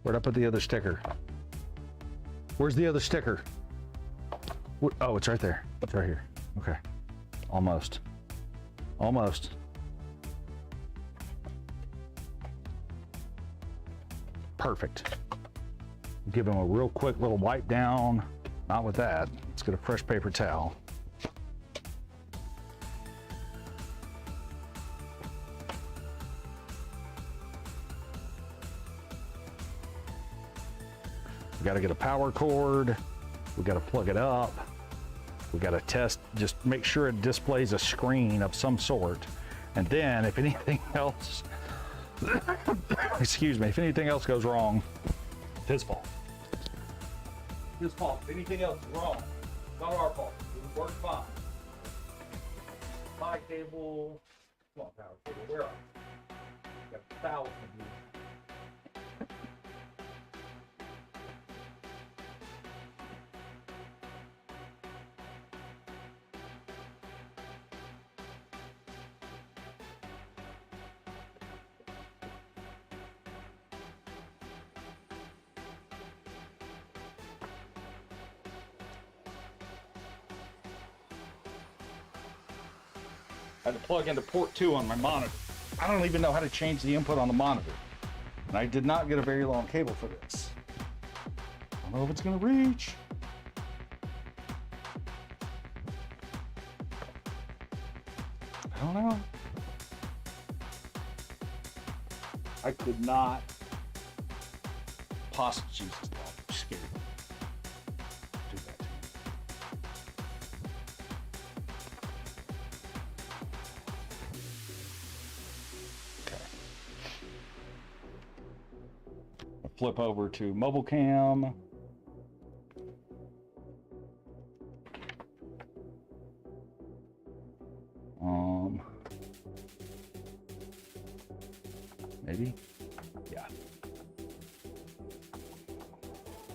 Where'd I put the other sticker? Where's the other sticker? Oh, it's right there. It's right here. Okay. Almost. Almost. Perfect. Give him a real quick little wipe down. Not with that. Let's get a fresh paper towel. We got to get a power cord. We got to plug it up. We got to test, just make sure it displays a screen of some sort. And then if anything else, excuse me, if anything else goes wrong, it's his fault. His fault. If anything else is wrong, it's not our fault. It worked fine. My cable, come on, power cable, where are you? Got 1,000 of these. I had to plug into port 2 on my monitor. I don't even know how to change the input on the monitor. And I did not get a very long cable for this. I don't know if it's gonna reach. I don't know. I could not possibly, Jesus, I'm scared. Do that to me. Flip over to mobile cam. Maybe? Yeah.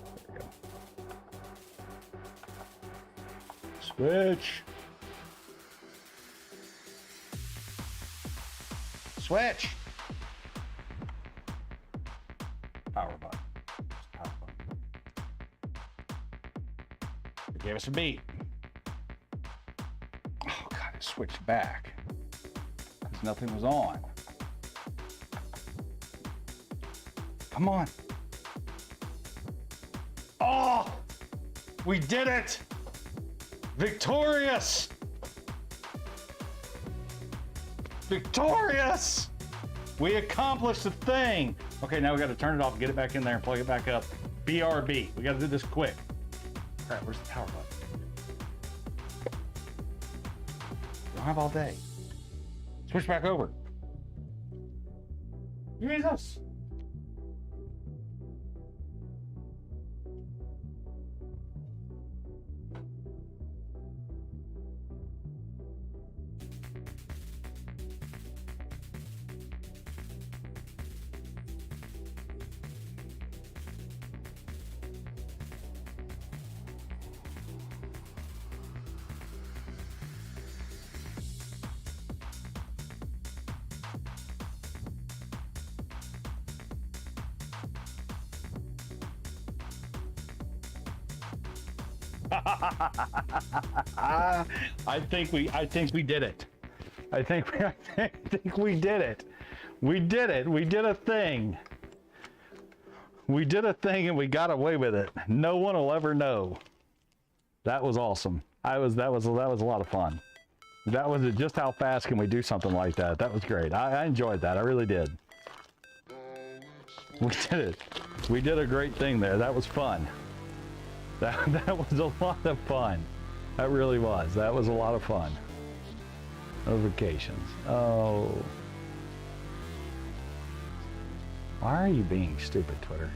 There we go. Switch. Switch. Power button. Power button. It gave us a beat. Oh God, it switched back because nothing was on. Come on. Oh, we did it. Victorious. Victorious. We accomplished the thing. Okay, now we got to turn it off, get it back in there, and plug it back up. BRB. We got to do this quick. Crap, where's the power button? Don't have all day. Switch back over. Jesus. I think we did it. I think we did it. We did it. We did a thing. We did a thing and we got away with it. No one will ever know. That was awesome. That was a lot of fun. That was it. Just how fast can we do something like that? That was great. I enjoyed that. I really did. We did it. We did a great thing there. That was fun. That was a lot of fun. That really was. That was a lot of fun. Notifications. Oh. Why are you being stupid, Twitter?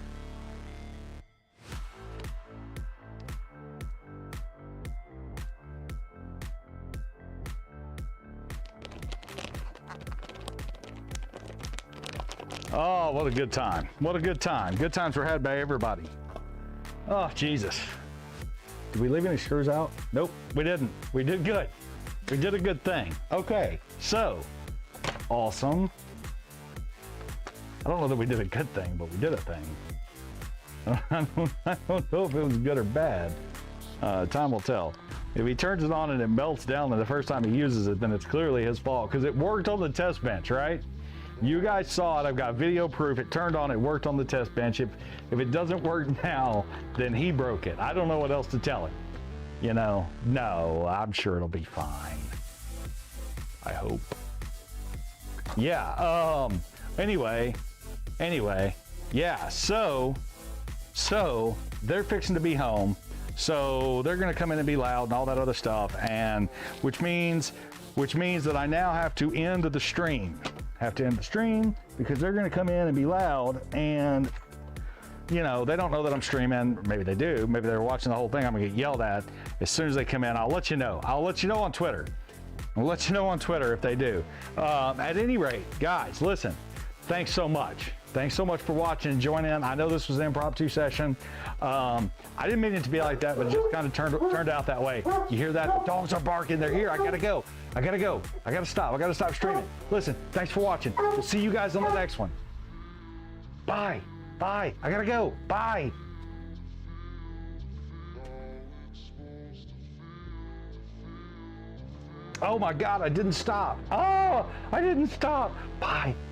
Oh, what a good time. What a good time. Good times were had by everybody. Oh, Jesus. Did we leave any screws out? Nope, we didn't. We did good. We did a good thing. Okay, so, awesome. I don't know that we did a good thing, but we did a thing. I don't know if it was good or bad. Time will tell. If he turns it on and it melts down the first time he uses it, then it's clearly his fault, because it worked on the test bench, right? You guys saw it. I've got video proof. It turned on. It worked on the test bench. If it doesn't work now, then he broke it. I don't know what else to tell him. You know, no, I'm sure it'll be fine. I hope. Yeah. Anyway. Yeah. So they're fixing to be home. So they're going to come in and be loud and all that other stuff, and which means that I now have to end the stream. Because they're going to come in and be loud, and you know, they don't know that I'm streaming. Maybe they do. Maybe they're watching the whole thing. I'm going to get yelled at as soon as they come in. I'll let you know. I'll let you know on Twitter. I'll let you know on Twitter if they do. At any rate, guys, listen, thanks so much. Thanks so much for watching and joining in. I know this was an impromptu session. I didn't mean it to be like that, but it just kind of turned out that way. You hear that? The dogs are barking. They're here. I gotta go. I gotta stop streaming. Listen, thanks for watching. We'll see you guys on the next one. Bye. I gotta go. Bye. Oh my God, I didn't stop. Oh, I didn't stop. Bye.